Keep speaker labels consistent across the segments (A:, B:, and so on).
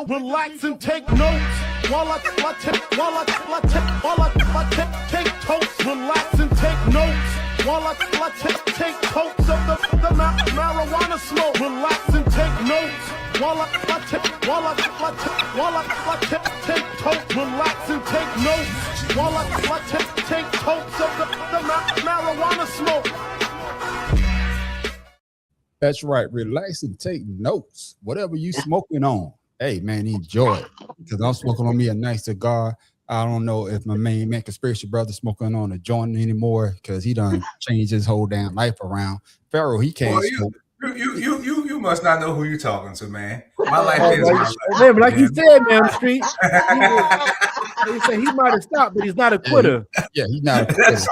A: relax and take notes while I take totes. Relax and take notes while I take totes of the marijuana smoke. Relax and take notes while I take totes. Relax and take notes while I take totes of the marijuana smoke.
B: That's right. Relax and take notes. Whatever you smoking on, hey man, enjoy it. Because I'm smoking on me a nice cigar. I don't know if my main man conspiracy brother smoking on a joint anymore because he done changed his whole damn life around. Pharaoh, he can't smoke.
C: You must not know who you're talking to, man. My life is
D: man, like he said, man, on the street. They say he might have stopped, but he's not a quitter.
B: Yeah, he's not a quitter. He's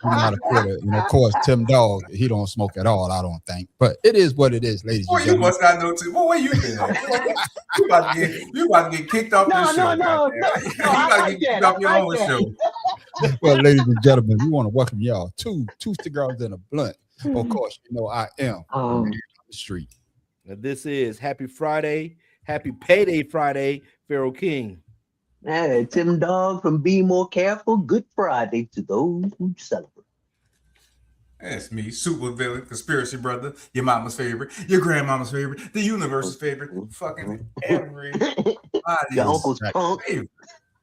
B: not a quitter. And of course, Tim Dog, he don't smoke at all, I don't think. But it is what it is, ladies and gentlemen.
C: You must not know too. Well, where you been at? You about to get kicked off this show. No. You about to get kicked off your own show.
B: Well, ladies and gentlemen, we want to welcome y'all to Two Cigars and a Blunt. Of course, you know I am on the street.
D: Now this is Happy Friday, Happy Payday Friday, Pharaoh King.
E: Hey, Tim Dog from Be More Careful. Good Friday to those who celebrate.
C: That's me, super villain, conspiracy brother, your mama's favorite, your grandmama's favorite, the universe's favorite, fucking everybody's
E: your uncle's punk.
C: favorite.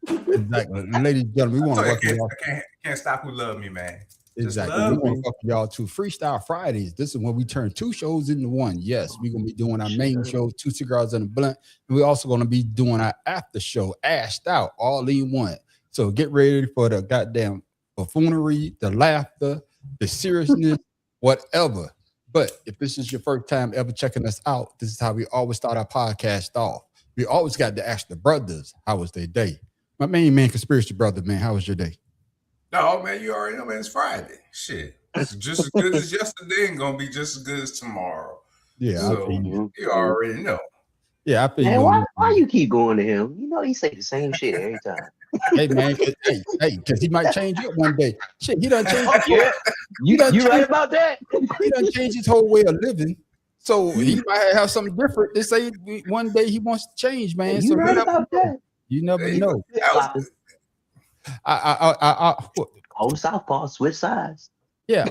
B: Exactly. Ladies and gentlemen, we want to welcome y'all.
C: I can't stop who love me, man.
B: Exactly. We want to welcome y'all to Freestyle Fridays. This is when we turn two shows into one. Yes, we're going to be doing our main show, Two Cigars and a Blunt. And we're also going to be doing our after show, Ashed Out, all in one. So get ready for the goddamn buffoonery, the laughter, the seriousness, whatever. But if this is your first time ever checking us out, this is how we always start our podcast off. We always got to ask the brothers, how was their day? My main man, conspiracy brother, man, how was your day?
C: No, man, you already know, man, it's Friday. Shit. It's just as good as yesterday and going to be just as good as tomorrow.
B: Yeah,
C: so you already know.
B: Yeah, I feel
E: you. Why you keep going to him? You know he say the same shit every time.
B: Hey man, because he might change it one day. Shit, he done changed.
E: You right about that?
B: He done changed his whole way of living. So he might have something different. They say one day he wants to change, man.
E: You
B: so
E: right about that?
B: You never know.
E: Whole Southpaw switch sides.
B: Yeah,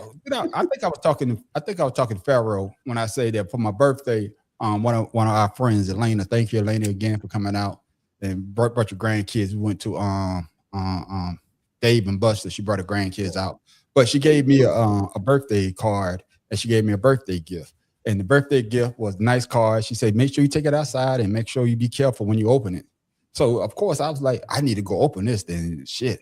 B: I think I was talking to Pharaoh when I say that for my birthday. One of our friends, Elena. Thank you, Elena, again for coming out and brought your grandkids. We went to Dave and Buster. She brought her grandkids out, but she gave me a birthday card and she gave me a birthday gift. And the birthday gift was a nice card. She said, make sure you take it outside and make sure you be careful when you open it. So of course I was like, I need to go open this then. Shit.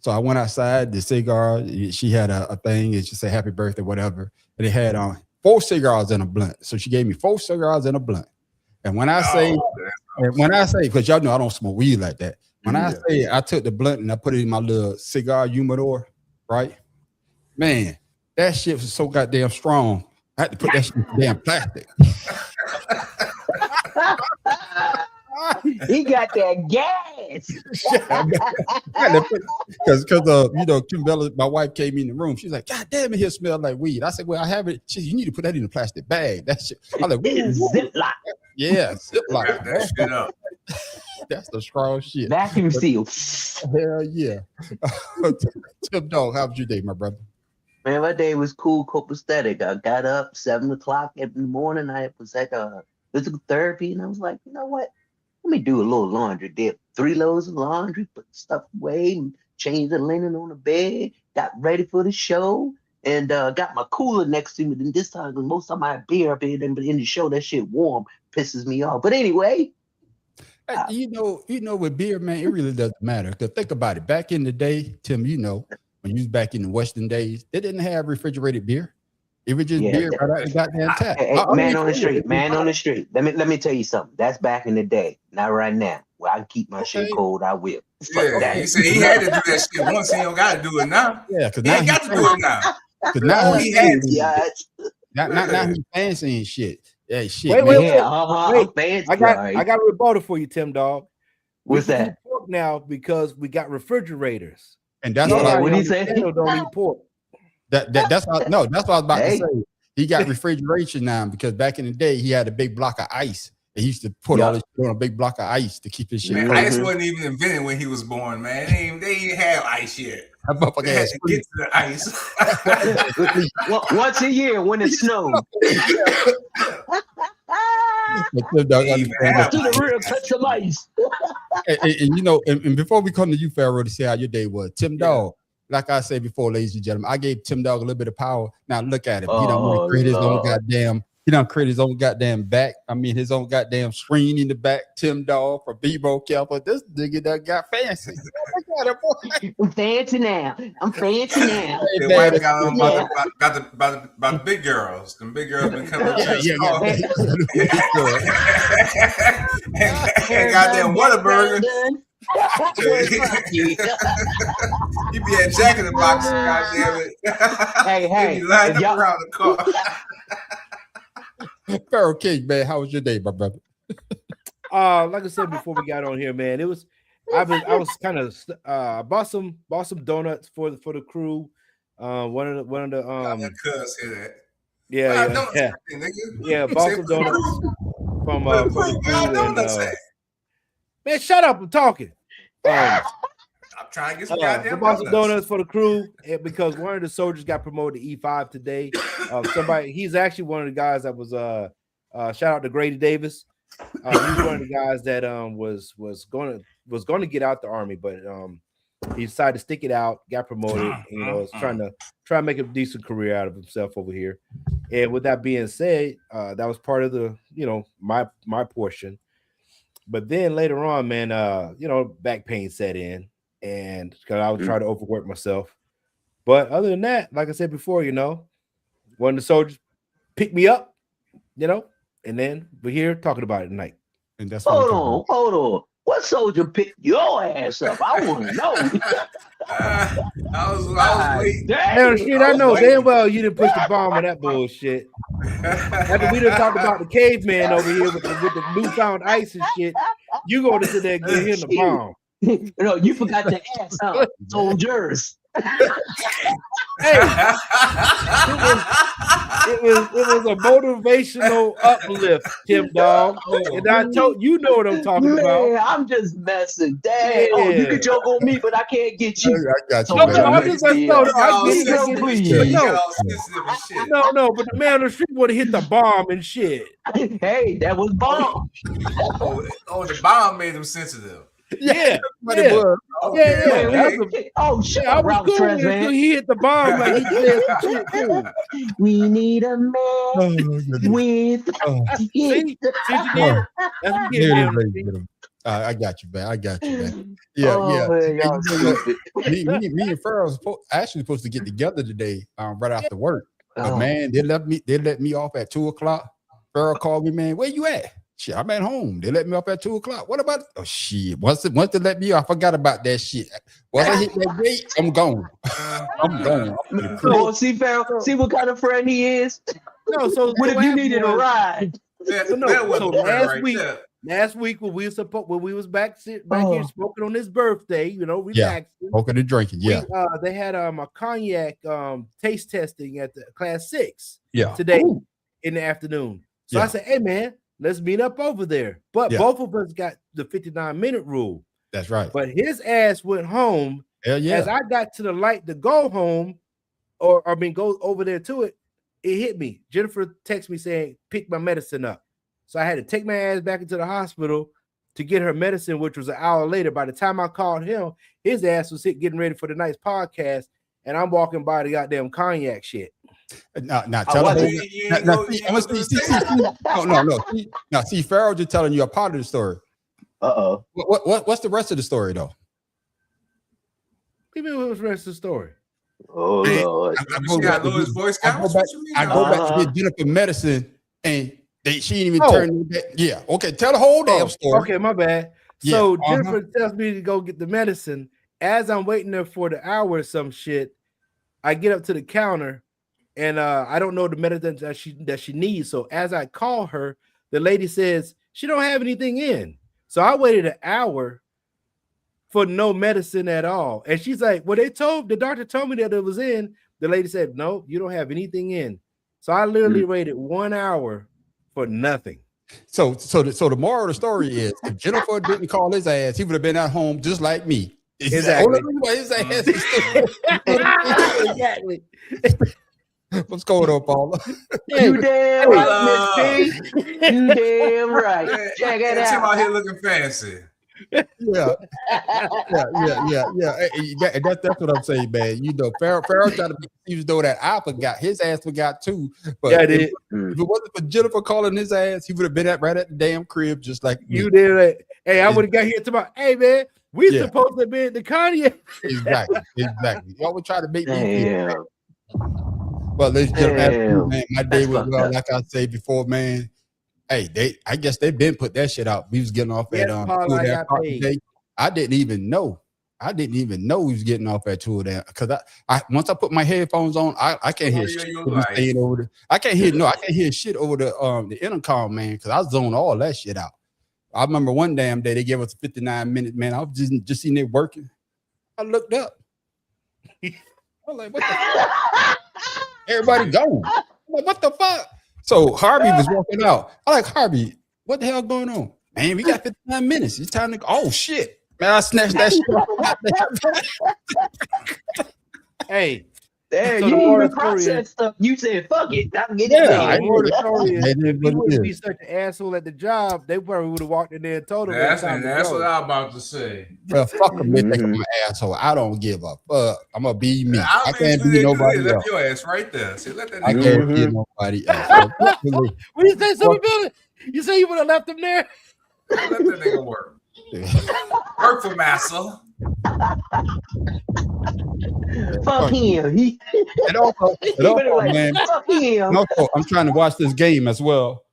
B: So I went outside, the cigar, she had a thing, and she said, happy birthday, whatever. And it had 4 cigars and a blunt. So she gave me 4 cigars and a blunt. And when I say, because y'all know I don't smoke weed like that. When I say I took the blunt and I put it in my little cigar humidor, right? Man, that shit was so goddamn strong. I had to put that shit in damn plastic.
E: He got that gas.
B: Because Kim Bella, my wife, came in the room. She's like, God damn it, here smells like weed. I said, well, I have it. She said, you need to put that in a plastic bag. That shit. I'm like,
E: Ziploc.
B: Yeah, Ziploc.
C: That shit up.
B: That's the strong shit.
E: Vacuum seal.
B: Hell yeah. Tim Dog, how was your day, my brother?
E: Man, my day was cool, copacetic. I got up 7 o'clock in the morning. I was at physical therapy, and I was like, you know what? Let me do a little laundry. Did 3 loads of laundry, put stuff away, and changed the linen on the bed, got ready for the show, and got my cooler next to me. And this time, because most of my beer up here, but in the show, that shit warm pisses me off. But anyway.
B: You know, with beer, man, it really doesn't matter. Because think about it. Back in the day, Tim, when you was back in the Western days, they didn't have refrigerated beer. It was just beer right out the goddamn tap.
E: Man on the street. Let me tell you something. That's back in the day, not right now. Where I can keep my shit cold, I will.
C: Yeah, he said he had to do that shit once. He don't got to do it now.
B: Yeah, because
C: he ain't got to do it now.
B: Because now
C: he had to.
B: Now he's fancy and shit. Yeah, shit.
D: Wait. I got a rebuttal for you, Tim Dog.
E: What's that?
D: Pork now because we got refrigerators.
B: And that's
E: what he say.
D: Don't eat pork.
B: That's what I was about to say. He got refrigeration now because back in the day he had a big block of ice And he used to put all this shit on a big block of ice to keep his shit.
C: Man, ice wasn't even invented when he was born, man. They ain't have ice yet. They had to get to the ice.
E: Once a year when it snows.
B: To
E: the real touch some ice.
B: And you know, and before we come to you, Pharaoh, to see how your day was, Tim Dog, like I said before, ladies and gentlemen, I gave Tim Dog a little bit of power. Now look at him. He done create his own goddamn. He done create his own goddamn back. I mean, his own goddamn screen in the back. Tim Dog for Bebo Kelper. This nigga done got fancy. Look at him, boy.
E: I'm fancy now.
C: The wife got on about the big girls. The big girls been coming to church. And goddamn Whataburger. You be at Jack in the Box, goddamn it.
E: Hey,
C: you lined up around the car.
B: Pharaoh King, man, how was your day, my brother?
D: Like I said before we got on here, man, it was. I was kind of bought some donuts for the crew. One of the
C: cuz hear that.
D: Yeah. Bought some donuts from for the crew. And, man, shut up! I'm talking.
C: I'm trying to get some goddamn
D: bought some donuts for the crew because one of the soldiers got promoted to E5 today. He's actually one of the guys that was shout out to Grady Davis. He's one of the guys that was going to get out the army, but he decided to stick it out, got promoted, you know, is trying to make a decent career out of himself over here. And with that being said, that was part of the, you know, my portion. But then later on, man, you know, back pain set in, and because I would try to overwork myself. But other than that, like I said before, you know, one of the soldiers picked me up, you know, and then we're here talking about it tonight.
B: And that's
E: hold on. What soldier picked your ass up? I want to know.
C: I was waiting.
D: Damn, shit, I know damn well you didn't push the bomb on that bullshit. After we done talked about the caveman over here with the newfound ice and shit, you go to sit there and get him the bomb.
E: No, you forgot to ask, huh? Soldiers.
D: Hey, it was a motivational uplift, Tim Dog. And I told you know what I'm talking about.
E: I'm just messing. Dang. Oh, you can joke on me, but I can't get you.
B: I got you.
D: I'm just messing. No, but the man on the street would have hit the bomb and shit.
E: Hey, that was bomb.
C: The bomb made him sensitive.
D: Yeah. Oh shit! I was cool until he hit the bomb like he did some shit too.
E: We need a man with.
B: I got you, man. Yeah. Me and Pharaoh was actually supposed to get together today, right after work. But man, they let me off at 2:00. Pharaoh called me, man. Where you at? Shit, I'm at home. They let me off at 2:00. What about? Oh shit! Once they let me off, I forgot about that shit. Once I hit that gate, I'm gone. I'm gone.
E: Oh, see, Pharaoh. See what kind of friend he is.
D: No, so
E: what if you needed a ride?
D: Last week when we was back here smoking on his birthday, you know, relaxing,
B: smoking and drinking. Yeah,
D: they had a cognac taste testing at the class 6.
B: Yeah,
D: today in the afternoon. So I said, hey man, let's meet up over there. But both of us got the 59-minute rule.
B: That's right.
D: But his ass went home.
B: Hell yeah.
D: As I got to the light to go home, go over there to it, it hit me. Jennifer texted me saying, pick my medicine up. So I had to take my ass back into the hospital to get her medicine, which was an hour later. By the time I called him, his ass was getting ready for the night's podcast, and I'm walking by the goddamn cognac shit.
B: Now tell him. No. Now, see, Pharaoh just telling you a part of the story. What's the rest of the story, though?
D: Give me what's the rest of the story.
E: Oh, Lord.
B: I go back to get Jennifer medicine, and she didn't even turn that. Yeah, okay, tell the whole damn story.
D: Okay, my bad. So Jennifer tells me to go get the medicine. As I'm waiting there for the hour or some shit, I get up to the counter, and I don't know the medicine that she needs. So as I call her, the lady says she don't have anything in. So I waited an hour for no medicine at all. And she's like, well, the doctor told me that it was in. The lady said, no, you don't have anything in. So I literally waited 1 hour for nothing.
B: So the moral of the story is, if Jennifer didn't call his ass, he would have been at home just like me.
D: Exactly.
B: His ass is still-
D: Exactly.
B: What's going on, Paula?
E: You damn right,
C: Hello.
E: Miss P. You damn right. Check it
C: Tim
E: out.
C: out here looking fancy.
B: Yeah, that's what I'm saying, man. You know, Farrell tried to make you know that I forgot. His ass forgot too. But
D: Yeah, I
B: if
D: did.
B: it wasn't for Jennifer calling his ass, he would have been right at the damn crib just like me.
D: You did it. Hey, I would have got here tomorrow. Hey, man, we
B: Yeah.
D: supposed to be at the Kanye.
B: Exactly. Y'all would try to make me feel bad.
E: Damn.
B: Well, ladies and gentlemen,
E: Damn.
B: man, my day
E: That's
B: was
E: fucked
B: well,
E: up.
B: like I said before, man. Hey, I guess they've been put that shit out. We was getting off
D: Yes,
B: at
D: Paul,
B: Two of
D: I
B: that
D: got
B: park
D: paid.
B: today. I didn't even know we was getting off at Two of that, because I once I put my headphones on, I can't hear
C: Story of
B: shit
C: your
B: over
C: life.
B: staying over the, I can't hear shit over the intercom, man, because I zoned all that shit out. I remember one damn day they gave us 59 minutes, man. I was just sitting there working. I looked up. I was like, what the fuck? Everybody gone. I'm like, what the fuck? So Harvey was walking out. I like, Harvey, what the hell going on? Man, we got 59 minutes. It's time to go. Oh shit. Man, I snatched that shit off.
D: Hey,
E: Damn,
D: So
E: you
D: the
E: didn't
D: moral
E: even
D: of the story
E: process stuff. You said, fuck it. I'm getting
B: Yeah,
E: it.
D: the moral of the story is,
B: It is
D: if
B: what
D: you
B: it
D: wouldn't be
B: is.
D: such an asshole at the job, they probably would have walked in there and told him.
C: That's
D: it's time to
C: what
D: go.
C: I'm about to say.
B: Well, fuck them. They think I'm
E: Mhm.
B: an asshole. I don't give a fuck. I'm gonna be me.
C: I
B: I
C: mean,
B: can't
C: they
B: be nobody
C: left
B: else.
C: your ass right there. See, let that
B: I
C: nigga
B: can't
C: work.
B: be nobody else. So, definitely-
D: What did you say, Super Billy? You say you would have left him there?
C: Let that nigga work. Work for massa.
E: Fuck him. He
B: And also,
E: better like,
B: man,
E: fuck him.
B: and also, I'm trying to watch this game as well.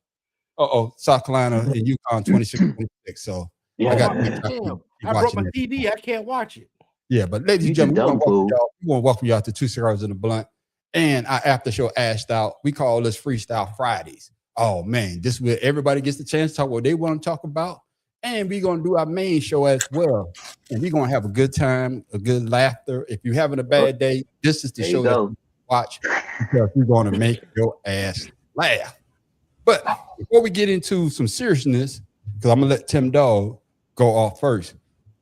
B: South Carolina and UConn 26-26. So I got to make sure I
D: Damn,
B: keep
D: I broke
B: watching
D: my
B: it.
D: TV. I can't watch it.
B: Yeah, but ladies
E: You
B: and gentlemen,
E: dumb fool.
B: we want to welcome y'all to Two Cigars and a Blunt. And our after show ashed out. We call this Freestyle Fridays. Oh man, this is where everybody gets the chance to talk what they want to talk about. And we're gonna do our main show as well. And we're gonna have a good time, a good laughter. If you're having a bad day, this is the
E: There
B: show
E: you
B: that
E: go.
B: you watch, because we're gonna make your ass laugh. But before we get into some seriousness, because I'm gonna let Tim Dog go off first.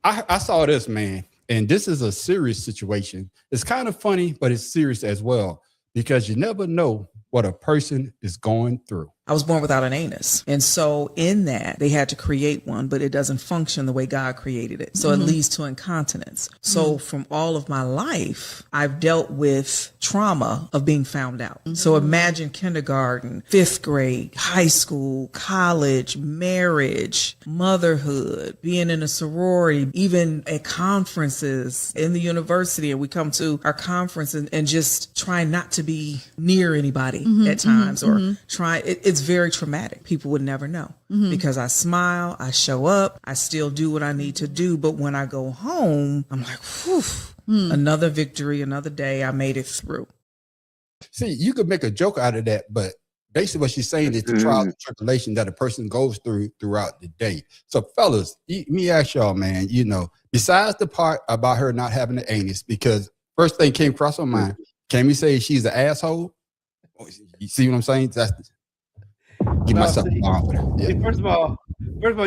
B: I saw this, man, and this is a serious situation. It's kind of funny, but it's serious as well, because you never know what a person is going through.
F: I was born without an anus. And so in that, they had to create one, but it doesn't function the way God created it. So it leads to incontinence. So from all of my life, I've dealt with trauma of being found out. So imagine kindergarten, 5th grade, high school, college, marriage, motherhood, being in a sorority, even at conferences in the university. And we come to our conference and just try not to be near anybody at times, or try. It's very traumatic. People would never know because I smile, I show up, I still do what I need to do. But when I go home, I'm like, whew, another victory, another day. I made it through.
B: See, you could make a joke out of that, but basically what she's saying is the trials and tribulation that a person goes through throughout the day. So fellas, let me ask y'all, man, you know, besides the part about her not having an anus, because first thing came across my mind, can we say she's an asshole? You see what I'm saying? Give myself a line for that.
D: See,
B: Yeah.
D: first of all,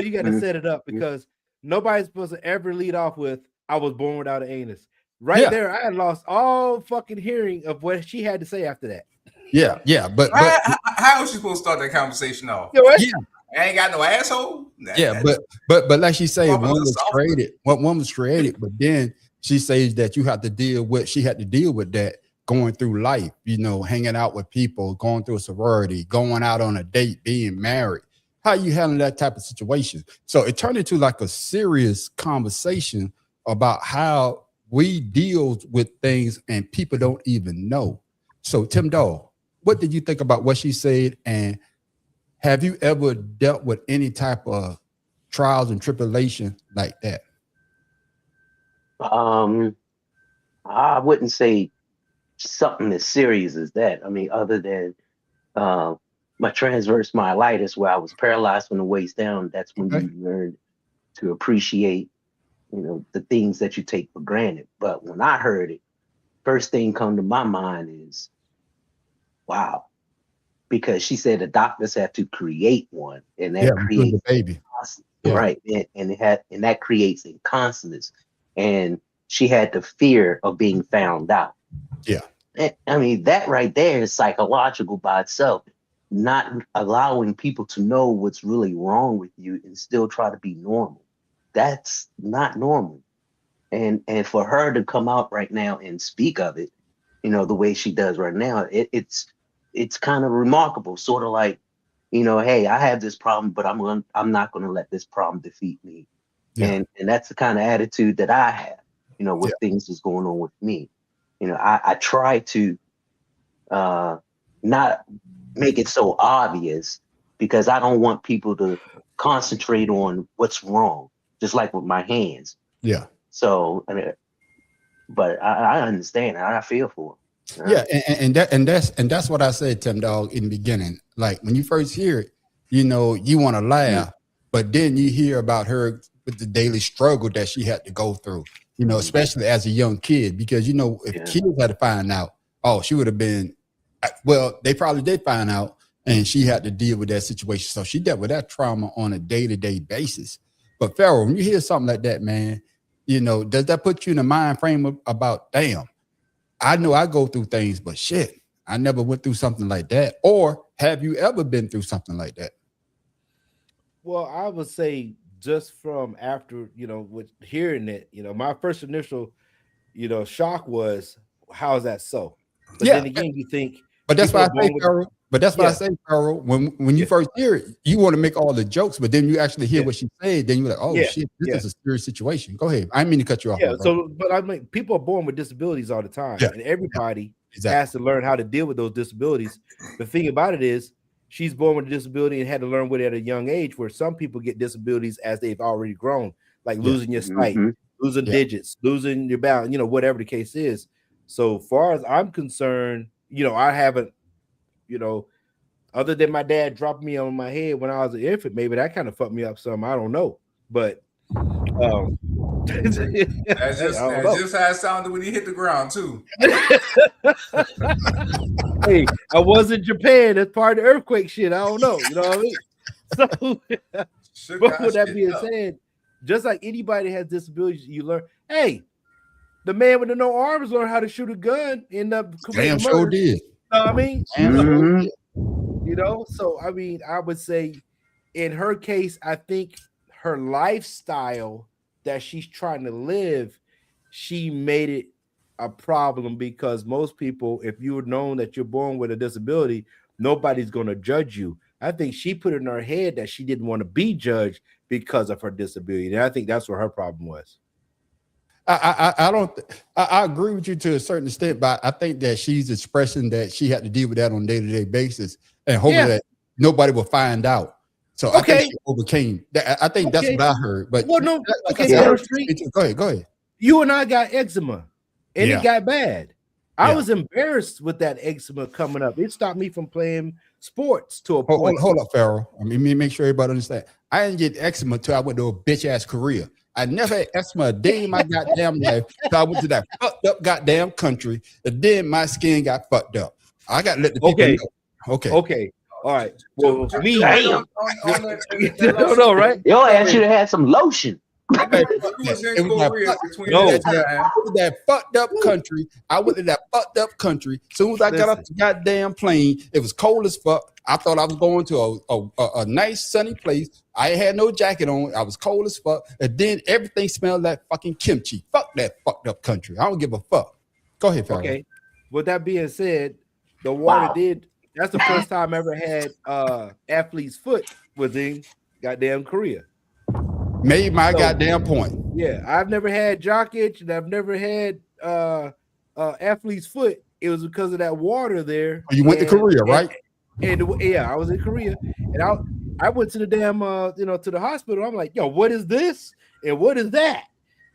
D: you got to set it up, because nobody's supposed to ever lead off with, I was born without an anus. Right there, I had lost all fucking hearing of what she had to say after that.
B: Yeah, but
C: How was she supposed to start that conversation off?
D: Yo, what?
B: yeah,
C: I ain't got no asshole.
B: yeah, but like she said,
C: Well,
B: one was
C: soft.
B: created. One was created, but then she says that you have to deal with. She had to deal with that going through life. You know, hanging out with people, going through a sorority, going out on a date, being married. How you handle that type of situation? So it turned into like a serious conversation about how we deal with things and people don't even know. So Tim Dog, what did you think about what she said? And have you ever dealt with any type of trials and tribulation like that?
E: I wouldn't say something as serious as that. I mean, other than my transverse myelitis, where I was paralyzed from the waist down. That's when
B: Okay.
E: you learn to appreciate, you know, the things that you take for granted. But when I heard it, first thing come to my mind is, wow, because she said the doctors have to create one, and that
B: Yeah, with the
E: creates
B: baby. Yeah.
E: right, and that creates incontinence, and she had the fear of being found out.
B: Yeah.
E: And, I mean, that right there is psychological by itself. Not allowing people to know what's really wrong with you and still try to be normal. That's not normal. And for her to come out right now and speak of it, the way she does right now, it's kind of remarkable. Sort of like, hey, I have this problem, but I'm not gonna let this problem defeat me.
B: Yeah.
E: And that's the kind of attitude that I have, with things that's going on with me. I try to not make it so obvious because I don't want people to concentrate on what's wrong, just like with my hands.
B: Yeah.
E: So, I mean, but I understand. I feel for it.
B: Yeah, and that's what I said, Tim Dog, in the beginning. Like when you first hear it, you want to laugh, but then you hear about her with the daily struggle that she had to go through. Especially as a young kid, because if kids had to find out, she would have been. Well, they probably did find out, and she had to deal with that situation. So she dealt with that trauma on a day-to-day basis. But Pharaoh, when you hear something like that, man, does that put you in a mind frame about, damn, I know I go through things, but shit, I never went through something like that. Or have you ever been through something like that?
D: Well, I would say just from after, with hearing it, my first initial, shock was, how is that so? But then again, you think,
B: but that's why I say, Pharaoh. But that's why I say, Pharaoh, when you first hear it, you want to make all the jokes, but then you actually hear what she said, then you're like, oh shit, this is a serious situation. Go ahead. I didn't mean to cut you off.
D: Yeah, but I mean, people are born with disabilities all the time, and everybody has to learn how to deal with those disabilities. The thing about it is, she's born with a disability and had to learn with it at a young age, where some people get disabilities as they've already grown, like losing your sight, losing digits, losing your balance, whatever the case is. So far as I'm concerned, I haven't, other than my dad dropped me on my head when I was an infant, maybe that kind of fucked me up some. I don't know. But
C: that's just how it sounded when he hit the ground, too.
D: Hey, I was in Japan. That's part of the earthquake shit. I don't know. You know what I mean? So, but with that being said, just like anybody has disabilities, you learn. Hey, the man with the no arms learned how to shoot a gun in the
B: damn sure did.
D: You know what I mean? So I mean, I would say in her case, I think her lifestyle that she's trying to live, she made it a problem, because most people, if you were known that you're born with a disability, nobody's going to judge you. I think she put it in her head that she didn't want to be judged because of her disability. And I think that's what her problem was.
B: I agree with you to a certain extent, but I think that she's expressing that she had to deal with that on a day-to-day basis, and hoping that nobody will find out. So I think she overcame that. I think that's what I heard. But
D: no,
B: go ahead.
D: You and I got eczema, and it got bad. I was embarrassed with that eczema coming up. It stopped me from playing sports to a point.
B: Hold up, Pharaoh. I mean, make sure everybody understand. I didn't get eczema until I went to a bitch-ass Korea. I never had eczema a day in my goddamn life. So I went to that fucked up goddamn country, and then my skin got fucked up. I got to let the people know.
D: Okay. All right. Well, me, no, right?
E: Your ass should have had some lotion.
B: It was that fucked up country. I went to that fucked up country. As soon as I got off the goddamn plane, it was cold as fuck. I thought I was going to a nice sunny place. I had no jacket on. I was cold as fuck. And then everything smelled like fucking kimchi. Fuck that fucked up country. I don't give a fuck. Go ahead, Pharaoh.
D: Okay. With that being said, the water did. That's the first time I ever had athlete's foot was in goddamn Korea.
B: Made my goddamn point.
D: Yeah, I've never had jock itch, and I've never had athlete's foot. It was because of that water there.
B: You went to Korea, right?
D: And I was in Korea, and I went to the damn to the hospital. I'm like, yo, what is this? And what is that?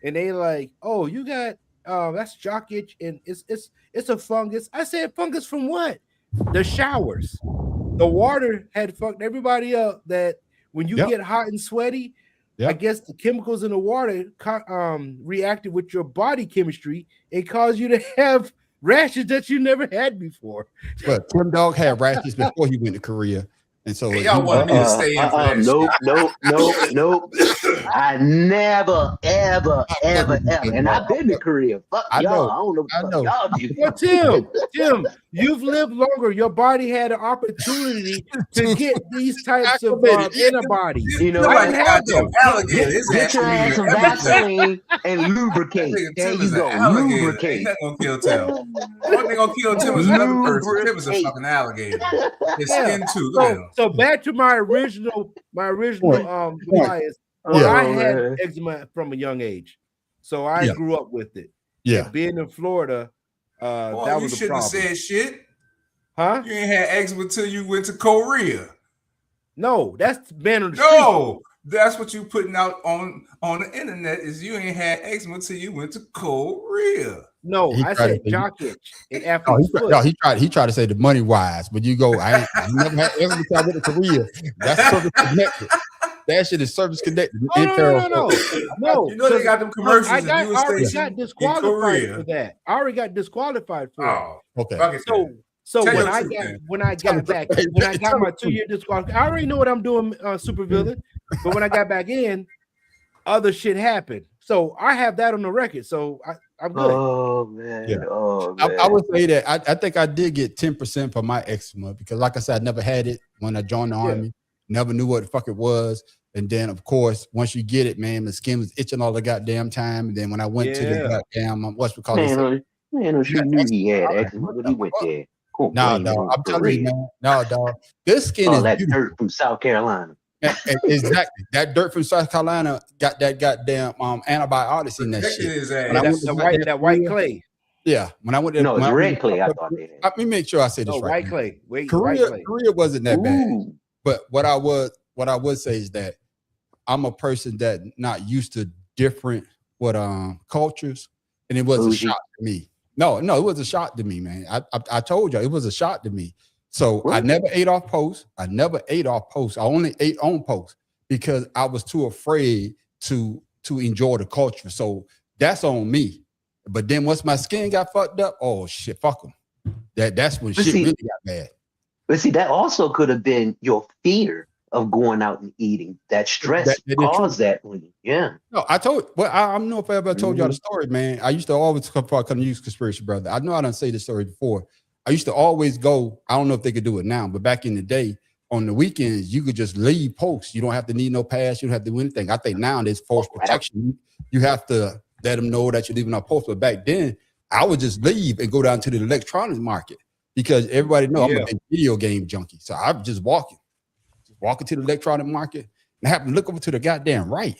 D: And they like, oh, you got that's jock itch, and it's a fungus. I said, fungus from what? The showers. The water had fucked everybody up. That when you get hot and sweaty, I guess the chemicals in the water reacted with your body chemistry and caused you to have rashes that you never had before.
B: But Tim Dog had rashes before he went to Korea, and so
C: Hey, y'all wanted me to stay in for that
E: Nope. I never, ever, and I've been to Korea. Fuck
B: I
E: y'all.
B: know,
E: I don't know what
B: I
E: the
B: know.
E: fuck y'all do.
D: Well, Tim, you've lived longer. Your body had an opportunity to get these types of antibodies.
E: You know,
C: Look
D: I
C: like a
D: didn't have
C: goddamn
D: those.
C: alligator. His
E: Get
C: ass
E: your
C: screaming
E: ass some
C: everything.
E: Vaseline and lubricate.
C: Nigga,
E: There
C: Tim
E: you
C: is an
E: go.
C: alligator. Ain't
E: Lubricate.
C: nothing gonna kill Tim. One thing gonna kill Tim is another person. Tim is a
E: Lubricate.
C: fucking alligator. His
D: Yeah.
C: skin too. Look at him.
D: So back to my original
B: Point.
D: bias.
E: Oh,
D: Well, I had
E: man.
D: eczema from a young age, so I
B: Yeah.
D: grew up with it.
B: Yeah.
D: And being in Florida,
C: Boy,
D: that
C: you
D: was a
C: shouldn't
D: problem.
C: have said shit.
D: Huh?
C: You ain't had eczema until you went to Korea.
D: No, that's man on the street.
C: No, that's what you putting out on the internet is you ain't had eczema until you went to Korea.
D: No,
B: He
D: I
B: tried
D: said
B: to-
D: jock itch and
B: Oh,
D: athlete's foot.
B: he tried to say the money wise, but you go, I never had every time I went to Korea. That's service connected. That shit is service connected.
D: Oh, no.
C: You know they got them commercials
D: I
C: in US
D: already
C: station
D: got
C: in
D: disqualified
C: Korea.
D: for that. I already got disqualified for it.
C: Oh,
B: Okay.
C: fuck it.
D: So
C: Tell
D: when
C: your
D: I
C: truth,
D: got
C: man.
D: when I got back when I got my 2-year disqualification, I already know what I'm doing, super villain. But when I got back in, other shit happened. So I have that on the record. So I'm good.
E: Oh man.
B: Yeah.
E: Oh man.
B: I would say that I think I did get 10% for my eczema because, like I said, I never had it when I joined the army. Never knew what the fuck it was. And then, of course, once you get it, man, the skin was itching all the goddamn time. And then when I went to the goddamn, what's it called?
E: Man, she knew he had eczema when he went there. Cool.
B: No, dog. I'm telling you, man. No, dog. This skin is
E: that
B: beautiful.
E: dirt from South Carolina.
B: Exactly. That dirt from South Carolina got that goddamn antibiotics in that
C: Protected
B: shit.
C: his ass.
B: When I went to
D: That white clay.
B: Yeah. When I went to
E: No, it's
B: when I
E: red
B: went-
E: clay. I thought they had.
B: Let me make sure I say this
D: No,
B: right.
D: white
B: man.
D: clay. Wait,
B: Korea,
D: white clay.
B: Korea wasn't that bad.
E: Ooh.
B: But what I would say is that I'm a person that not used to different cultures, and it was a
E: Bougie.
B: shock to me. No, it was a shock to me, man. I told you it was a shock to me. So I
E: What?
B: never ate off post. I only ate on post because I was too afraid to enjoy the culture. So that's on me. But then once my skin got fucked up, oh shit, fuck them. That's when
E: But
B: shit
E: see-
B: really got bad.
E: But see, that also could have been your fear of going out and eating. That stress
B: That is
E: caused that one. Yeah.
B: No, I don't know if I ever told y'all the story, man. I used to always come to use conspiracy brother. I know I done say this story before. I used to always go. I don't know if they could do it now, but back in the day, on the weekends, you could just leave posts. You don't have to need no pass. You don't have to do anything. I think now there's force protection. You have to let them know that you're leaving on post. But back then, I would just leave and go down to the electronics market because everybody know I'm a big video game junkie. So I'm just walking to the electronic market and I happen to look over to the goddamn right.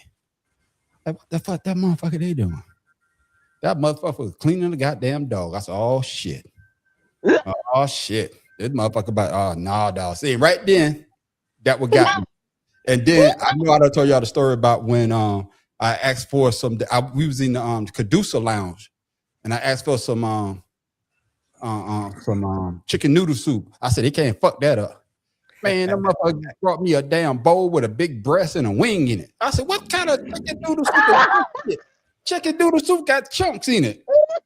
B: Like, what the fuck that motherfucker they doing? That motherfucker was cleaning the goddamn dog. I said, oh shit. Oh shit. This motherfucker about, oh nah, dog. See, right then, that what got me. And then I know I done told y'all the story about when I asked for we was in the Cadusa lounge and I asked for some chicken noodle soup. I said, they can't fuck that up. Man, that motherfucker brought me a damn bowl with a big breast and a wing in it. I said, what kind of chicken noodle soup is this? Chicken noodle soup got chunks in it.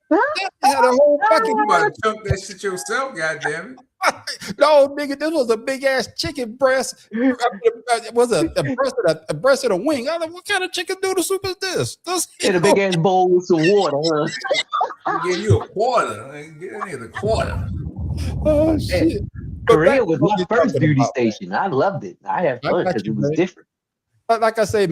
B: That had a whole
C: You
B: fucking
C: better chunk that shit yourself, goddamn it.
B: no, nigga, this was a big ass chicken breast. It was a breast and a wing. I was like, what kind of chicken noodle soup is this?
E: In a big ass bowl with some water, huh?
C: I'm giving you a quarter. Get that nigga the quarter.
B: Oh shit.
E: Korea was my first duty station. I loved it. I had fun because it was different.
B: But like I say,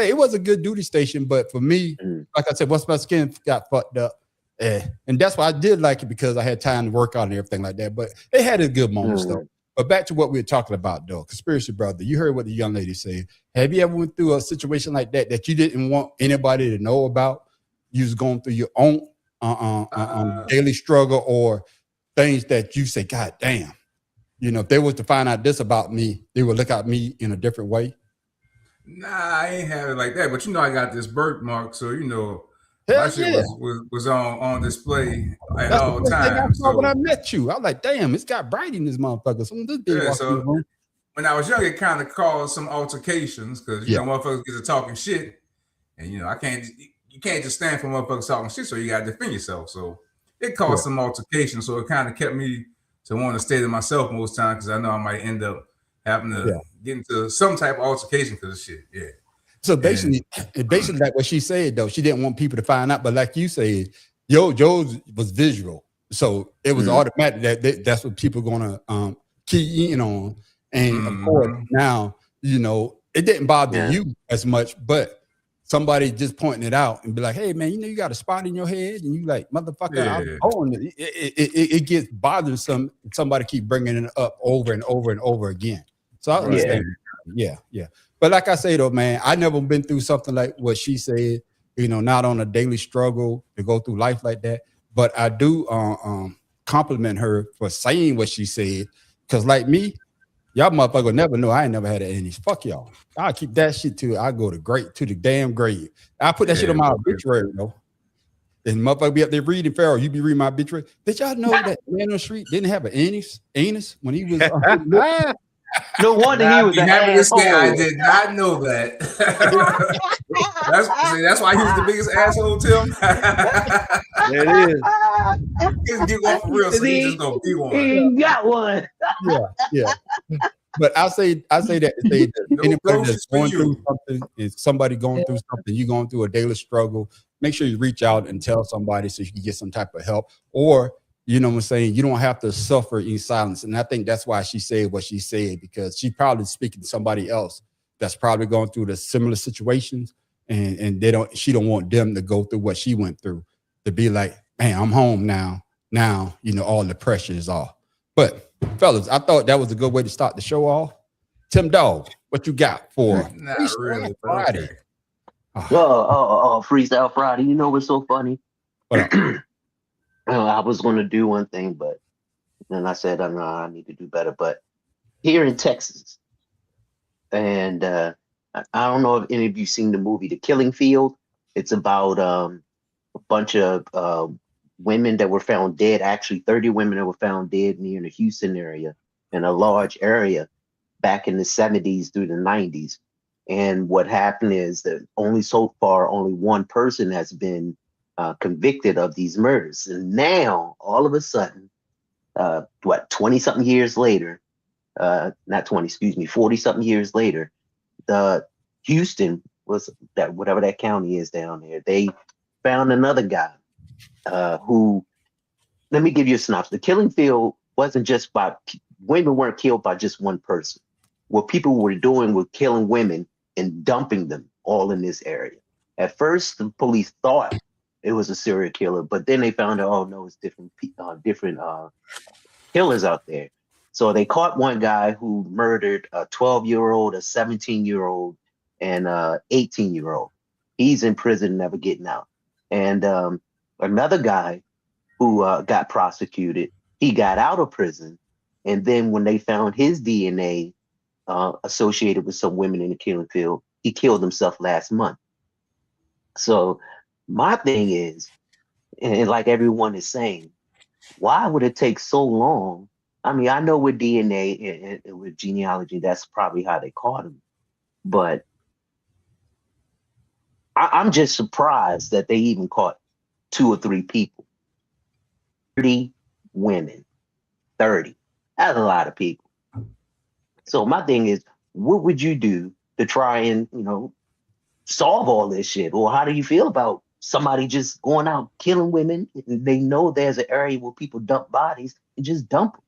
B: it was a good duty station. But for me, like I said, once my skin got fucked up, and that's why I did like it because I had time to work on it and everything like that. But it had its good moments though. But back to what we were talking about though, conspiracy brother. You heard what the young lady said. Have you ever went through a situation like that you didn't want anybody to know about? You was going through your own daily struggle or things that you say, God damn. You know, if they was to find out this about me, they would look at me in a different way.
C: Nah, I ain't have it like that. But you know, I got this birthmark, so you know,
B: Hell
C: my shit
B: yeah.
C: was on display at
B: That's
C: all
B: the first thing I
C: times.
B: saw
C: So,
B: when I met you. I was like, damn, it's got bright in this motherfucker. Someone this big walking in the room.
C: when I was young, it kind of caused some altercations because you know motherfuckers get to talking shit, and you know you can't just stand for motherfuckers talking shit, so you gotta defend yourself. So it caused some altercation, so it kind of kept me to want to stay to myself most times because I know I might end up having to get into some type of altercation because of shit. Yeah.
B: So basically, like what she said though, she didn't want people to find out. But like you said, Joe's was visual, so it was automatic that's what people gonna key in on. And of course, now it didn't bother you as much, but somebody just pointing it out and be like, "Hey man, you got a spot in your head," and you like, "Motherfucker, I'm on it." It gets bothersome. Somebody keep bringing it up over and over and over again. So I understand. Yeah. But like I say though, man, I never been through something like what she said. Not on a daily struggle to go through life like that. But I do compliment her for saying what she said, because like me, y'all motherfucker never know I ain't never had any. Fuck y'all. I'll keep that shit till I go to the damn grave. I put that shit on my obituary though. And motherfucker be up there reading Pharaoh. You be reading my obituary. Did y'all know that man on the street didn't have an anus when he was
E: no wonder he was an asshole.
C: I did not know that. that's why he was the biggest asshole, Tim.
D: There it is.
C: He's get one for real, so he's just gonna be one.
E: He got one.
B: Yeah. But I say that to say that anybody that's going through something, is somebody going through something, you going through a daily struggle, make sure you reach out and tell somebody so you can get some type of help. Or you know what I'm saying? You don't have to suffer in silence. And I think that's why she said what she said, because she's probably speaking to somebody else that's probably going through the similar situations. And she don't want them to go through what she went through, to be like, man, I'm home now. Now, all the pressure is off. But fellas, I thought that was a good way to start the show off. Tim Dog, what you got for
C: really,
B: Friday?
E: Freestyle Friday. You know what's so funny? I was going to do one thing, but then I said, no, I need to do better. But here in Texas, and I don't know if any of you seen the movie The Killing Field. It's about a bunch of women that were found dead, actually 30 women that were found dead near the Houston area, in a large area back in the 70s through the 90s. And what happened is that only one person has been convicted of these murders. And now, all of a sudden, 20-something years later, not 20, excuse me, 40-something years later, the Houston was that, whatever that county is down there, they found another guy who, let me give you a synopsis. The Killing Field wasn't just by, women weren't killed by just one person. What people were doing was killing women and dumping them all in this area. At first, the police thought it was a serial killer, but then they found out, oh no, it's different killers out there. So they caught one guy who murdered a 12-year-old, a 17-year-old, and a 18-year-old. He's in prison, never getting out. And another guy who got prosecuted, he got out of prison. And then when they found his DNA associated with some women in the Killing Field, he killed himself last month. So my thing is, and like everyone is saying, why would it take so long? I mean, I know with DNA and with genealogy, that's probably how they caught him. But I'm just surprised that they even caught 2 or 3 people. 30 women. 30. That's a lot of people. So my thing is, what would you do to try and, solve all this shit? Or how do you feel about somebody just going out killing women? They know there's an area where people dump bodies and just dump them.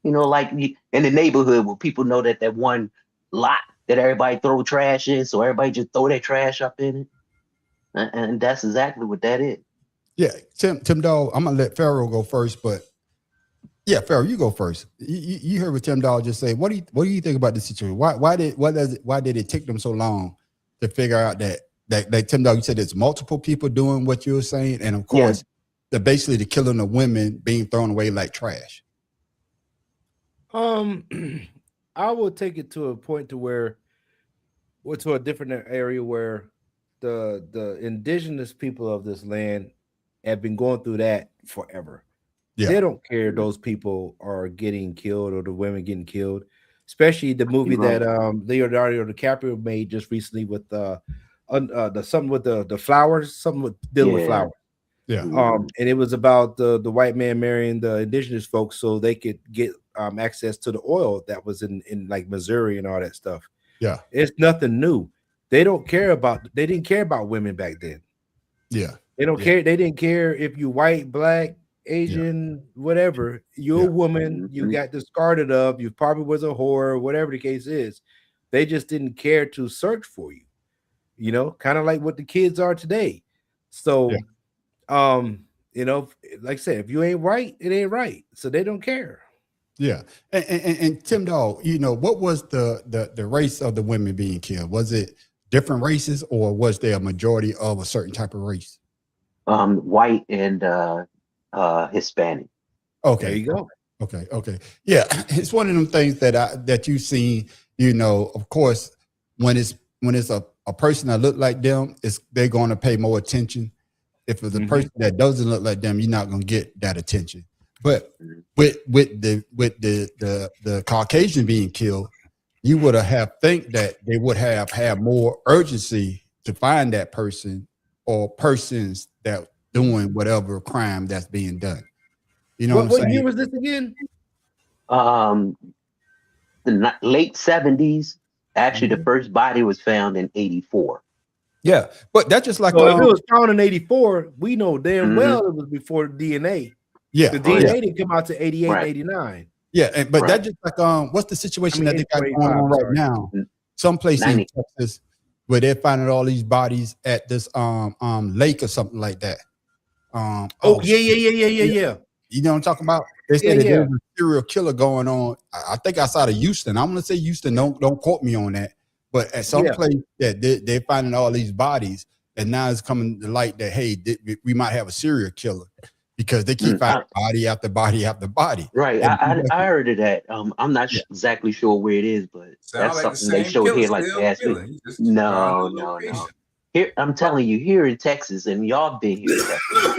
E: Like in the neighborhood where people know that one lot that everybody throw trash in, so everybody just throw their trash up in it. And that's exactly what that is.
B: Yeah, Tim Dog, I'm gonna let Pharaoh go first, but yeah, Pharaoh, you go first. You heard what Tim Dog just say. What do you think about this situation? Why did it take them so long to figure out that Tim Dog, you said it's multiple people doing what you were saying, and of course, basically the killing of women being thrown away like trash.
D: I will take it to a point to where, or to a different area where the indigenous people of this land have been going through that forever. Yeah. They don't care if those people are getting killed or the women getting killed, especially the movie that Leonardo DiCaprio made just recently with something with the flowers, something with dealing with flowers.
B: Yeah.
D: And it was about the white man marrying the indigenous folks so they could get access to the oil that was in like Missouri and all that stuff.
B: Yeah.
D: It's nothing new. They didn't care about women back then.
B: Yeah.
D: They don't care. They didn't care if you white, black, Asian, whatever. You're a woman. You got discarded of. You probably was a whore, whatever the case is. They just didn't care to search for you. You know, kind of like what the kids are today. So, you know, like I said, if you ain't right, it ain't right. So they don't care.
B: Yeah. And Tim Dog, you know, what was the race of the women being killed? Was it different races, or was there a majority of a certain type of race?
E: White and Hispanic.
B: Okay.
D: There you go.
B: Okay. Yeah. It's one of them things that you've seen, you know, of course, when it's a person that look like them, they're going to pay more attention. If it's a person that doesn't look like them, you're not going to get that attention. But with the Caucasian being killed, you would have think that they would have had more urgency to find that person or persons that doing whatever crime that's being done. You know what I'm saying?
D: What year was this again?
E: The late 70s. Actually, the first body was found in 84.
B: Yeah, but that's just like
D: so if it was found in 84, we know damn well it was before DNA.
B: Yeah,
D: the DNA didn't come out to 88, 89.
B: Yeah, but that's just like what's the situation that they got going on right now? Some place in Texas where they're finding all these bodies at this lake or something like that.
D: Yeah.
B: You know what I'm talking about? They said that there's a serial killer going on. I think outside of Houston. I'm gonna say Houston. Don't quote me on that. But at some place that they're finding all these bodies, and now it's coming to light that hey, we might have a serial killer because they keep finding body after body after body.
E: Right. I heard of that. I'm not exactly sure where it is, but that's
C: like
E: something they showed here like last week. No. Here, I'm telling you, here in Texas, and y'all been here,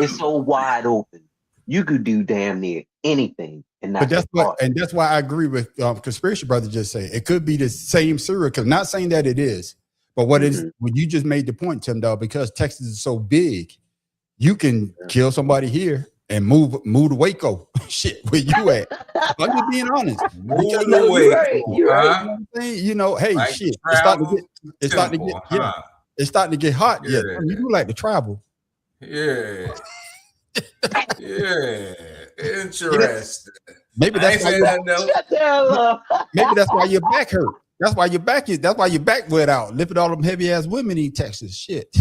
E: it's so wide open. You could do damn near anything.
B: But that's why I agree with Conspiracy Brother just saying it could be the same serial killer. Not saying that it is, but what it is, when you just made the point, Tim Dog, because Texas is so big, you can kill somebody here and move to Waco. Shit, where you at? I'm just being honest.
C: Move to Waco.
E: You're right.
B: You know, hey,
C: like
B: shit, it's starting to get hot. Yeah, you do like to travel.
C: Yeah. Yeah. Interesting.
B: Maybe that's why your back hurt. That's why your back went out. Lifted all them heavy ass women in Texas. Shit.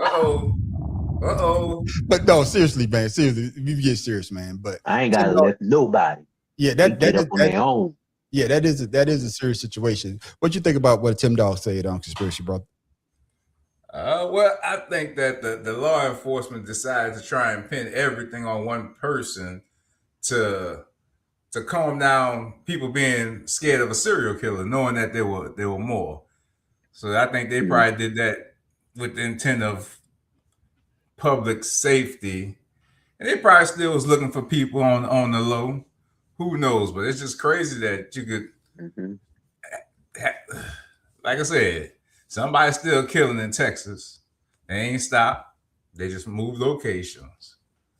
C: Uh-oh.
B: But no, seriously, man. Seriously, you get serious, man. But
E: I ain't gotta lift nobody.
B: Yeah, that is a serious situation. What you think about what Tim Dog said on Conspiracy Brother?
C: Well, I think that the law enforcement decided to try and pin everything on one person to calm down people being scared of a serial killer, knowing that there were more. So I think they probably did that with the intent of public safety, and they probably still was looking for people on the low. Who knows? But it's just crazy that you could, like I said. Somebody's still killing in Texas. They ain't stopped. They just moved locations.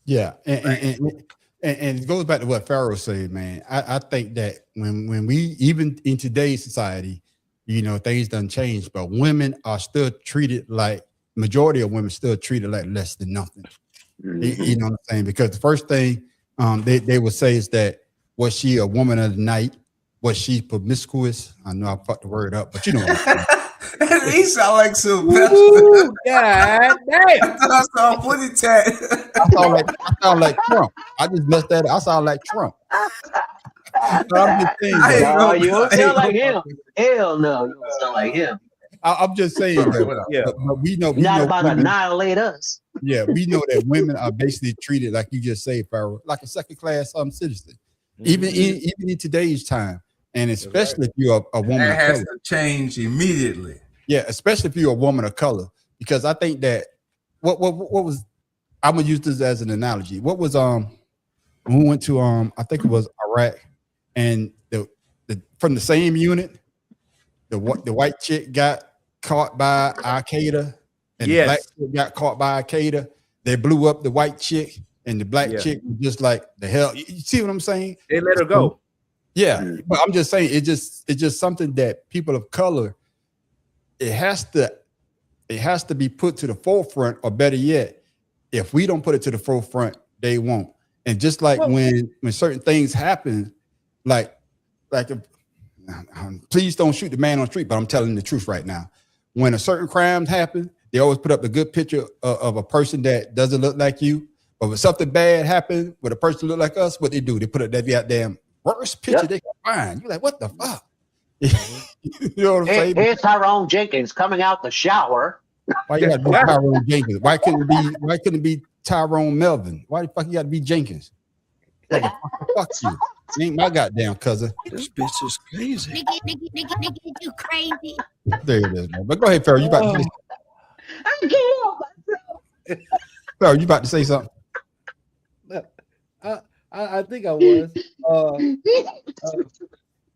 B: Yeah, and it goes back to what Pharaoh said, man. I think that when we, even in today's society, you know, things done changed, but women are still treated like, majority of women still treated like less than nothing. You know what I'm saying? Because the first thing they would say is that, was she a woman of the night? Was she promiscuous? I know I fucked the word up, but you know what I'm saying.
C: He sound like Sylvester.
D: Ooh, God damn.
C: I saw Woody Tat.
B: I sound like Trump. I just messed that up. I sound like Trump. I'm just saying,
E: no, you don't sound like him. Hell no, you don't sound like him.
B: I'm just saying that, but we know
E: about
B: women,
E: annihilate us.
B: Yeah, we know that women are basically treated, like you just said, Pharaoh, like a second-class citizen. Even in today's time. And especially if you're a woman
C: that
B: of
C: has
B: color.
C: to change immediately.
B: Yeah, especially if you're a woman of color, because I think that what was, I'm gonna use this as an analogy. What was when we went to I think it was Iraq, and the from the same unit, the white chick got caught by Al Qaeda, and the black chick got caught by Al Qaeda. they blew up the white chick and the black
D: Yeah.
B: chick was just like the hell. You see what I'm saying?
D: They let her go.
B: Yeah, but I'm just saying it's just something that people of color, it has to be put to the forefront, or better yet, if we don't put it to the forefront, they won't. And just like when certain things happen, like if, please don't shoot the man on the street, but I'm telling the truth right now. When a certain crime happens, they always put up a good picture of a person that doesn't look like you. But when something bad happens with a person look like us, what they do? They put up that goddamn worst picture they can find. You're like, what the fuck? You know what I'm saying?
E: Here's Tyrone Jenkins coming out the shower.
B: Why you gotta be Tyrone Jenkins? Why couldn't it be Tyrone Melvin? Why the fuck you gotta be Jenkins? Fuck you. You ain't my goddamn cousin.
G: This bitch is crazy.
H: Nigga, you crazy.
B: There it is, man. But go ahead, Farrell. You about to
E: I can't help myself.
B: Farrell, you about to say something?
D: I think I was.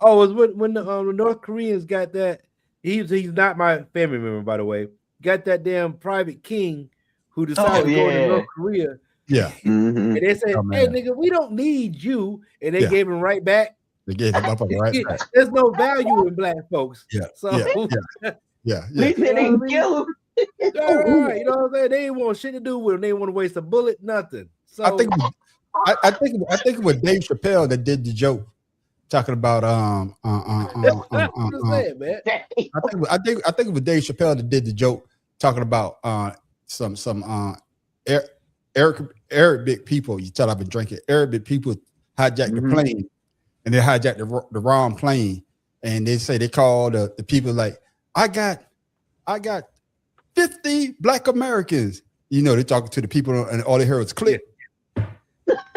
D: Was when the North Koreans got that. He's not my family member, by the way. Got that damn private king who decided to go to North Korea.
B: Yeah.
D: And they said, "Hey, nigga, we don't need you," and they gave him right back.
B: They gave him up on the right back.
D: There's no value in black folks.
B: Yeah.
D: So
B: Yeah.
E: They didn't kill him.
D: Right, you know what I'm saying? They ain't want shit to do with him. They didn't want to waste a bullet, nothing. So
B: I think it was Dave Chappelle that did the joke talking about
D: saying, man.
B: I think it was Dave Chappelle that did the joke talking about some Arabic people. You tell I've been drinking. Arabic people hijacked the plane, and they hijacked the wrong plane, and they say they called the people like, I got 50 black Americans. You know, they're talking to the people, and all they heard was click.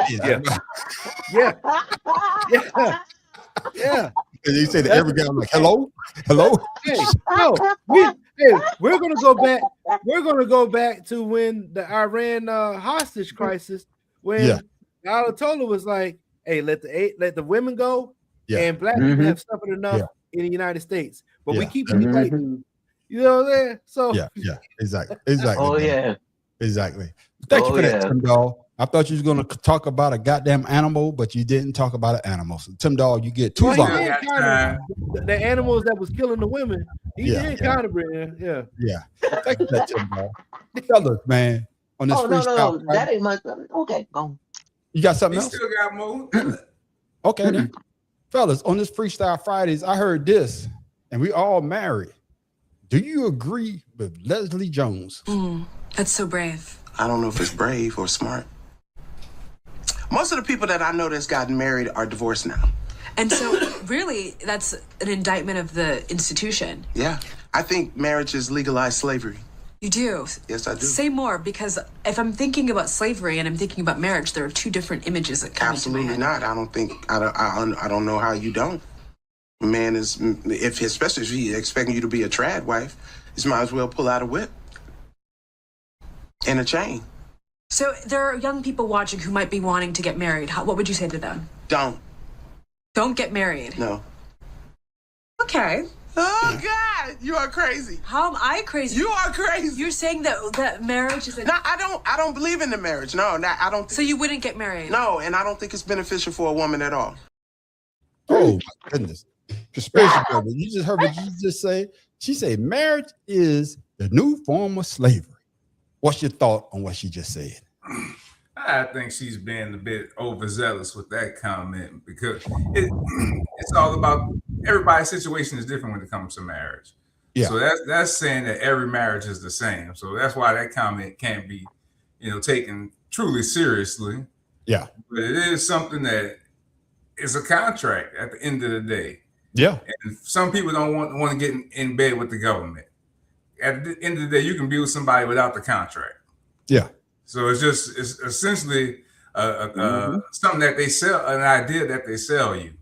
D: Yeah.
B: And they say to every guy, I'm like, hello.
D: Hey, no, we're gonna go back. We're gonna go back to when the Iran hostage crisis, when Ayatollah was like, "Hey, let the women go, and black people have suffered enough in the United States, but we keep the white dudes." You know what I'm saying? So
B: exactly.
E: Oh
B: man.
E: yeah.
B: Exactly. Thank you for that, Tim Dahl. I thought you was gonna talk about a goddamn animal, but you didn't talk about an animal. So Tim Dahl, you get 2
D: Well,
B: votes.
D: the animals that was killing the women, he did kind of bring in.
B: Yeah. Thank you for that, Tim Dahl. Fellas, man, on this freestyle.
E: No. That ain't much. Okay, go.
B: You got something
C: He
B: else?
C: still got more.
B: Okay, then. Fellas, on this Freestyle Fridays, I heard this, and we all married. Do you agree with Leslie Jones?
I: That's so brave.
G: I don't know if it's brave or smart. Most of the people that I know that's gotten married are divorced now.
I: And so, really, that's an indictment of the institution.
G: Yeah. I think marriage has legalized slavery.
I: You do?
G: Yes, I do.
I: Say more, because if I'm thinking about slavery and I'm thinking about marriage, there are two different images that come into my
G: Absolutely
I: head.
G: not. I don't know how you don't. A man is, especially if he's expecting you to be a trad wife, he might as well pull out a whip and a chain.
I: So there are young people watching who might be wanting to get married. What would you say to them?
G: Don't
I: get married.
G: No.
I: Okay.
G: Oh God, you are crazy.
I: How am I crazy?
G: You are crazy.
I: You're saying that marriage is a...
G: No, I don't believe in the marriage. No, I don't.
I: So you wouldn't get married?
G: No, and I don't think it's beneficial for a woman at all.
B: Oh my goodness. Conspiracy theory. You just heard what you just say. She said marriage is the new form of slavery. What's your thought on what she just said?
C: I think she's being a bit overzealous with that comment, because it's all about, everybody's situation is different when it comes to marriage. Yeah. So that's saying that every marriage is the same. So that's why that comment can't be, taken truly seriously.
B: Yeah.
C: But it is something that is a contract at the end of the day.
B: Yeah.
C: And some people don't want to get in bed with the government. At the end of the day, you can be with somebody without the contract.
B: Yeah.
C: So it's essentially something that they sell, an idea that they sell you.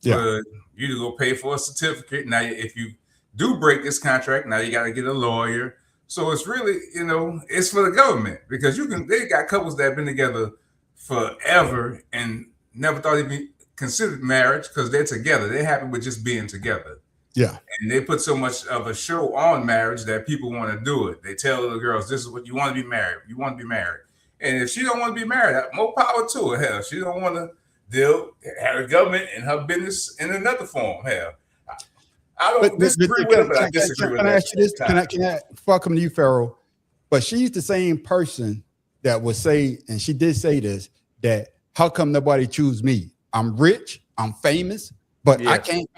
B: Yeah.
C: But you to go pay for a certificate. Now, if you do break this contract, now you got to get a lawyer. So it's really, it's for the government, because they got couples that have been together forever and never thought it'd be considered marriage because they're together. They're happy with just being together.
B: Yeah.
C: And they put so much of a show on marriage that people want to do it. They tell the girls, this is what you want to be married. You want to be married. And if she don't want to be married, more power to her. Hell, she don't want to have the government and her business in another form. Hell, I don't disagree with her, but I disagree with her.
B: Can I ask you this? Can I fuck him to you, Pharaoh? But she's the same person that would say, and she did say this, that how come nobody choose me? I'm rich, I'm famous, but I can't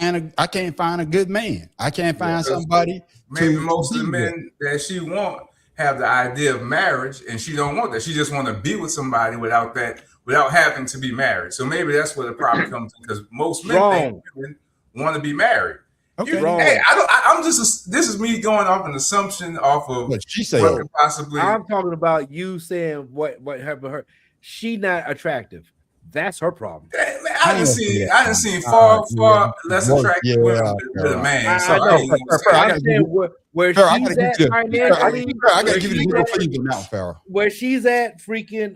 B: find a good man. I can't find somebody.
C: Maybe most of the men that she want have the idea of marriage, and she don't want that. She just want to be with somebody without having to be married. So maybe that's where the problem comes in, because most men think women want to be married.
B: Okay.
C: This is me going off an assumption off of
B: what she said.
C: What possibly.
D: I'm talking about you saying what happened to her. She not attractive. That's her problem.
C: Man, I didn't see far less attractive women than a man. So
D: I understand where she's at financially.
B: I gotta give you the middle finger now, Farrah.
D: Where she's at, freaking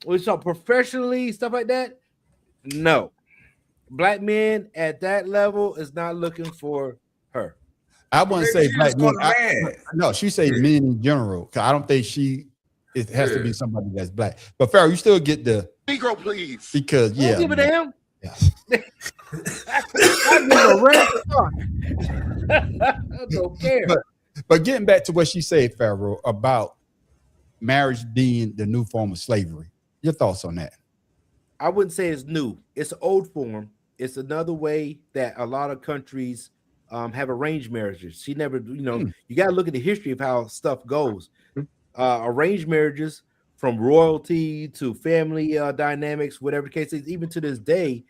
D: what's up, professionally, stuff like that. No, black men at that level is not looking for her.
B: I wouldn't say black men. No, she say men in general. Cause I don't think it has to be somebody that's black. But Farrah, you still get the
A: Negro, please.
B: Because
D: don't give a damn.
B: Yeah.
D: I give a red I don't care.
B: But getting back to what she said, Farrah, about marriage being the new form of slavery. Your thoughts on that?
D: I wouldn't say it's new. It's an old form. It's another way that a lot of countries have arranged marriages. She never, you got to look at the history of how stuff goes. Arranged marriages, from royalty to family dynamics, whatever the case is, even to this day,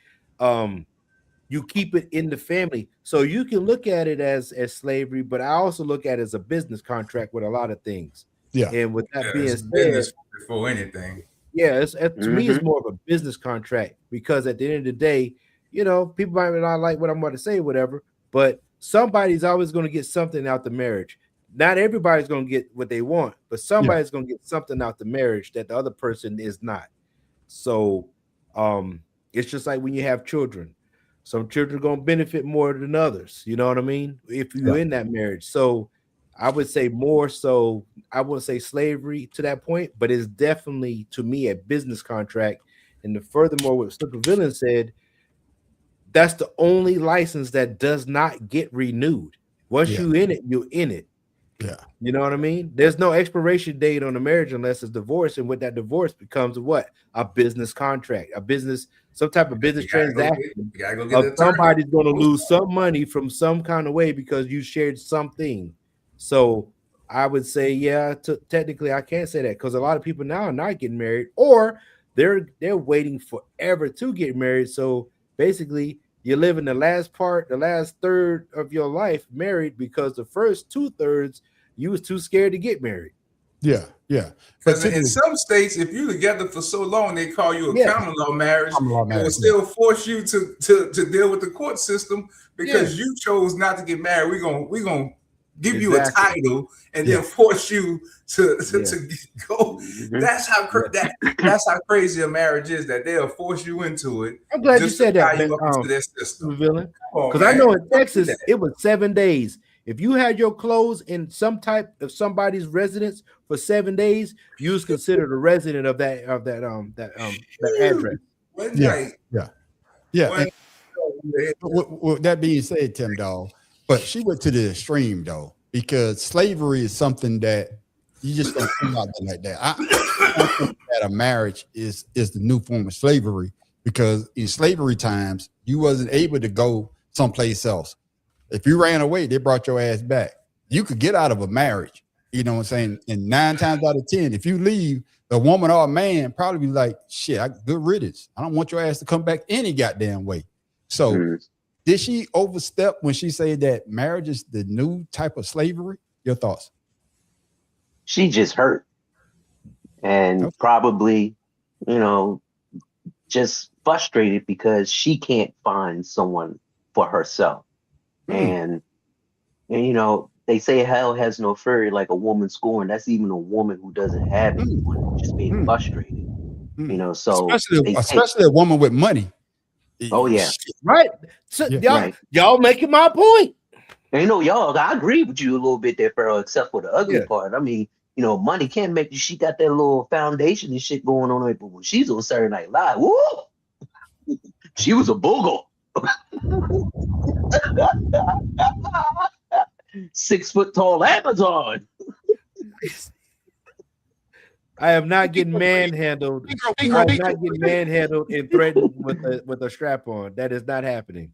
D: you keep it in the family. So you can look at it as slavery, but I also look at it as a business contract with a lot of things.
B: Yeah.
D: And with that being said,
C: before anything.
D: Yeah, to me, it's more of a business contract, because at the end of the day, people might not like what I'm about to say, whatever, but somebody's always going to get something out the marriage. Not everybody's going to get what they want, but somebody's going to get something out the marriage that the other person is not. So it's just like when you have children. Some children are going to benefit more than others. You know what I mean? If you're in that marriage. So I would say more so, I wouldn't say slavery to that point, but it's definitely, to me, a business contract. And furthermore, what Slipper Villain said, that's the only license that does not get renewed. Once you're in it, you're in it.
B: Yeah.
D: You know what I mean? There's no expiration date on a marriage unless it's divorce. And with that divorce becomes what? A business contract, some type of business transaction. Somebody's going to lose some money from some kind of way because you shared something. So I would say, technically I can't say that, because a lot of people now are not getting married, or they're waiting forever to get married. So basically, you're living the last third of your life married, because the first 2/3 you was too scared to get married.
B: Yeah.
C: Because in some states, if you're together for so long, they call you a common law marriage. It will still force you to deal with the court system because you chose not to get married. We're gonna give you a title and then force you to go. That's how crazy a marriage is, that they'll force you into it.
D: I'm glad you said that, because I know in Texas it was 7 days. If you had your clothes in some type of somebody's residence for 7 days, you was considered a resident of that address.
B: Yeah. With that being said, Tim Dog, but she went to the extreme though, because slavery is something that you just don't think about it like that. I think that a marriage is the new form of slavery, because in slavery times you wasn't able to go someplace else. If you ran away, they brought your ass back. You could get out of a marriage, you know what I'm saying? And 9 times out of 10, if you leave, the woman or a man probably be like, shit, good riddance. I don't want your ass to come back any goddamn way. So did she overstep when she said that marriage is the new type of slavery? Your thoughts?
E: She just hurt. And probably, just frustrated because she can't find someone for herself. And they say hell has no fury like a woman scorned. That's even a woman who doesn't have anyone, just being frustrated. So
B: especially a woman with money.
E: Oh yeah,
D: right. So y'all making my point.
E: And y'all, I agree with you a little bit there, Pharaoh, except for the ugly part. I mean, money can't make you. She got that little foundation and shit going on her, but when she's on Saturday Night Live, woo, she was a boogle. 6 foot tall Amazon.
D: I am not getting manhandled. I am not getting manhandled and threatened with a strap on. That is not happening.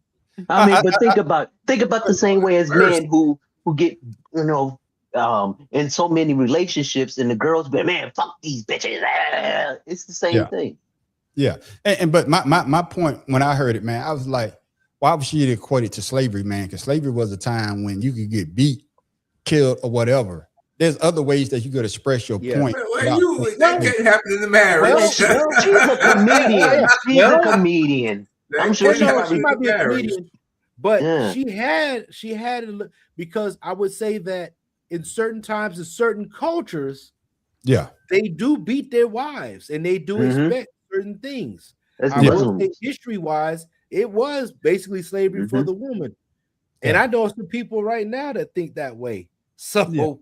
E: I mean, but think about the same way as men who get in so many relationships, and the girls be, man, fuck these bitches. It's the same thing.
B: Yeah, but my point when I heard it, man, I was like, why would she equate it to slavery, man? Because slavery was a time when you could get beat, killed, or whatever. There's other ways that you could express your point.
C: That can't happen in the marriage.
E: Well, she's a comedian. She's a comedian. I'm sure
D: she might be a comedian, but she had because I would say that in certain times, in certain cultures, they do beat their wives and they do expect certain things. History-wise, it was basically slavery for the woman, and I know some people right now that think that way. So.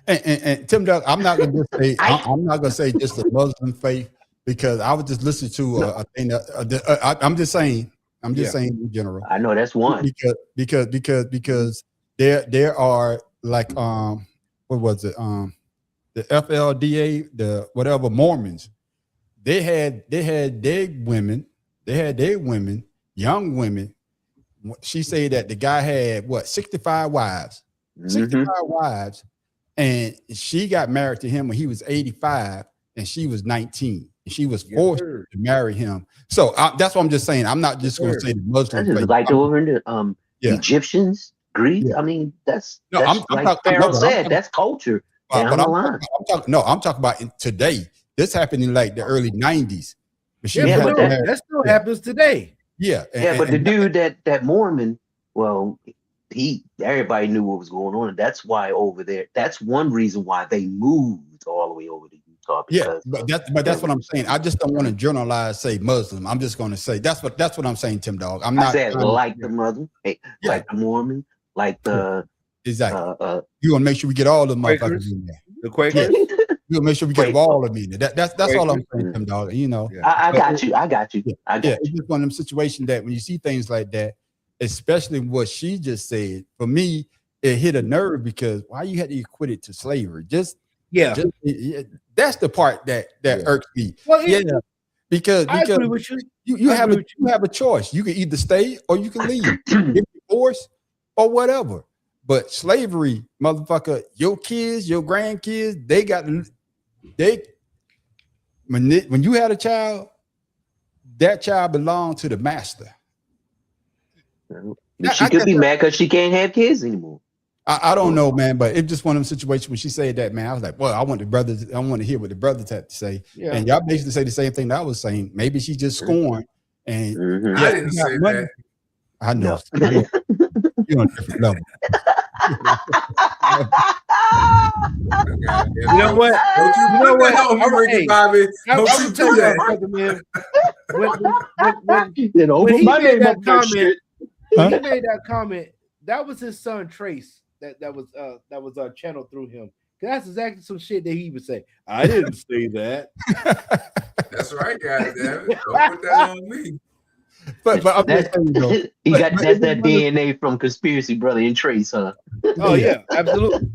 B: And Tim Doug, I'm not gonna say I'm not gonna say just the Muslim faith, because I was just listening to a thing. I'm just saying in general.
E: I know that's one
B: because there are like what was it the FLDA, the whatever Mormons, they had their women, young women. She said that the guy had 65 wives, 65 wives. And she got married to him when he was 85 and she was 19. And she was forced to marry him. So that's what I'm just saying. I'm not just going to say the Muslim faith.
E: Like over in the Egyptians, Greece. I mean, that's like Pharaoh said, that's culture. I'm talking about today. This happened in like the early 90s.
D: That still happens today.
E: But the dude that Mormon, well, everybody knew what was going on, and that's why over there. That's one reason why they moved all the way over to Utah.
B: But that's what I'm saying. I just don't want to generalize, say Muslim. I'm just going to say that's what I'm saying, Tim Dog. I'm not saying
E: like the Muslim, like the Mormon, like the
B: exactly. You want to make sure we get all the motherfuckers in there.
D: The Quakers.
B: You want to make sure we get all of them in there. That's all I'm saying, Tim Dog.
E: I got you.
B: It's just one of them situations that when you see things like that, especially what she just said, for me, it hit a nerve, because why you had to equate it to slavery? That's the part that irks me.
D: Well,
B: because you have a choice. You can either stay or you can leave, get divorced or whatever. But slavery, motherfucker, your kids, your grandkids, when you had a child, that child belonged to the master.
E: She could be mad because she can't have kids anymore.
B: I don't know, man, but it's just one of them situations when she said that, man. I was like, well, I want to hear what the brothers had to say. And y'all basically say the same thing that I was saying. Maybe she just scorned. And
C: I didn't say that.
B: I know. You're on a different level.
D: You know what?
C: Ricky Bobby.
D: Don't you tell you something, man. When he made that comment, that was his son Trace. That was channeled through him. That's exactly some shit that he would say. I didn't say that.
C: That's right, guys. Don't put that on me.
B: But I'm just saying, though,
E: that's that DNA from Conspiracy Brother and Trace, huh?
D: Oh yeah, absolutely.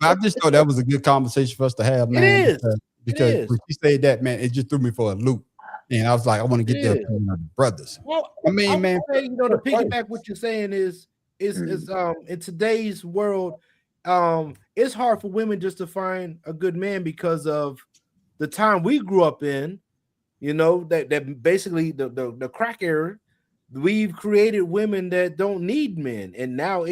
B: I just thought that was a good conversation for us to have, man.
D: It is
B: because when she said that, man, it just threw me for a loop. And I was like, I want to get the opinion of the brothers.
D: Well,
B: I mean, man,
D: to piggyback what you're saying is in today's world, it's hard for women just to find a good man because of the time we grew up in. That basically the crack era, we've created women that don't need men, and now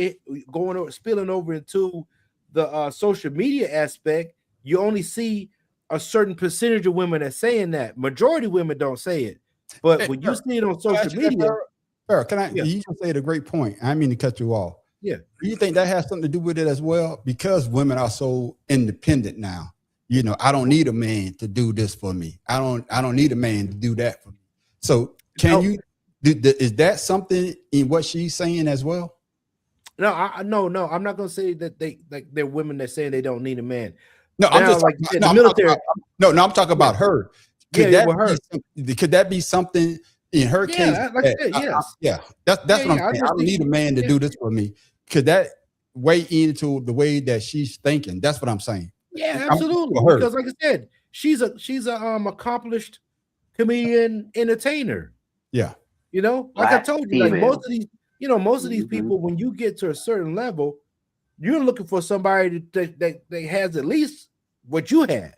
D: spilling over into the social media aspect. You only see a certain percentage of women that saying that. Majority of women don't say it, but when you see it on social media,
B: you just said a great point. I mean to cut you off.
D: Yeah,
B: do you think that has something to do with it as well? Because women are so independent now. I don't need a man to do this for me. I don't need a man to do that for me. So is that something in what she's saying as well?
D: No, I'm not gonna say that they're women that saying they don't need a man.
B: No, I'm
D: Now,
B: just
D: like you said,
B: no,
D: the
B: I'm talking
D: military.
B: about, no, I'm talking about her. Could
D: Yeah,
B: that
D: with her.
B: could that be something in her
D: Yeah,
B: case?
D: like I said,
B: I-
D: yes.
B: yeah, that's
D: Yeah,
B: what I'm
D: yeah. I
B: saying. I
D: just
B: don't need a
D: think,
B: man to
D: yeah.
B: do this for me. Could that weigh into the way that she's thinking? That's what I'm saying.
D: Yeah,
B: I'm
D: absolutely.
B: for her.
D: Because like I said, she's a accomplished comedian entertainer.
B: Yeah,
D: You know, like I
E: Black
D: told you, like
E: female.
D: most of these
E: Mhm.
D: people, when you get to a certain level, you're looking for somebody that has at least what you have,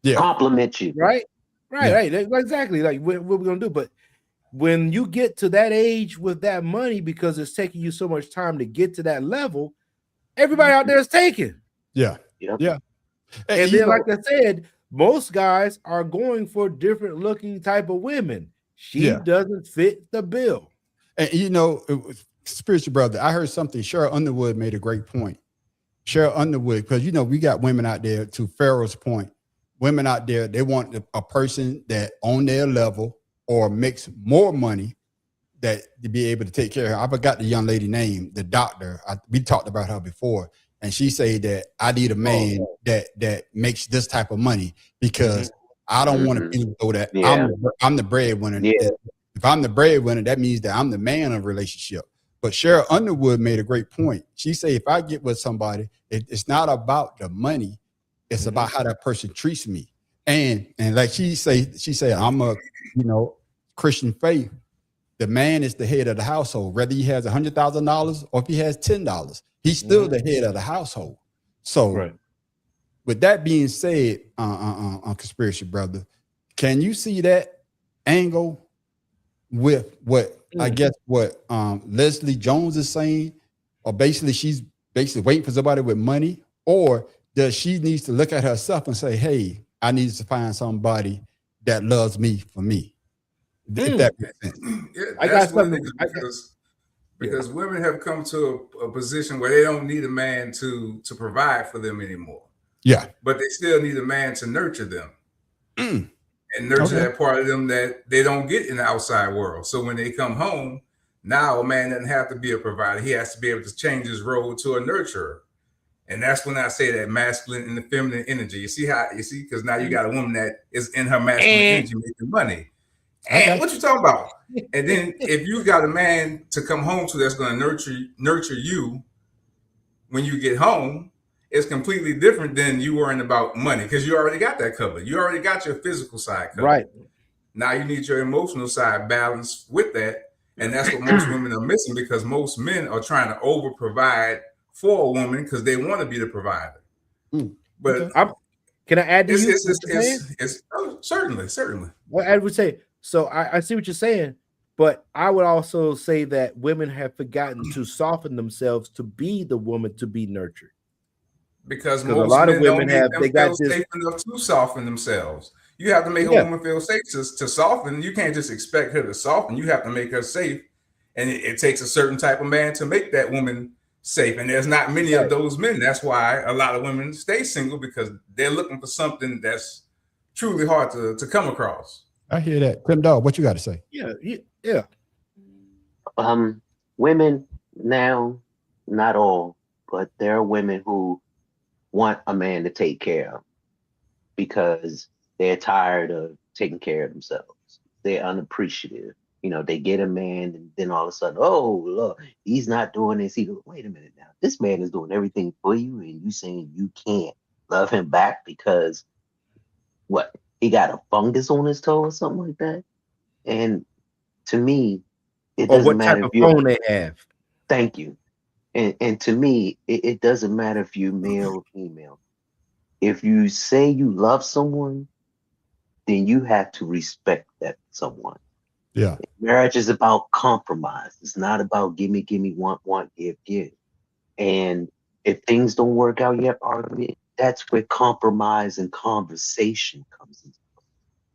B: yeah,
E: Compliment you.
D: right?
B: Yeah.
D: Right. Exactly. Like what we're gonna do. But when you get to that age with that money, because it's taking you so much time to get to that level, everybody out there is taken.
B: yeah,
E: Yep.
B: yeah.
D: And
B: you
D: then,
B: know,
D: like I said, most guys are going for different looking type of women. She
B: Yeah.
D: doesn't fit the bill.
B: and you know, spiritual brother, I heard something. Cheryl Underwood made a great point. Cheryl Underwood, because you know we got women out there. To Pharaoh's point, women out there, they want a person that on their level or makes more money that to be able to take care of her. I forgot the young lady name, the doctor. We talked about her before, and she said that I need a man that makes this type of money because I don't want to be so that
E: Yeah.
B: I'm the breadwinner.
E: Yeah.
B: If I'm the breadwinner, that means that I'm the man of the relationship. But Cheryl Underwood made a great point. She said, if I get with somebody, it's not about the money. It's about how that person treats me. And like she said, I'm a, Christian faith. The man is the head of the household. Whether he has $100,000 or if he has $10, he's still the head of the household. So with that being said, on Conspiracy Brother, can you see that angle with what I guess what Leslie Jones is saying, or basically she's basically waiting for somebody with money, or does she needs to look at herself and say, hey, I need to find somebody that loves me for me? If that makes sense.
C: Yeah,
D: I
C: that's
D: got
C: what it
D: something.
C: is because women have come to a position where they don't need a man to provide for them anymore.
B: Yeah.
C: But they still need a man to nurture them and nurture
B: Okay.
C: that part of them that they don't get in the outside world. So when they come home, now a man doesn't have to be a provider. He has to be able to change his role to a nurturer. And that's when I say that masculine and the feminine energy. You see, because now you got a woman that is in her masculine energy making money. And what you talking about? And then if you got a man to come home to that's going to nurture you when you get home, it's completely different than you worrying about money because you already got that covered. You already got your physical side covered.
D: Right.
C: Now you need your emotional side balanced with that. And that's what most women are missing because most men are trying to over provide for a woman because they want to be the provider. But
D: can I add to you?
C: It's certainly.
D: Well, I would say so. I see what you're saying, but I would also say that women have forgotten to soften themselves to be the woman to be nurtured.
C: Because
D: a lot of women
C: feel safe enough to soften themselves. You have to make a woman feel safe to soften. You can't just expect her to soften. You have to make her safe, and it takes a certain type of man to make that woman safe. And there's not many of those men. That's why a lot of women stay single because they're looking for something that's truly hard to come across.
B: I hear that. Tim Dog, what you got to say?
D: Yeah.
E: Women now, not all, but there are women who want a man to take care of because they're tired of taking care of themselves. They're unappreciative. They get a man and then all of a sudden, oh, look, he's not doing this. Wait a minute now. This man is doing everything for you and you saying you can't love him back because what? He got a fungus on his toe or something like that? And to me, it doesn't matter
D: if phone they have.
E: Thank you. And to me, it doesn't matter if you're male or female. If you say you love someone, then you have to respect that someone.
B: Yeah.
E: Marriage is about compromise. It's not about gimme, want, give. And if things don't work out, you have argument. That's where compromise and conversation comes into play.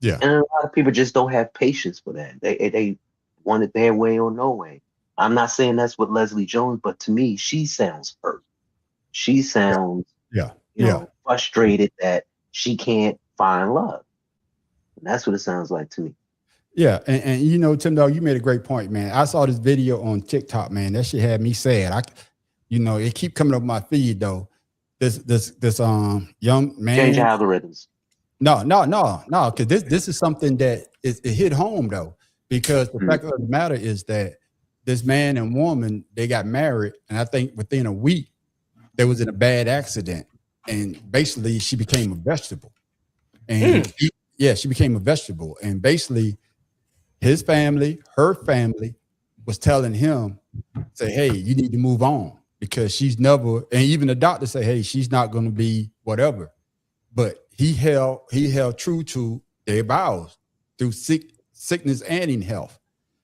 B: Yeah.
E: And a lot of people just don't have patience for that. They want it their way or no way. I'm not saying that's what Leslie Jones, but to me, she sounds hurt. She sounds frustrated that she can't find love. And that's what it sounds like to me.
B: Yeah, and Tim Dog, you made a great point, man. I saw this video on TikTok, man. That shit had me sad. It keep coming up my feed though. this young man.
E: Change algorithms.
B: No, because this is something that it hit home though, because the fact of the matter is that this man and woman, they got married, and I think within a week they was in a bad accident, and basically she became a vegetable. And she became a vegetable, and basically his family, her family, was telling him, say, hey, you need to move on because she's never, and even the doctor say, hey, she's not going to be whatever. But he held true to their vows through sickness and in health.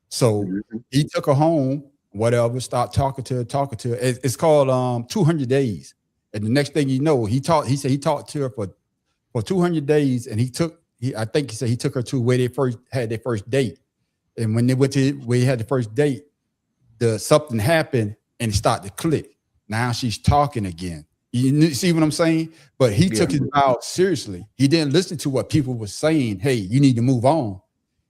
B: So he took her home, whatever, started talking to her. It's called 200 days. And the next thing you know, he said he talked to her for 200 days, and I think he said he took her to where they first had their first date. And when they went to where he had the first date, something happened and it started to click. Now she's talking again. You see what I'm saying? But he took his vow seriously. He didn't listen to what people were saying. Hey, you need to move on.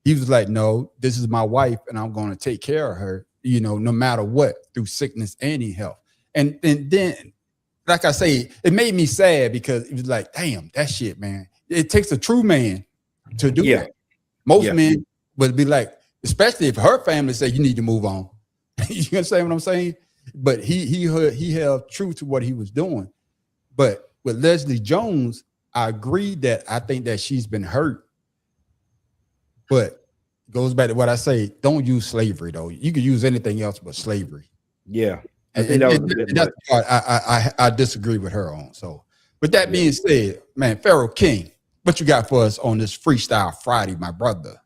B: He was like, no, this is my wife, and I'm going to take care of her, no matter what, through sickness and in health. And then, like I say, it made me sad because it was like, damn, that shit, man. It takes a true man to do that. Most men would be like, especially if her family say you need to move on. You understand what I'm saying? But he held true to what he was doing. But with Leslie Jones, I agree that I think that she's been hurt. But it goes back to what I say, don't use slavery, though. You could use anything else but slavery. Yeah. I think that's the part I disagree with her on. So with that being said, man, Pharaoh King, what you got for us on this Freestyle Friday, my brother?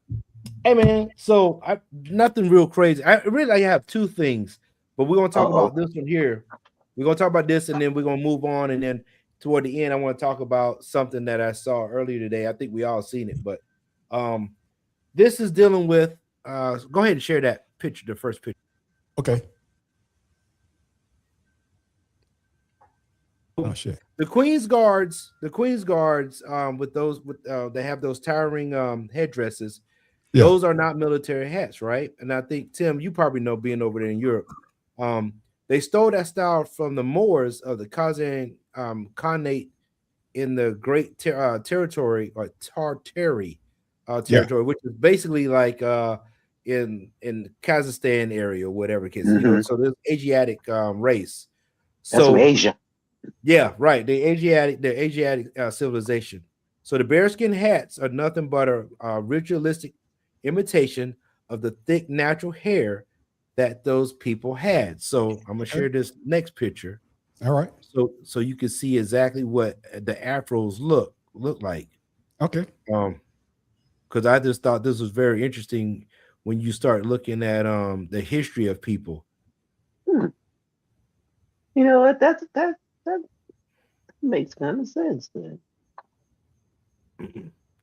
D: Hey, man, so nothing real crazy. I have two things, but we're going to talk about this one here. We're going to talk about this, and then we're going to move on. And then toward the end, I want to talk about something that I saw earlier today. I think we all seen it, but this is dealing with go ahead and share that picture, the first picture.
B: Okay. Oh shit.
D: The Queen's Guards with those they have those towering headdresses. Yeah. Those are not military hats, right? And I think, Tim, you probably know, being over there in Europe, they stole that style from the Moors of the Khazan Khanate in the Great Territory, or Tartary territory, which is basically like in Kazakhstan area or whatever case. So there's Asiatic race.
E: That's from Asia.
D: Yeah, right. The Asiatic civilization. So the bearskin hats are nothing but a ritualistic imitation of the thick natural hair that those people had. So I'm gonna share this next picture.
B: All right.
D: So you can see exactly what the afros look like.
B: Okay.
D: Because I just thought this was very interesting when you start looking at the history of people.
E: You know what? That makes kind of sense, man.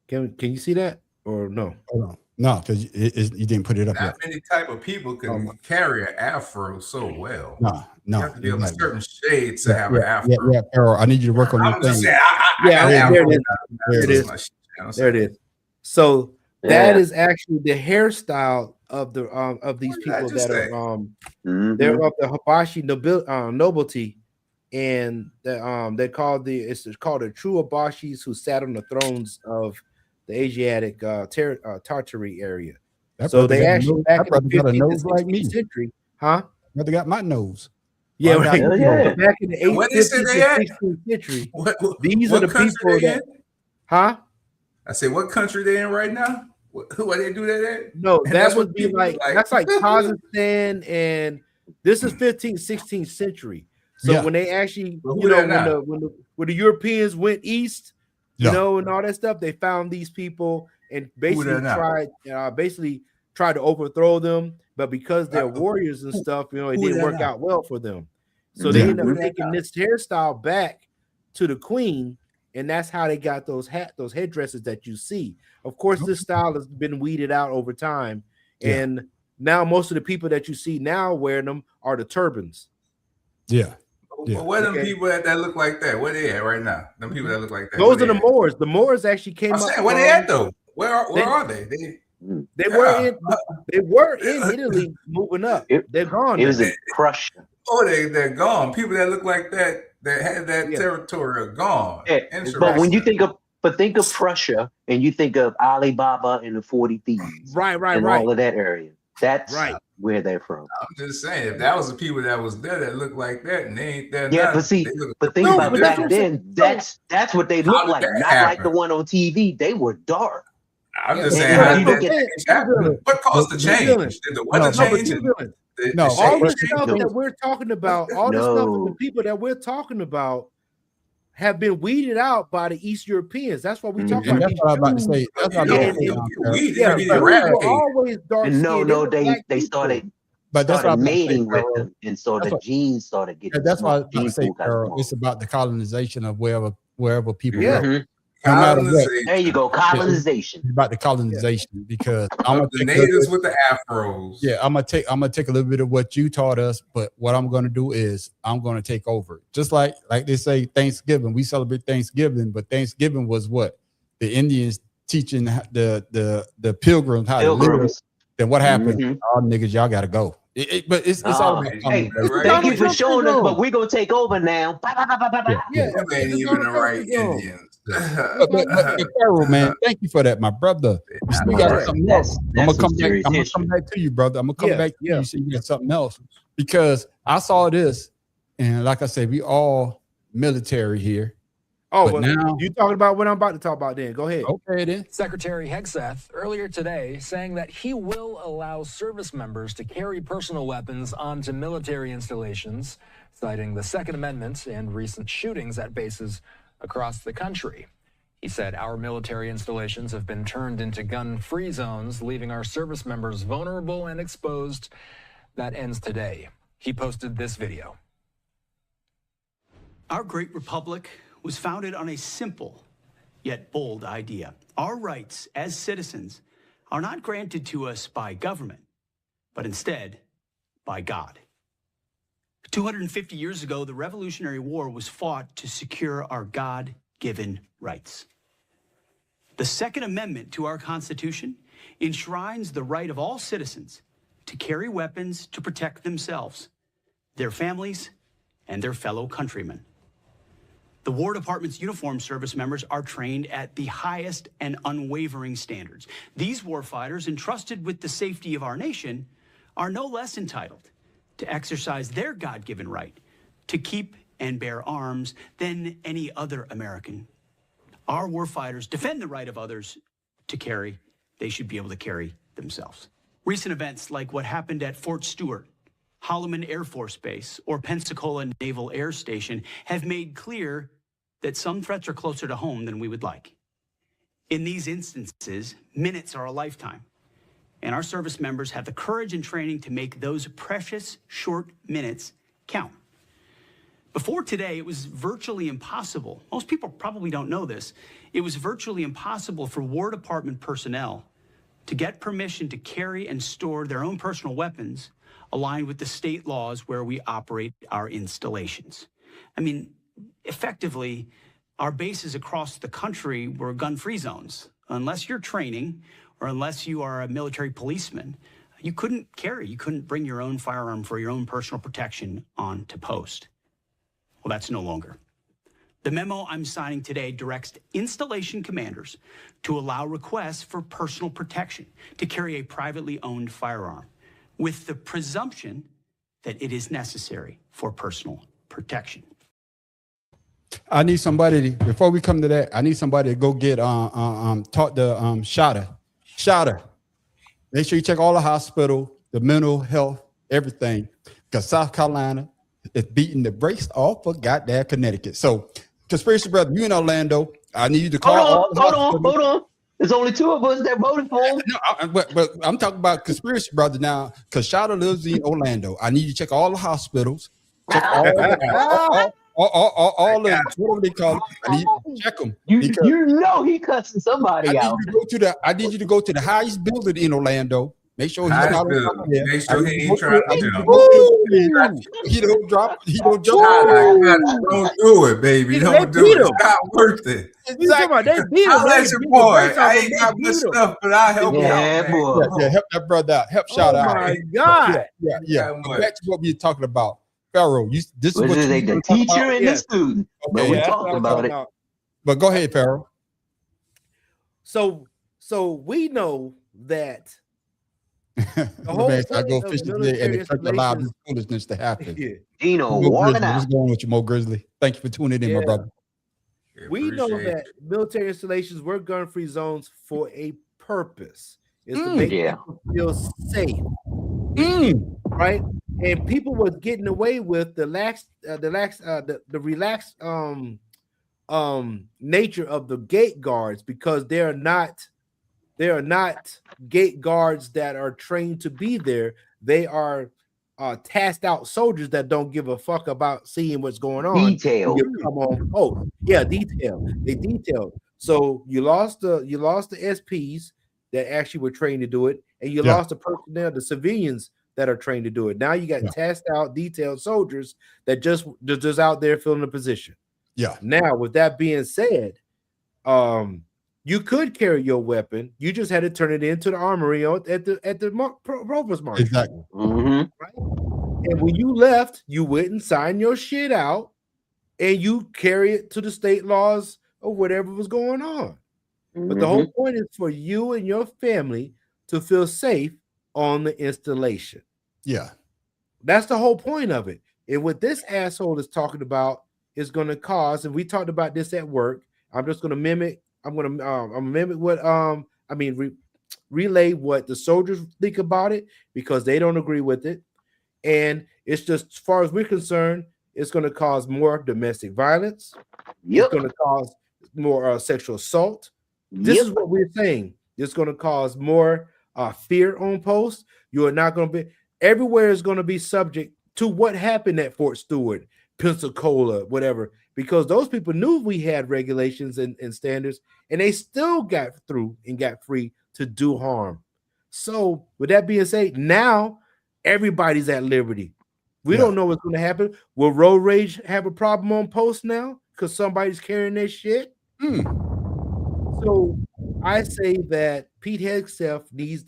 D: Can you see that or no?
B: Hold on. No, because you didn't put it up.
C: Not many type of people can carry an afro so well.
B: No.
C: You have to be of a certain shade to have an afro.
B: Yeah, Pharaoh, I need you to work on your thing.
D: There it is. So that is actually the hairstyle of the of these people that are they're of the Habashi nobility, and they called it's called the true Habashis who sat on the thrones of the Asiatic Tartary area. So they actually back in the 15th to 16th century, huh?
B: But they got my nose.
D: Yeah, right. Back in the 15th to 16th century, these are the people that, huh?
C: I say, what country they in right now? Who are they do that at?
D: No, that would be like that's like Kazakhstan, and this is 15th, 16th century. So when they actually, when the Europeans went east, and all that stuff, they found these people and basically tried to overthrow them. But because they're warriors and stuff, it didn't work out well for them. So they ended up taking this hairstyle back to the Queen. And that's how they got those headdresses that you see. Of course, this style has been weeded out over time. And now most of the people that you see now wearing them are the turbans.
B: Yeah.
C: But where them people that look like that? Where they at right now? Them people that look like that.
D: Those are the Moors. The Moors actually came up.
C: Where they at though? Where are they?
D: They were in Italy moving up. They're gone.
E: It was a crush.
C: Oh, they're gone. People that look like that that had that territory gone.
E: Yeah. But when you think of Prussia and you think of Alibaba and the 40 Thieves, and all of that area, that's where they're from.
C: I'm just saying, if that was the people that was there that looked like that, and they ain't there
E: Yeah,
C: now,
E: but see, but think about back then. That's what they looked like. Not like the one on TV. They were dark.
C: I'm just saying, how did that change happen? What caused the change? Did the weather change?
D: No, all the stuff that we're talking about, all the stuff and the people that we're talking about have been weeded out by the East Europeans. That's what we talk about.
B: That's what I'm about to say. That's what
D: always dark.
E: No, they started.
B: But that's what I'm
E: mating with them, and so the genes started getting.
B: That's why I say, Earl, it's about the colonization of wherever people go.
E: No matter what. There you go, colonization.
B: It's about the colonization because
C: I'm gonna the natives with the afros.
B: Yeah, I'm gonna take a little bit of what you taught us, but what I'm gonna do is I'm gonna take over. Just like they say Thanksgiving, we celebrate Thanksgiving, but Thanksgiving was what? The Indians teaching the pilgrims how to live. Then what happened? Oh, niggas, y'all gotta go. But it's all about
E: thank you for showing us, but we're gonna take over now.
C: That ain't even the right Indians.
B: but Pharaoh, man, thank you for that, my brother. You still got something else. I'm gonna come back to you, brother. I'm gonna come back to you. So you got something else because I saw this, and like I said, we all military here.
D: Oh, well, now you talking about what I'm about to talk about? Then go ahead.
B: Okay, then.
J: Secretary Hegseth earlier today saying that he will allow service members to carry personal weapons onto military installations, citing the Second Amendment and recent shootings at bases across the country. He said our military installations have been turned into gun-free zones, leaving our service members vulnerable and exposed. That ends today. He posted this video.
K: Our great republic was founded on a simple yet bold idea. Our rights as citizens are not granted to us by government, but instead by God. 250 years ago, the Revolutionary War was fought to secure our God-given rights. The Second Amendment to our Constitution enshrines the right of all citizens to carry weapons to protect themselves, their families, and their fellow countrymen. The War Department's uniformed service members are trained at the highest and unwavering standards. These warfighters, entrusted with the safety of our nation, are no less entitled to exercise their God-given right to keep and bear arms than any other American. Our warfighters defend the right of others to carry. They should be able to carry themselves. Recent events like what happened at Fort Stewart, Holloman Air Force Base, or Pensacola Naval Air Station have made clear that some threats are closer to home than we would like. In these instances, minutes are a lifetime, and our service members have the courage and training to make those precious short minutes count. Before today, it was virtually impossible. Most people probably don't know this. It was virtually impossible for War Department personnel to get permission to carry and store their own personal weapons aligned with the state laws where we operate our installations. I mean, effectively, our bases across the country were gun-free zones. Unless you're training or unless you are a military policeman, you couldn't carry, you couldn't bring your own firearm for your own personal protection on to post. Well, that's no longer. The memo I'm signing today directs installation commanders to allow requests for personal protection to carry a privately owned firearm with the presumption that it is necessary for personal protection.
B: I need somebody before we come to that. I need somebody to go get talk to Shotter. Make sure you check all the hospital, the mental health, everything, because South Carolina is beating the brakes off of goddamn Connecticut. So, Conspiracy Brother, you in Orlando? I need you to call.
E: Hold on. There's only two of us that voted for him.
B: No, but I'm talking about Conspiracy Brother now, because Shotter lives in Orlando. I need you to check all the hospitals. Check all the what they call it. I need you to check them.
E: You know he cussing somebody out.
B: I need you to go to the highest building in Orlando. Make sure he's not on there.
C: Make sure he ain't trying to jump.
B: He don't drop. He don't jump.
C: Don't do it, baby. Don't do it. It's not worth it.
D: Exactly.
C: I'll let you boy. I ain't got much stuff, but I'll help you out.
B: Yeah, help that brother out. Help Shout out.
D: Oh my God.
B: Yeah. Back to what we were talking about. Pharaoh, this is
E: What
B: what
E: is
B: you
E: it? The
B: want to talk
E: teacher
B: about?
E: and the student. But
B: Okay,
E: we
B: that's
D: what
E: talked
D: I'm
E: about
D: talking
E: it.
D: about.
B: But go ahead, Pharaoh.
D: So we know that the
B: The
D: whole
B: man said, I
D: point
B: go
D: of
B: fishing today, and
D: military
B: the church allowed
D: installations.
B: this foolishness to happen.
D: Yeah,
E: Gino
B: Mo
E: walking
B: Grizzly,
E: out.
B: what's going on with you, Mo Grizzly? Thank you for tuning in, my
D: yeah.
B: brother.
D: We know
C: Appreciate
D: that military installations were gun-free zones for a purpose. It's to
B: Mm.
D: make
E: Yeah.
D: people feel safe,
B: Mm.
D: right? And people was getting away with the relaxed nature of the gate guards because they are not gate guards that are trained to be there. They are tasked out soldiers that don't give a fuck about seeing what's going on.
E: Detail.
D: You come on post. Yeah, detail. They detailed. So you lost the SPs that actually were trained to do it, and you
B: Yeah.
D: lost the personnel, the civilians that are trained to do it. Now you got
B: Yeah.
D: tasked out, detailed soldiers that just out there filling the position.
B: Yeah.
D: Now, with that being said, you could carry your weapon. You just had to turn it into the armory at the provost marshal.
B: Exactly.
E: Mm-hmm.
D: Right? And when you left, you went and signed your shit out, and you carry it to the state laws or whatever was going on. But the whole point is for you and your family to feel safe on the installation.
B: Yeah.
D: That's the whole point of it. And what this asshole is talking about is going to cause, and we talked about this at work. I'm just going to mimic. I'm going to mimic what relay what the soldiers think about it because they don't agree with it. And it's just, as far as we're concerned, it's going to cause more domestic violence.
E: Yep.
D: It's going to cause more sexual assault. This is what we're saying. It's going to cause more fear on post. You are not going to be everywhere is going to be subject to what happened at Fort Stewart, Pensacola, whatever, because those people knew we had regulations and standards, and they still got through and got free to do harm. So, with that being said, now everybody's at liberty. We don't know what's going to happen. Will road rage have a problem on post now because somebody's carrying their shit? So I say that Pete Hegseth needs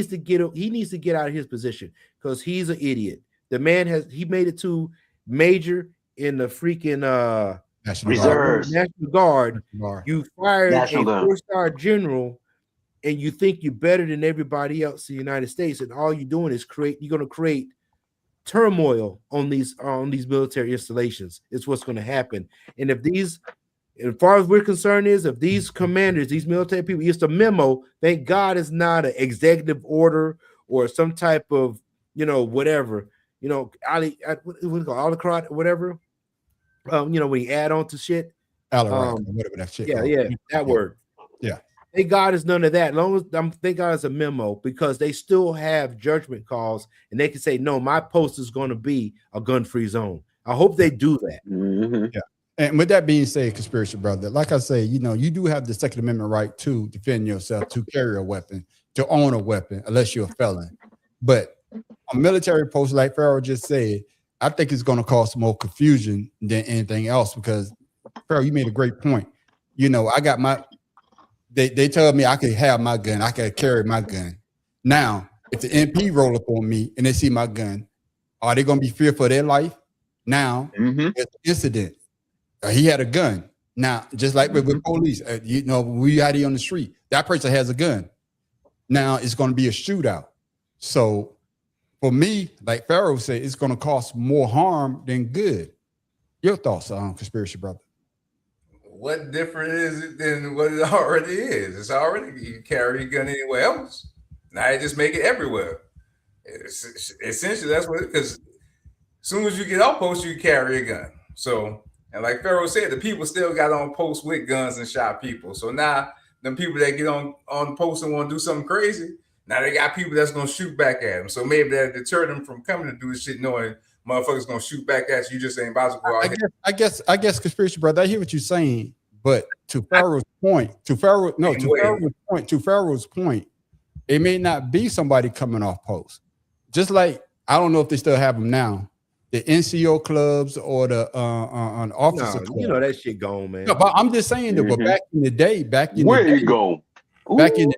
D: to get out of his position because he's an idiot. The man he made it to major in the freaking
E: Reserves.
D: National Guard. You fired
E: National
D: a
E: Guard.
D: 4-star general, and you think you're better than everybody else in the United States, and all you're doing is you're going to create turmoil on these military installations. It's what's going to happen. And as far as we're concerned, if these commanders, these military people, it's a memo. Thank God it's not an executive order or some type of, whatever, autocrat, whatever. When you add on to shit.
B: Whatever that shit.
D: Yeah, that word.
B: Yeah.
D: Thank God it's none of that. As long as thank God it's a memo because they still have judgment calls and they can say, no, my post is going to be a gun-free zone. I hope they do that.
B: Yeah. And with that being said, conspiracy brother, like I say, you do have the Second Amendment right to defend yourself, to carry a weapon, to own a weapon, unless you're a felon. But a military post, like Pharaoh just said, I think it's going to cause more confusion than anything else because, Pharaoh, you made a great point. I got they told me I could have my gun. I could carry my gun. Now, if the MP roll up on me and they see my gun, are they going to be fearful of their life? Now, there's an incident. He had a gun. Now, just like with police, we out here on the street, that person has a gun. Now, it's going to be a shootout. So, for me, like Pharaoh said, it's going to cause more harm than good. Your thoughts on conspiracy, brother?
C: What different is it than what it already is? It's already, you carry a gun anywhere else. Now you just make it everywhere. Essentially, that's what because as soon as you get off post, you carry a gun. So, and like Pharaoh said, the people still got on post with guns and shot people. So now them people that get on post and want to do something crazy, now they got people that's going to shoot back at them. So maybe that deter them from coming to do this shit knowing motherfuckers going to shoot back at you. You just ain't about to go out here.
B: I guess, conspiracy brother, I hear what you're saying, but to Pharaoh's point, it may not be somebody coming off post. Just like, I don't know if they still have them now, the NCO clubs or the officer club.
D: That shit gone, man.
B: No, but I'm just saying that, but back in the day, back in the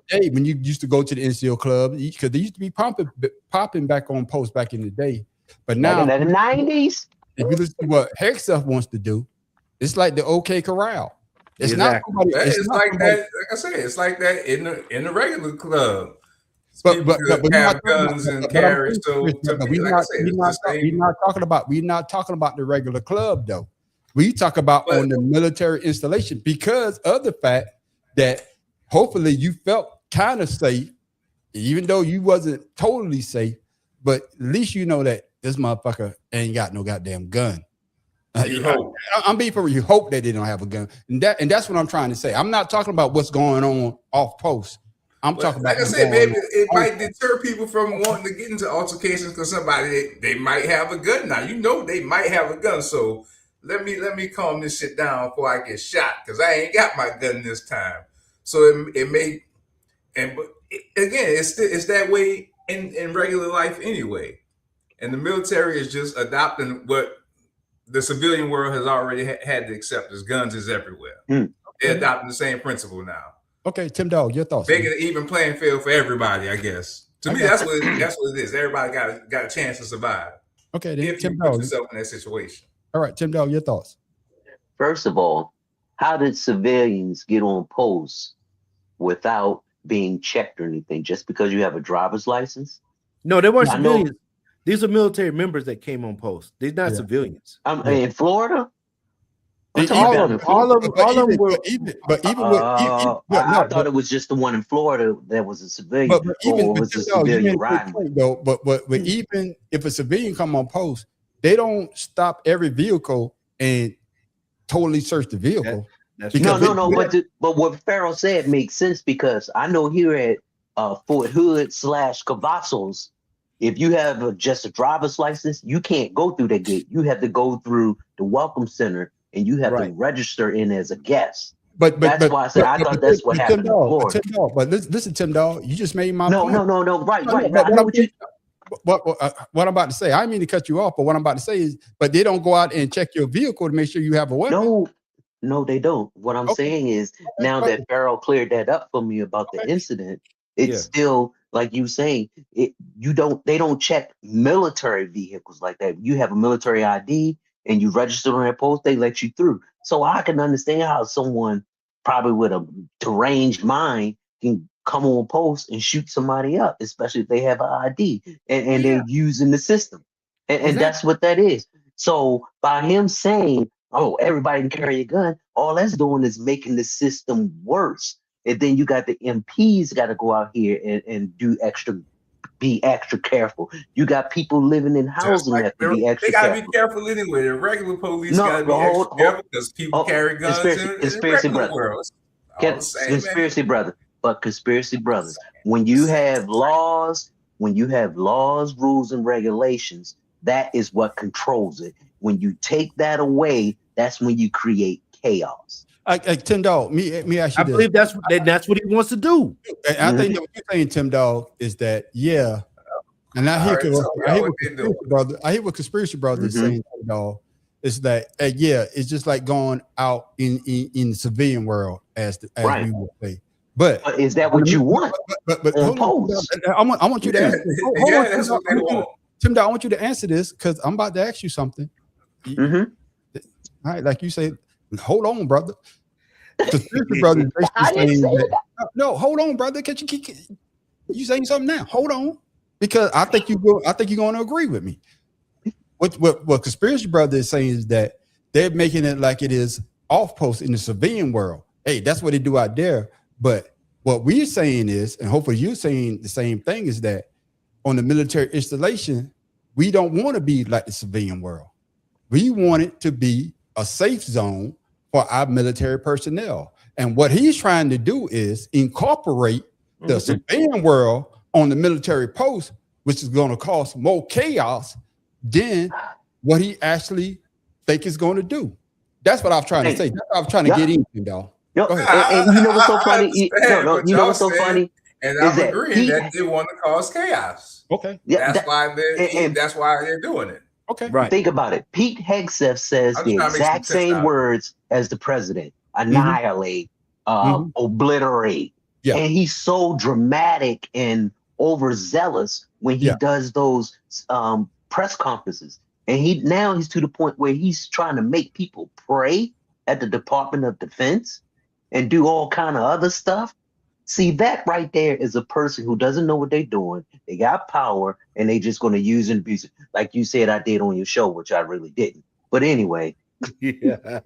B: day when you used to go to the NCO club, because they used to be popping back on post back in the day. But now,
E: Back in the 90s.
B: if you listen to what Hegseth wants to do, it's like the OK Corral. It's
D: Exactly.
B: not somebody.
C: It's like that. Like I said, it's like that in the regular club.
B: But
C: People could have guns and carry. So to me, like I said, it's the same.
B: We're not talking about the regular club though. We talk about on the military installation because of the fact that hopefully you felt kind of safe, even though you wasn't totally safe. But at least you know that this motherfucker ain't got no goddamn gun. I'm being for real. You hope that they don't have a gun, and that's what I'm trying to say. I'm not talking about what's going on off post. I'm talking about,
C: like I said, maybe it might deter people from wanting to get into altercations because somebody they might have a gun now. You know they might have a gun, so let me calm this shit down before I get shot because I ain't got my gun this time. So it may, but again, it's that way in regular life anyway, and the military is just adopting what the civilian world has already had to accept as guns is everywhere. They're adopting the same principle now.
B: Okay, Tim Dog, your thoughts?
C: Making an even playing field for everybody, I guess. To me, that's what it is. Everybody got a chance to survive.
B: Okay, then
C: if
B: Tim
C: you
B: Dog,
C: put yourself in that situation.
B: All right, Tim Dog, your thoughts?
E: First of all, how did civilians get on posts without being checked or anything? Just because you have a driver's license?
D: No, they weren't civilians. These are military members that came on post. They're not civilians.
E: In Florida?
D: All of them were.
E: I thought it was just the one in Florida that was a civilian.
B: But even
E: was a civilian riding.
B: But even if a civilian come on post, they don't stop every vehicle and totally search the vehicle.
E: No. But what Farrell said makes sense because I know here at Fort Hood / Cavazos, if you have just a driver's license, you can't go through that gate. You have to go through the welcome center. And you have to register in as a guest. But that's why I said I thought that's what happened in Florida.
B: But listen, Tim Dog, you just made my
E: point. No. Right.
B: What I'm about to say, I didn't mean to cut you off, but what I'm about to say is, but they don't go out and check your vehicle to make sure you have a weapon.
E: No, they don't. What I'm saying is now that Farrell cleared that up for me about the incident, it's still like you saying they don't check military vehicles like that. You have a military ID. And you register on that post, they let you through. So I can understand how someone probably with a deranged mind can come on post and shoot somebody up, especially if they have an ID and they're using the system. And that's what that is. So by him saying, oh, everybody can carry a gun, all that's doing is making the system worse. And then you got the MPs got to go out here and be extra careful. You got people living in housing that have to be extra careful.
C: They got to be careful anyway. The regular police got to be extra careful because people carry guns in the regular world.
E: Conspiracy brother. But conspiracy brothers, when you have laws, rules, and regulations, that is what controls it. When you take that away, that's when you create chaos.
B: Tim Dog, me ask you this.
D: I believe that's what he wants to do.
B: And I think that what you're saying, Tim Dog, is that and I hear what conspiracy brothers is saying, Tim Dog, is that it's just like going out in the civilian world as we would say. But
E: is that what you want?
B: But hold on, I want you to answer.
C: That's what they want.
B: Tim Dog, I want you to answer this because I'm about to ask you something. All right, like you say. Hold on, brother. Conspiracy brothers basically saying that. No, hold on, brother. Can you keep you saying something now? Hold on, because I think you're going to agree with me. What conspiracy brother is saying is that they're making it like it is off post in the civilian world. Hey, that's what they do out there. But what we're saying is, and hopefully you're saying the same thing, is that on the military installation, we don't want to be like the civilian world. We want it to be a safe zone for our military personnel. And what he's trying to do is incorporate the civilian world on the military post, which is going to cause more chaos than what he actually think is going to do. That's what I'm trying to say. That's what I'm trying to get into, though.
E: And you know what's so funny? You know what's so funny?
C: And I'm agreeing that they want to cause chaos.
B: Okay.
C: That's why they're doing it.
B: Okay.
D: Right.
E: Think about it. Pete Hegseth says the exact same words as the president: annihilate, obliterate. Yeah. And he's so dramatic and overzealous when he does those press conferences. And he's to the point where he's trying to make people pray at the Department of Defense and do all kind of other stuff. See, that right there is a person who doesn't know what they're doing. They got power and they just going to use and abuse it. Like you said, I did on your show, which I really didn't. But anyway.
D: Yeah.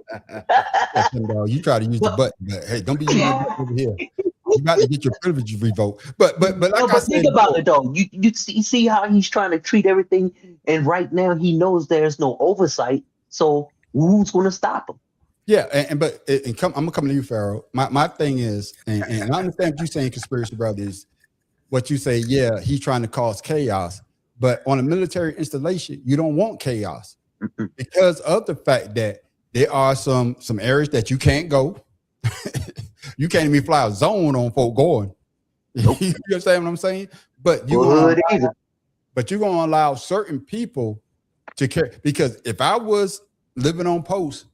B: You try to use the button, but hey, don't be using it over here. You got to get your privileges revoked. But like I said,
E: think about it though. You see how he's trying to treat everything, and right now he knows there's no oversight. So who's going to stop him?
B: Yeah, I'm gonna come to you, Pharaoh. My thing is, and I understand what you're saying, conspiracy brothers. What you say, yeah, he's trying to cause chaos, but on a military installation, you don't want chaos because of the fact that there are some areas that you can't go. You can't even fly a zone on folk going. Nope. You understand what I'm saying? But you're gonna allow certain people to care, because if I was living on post,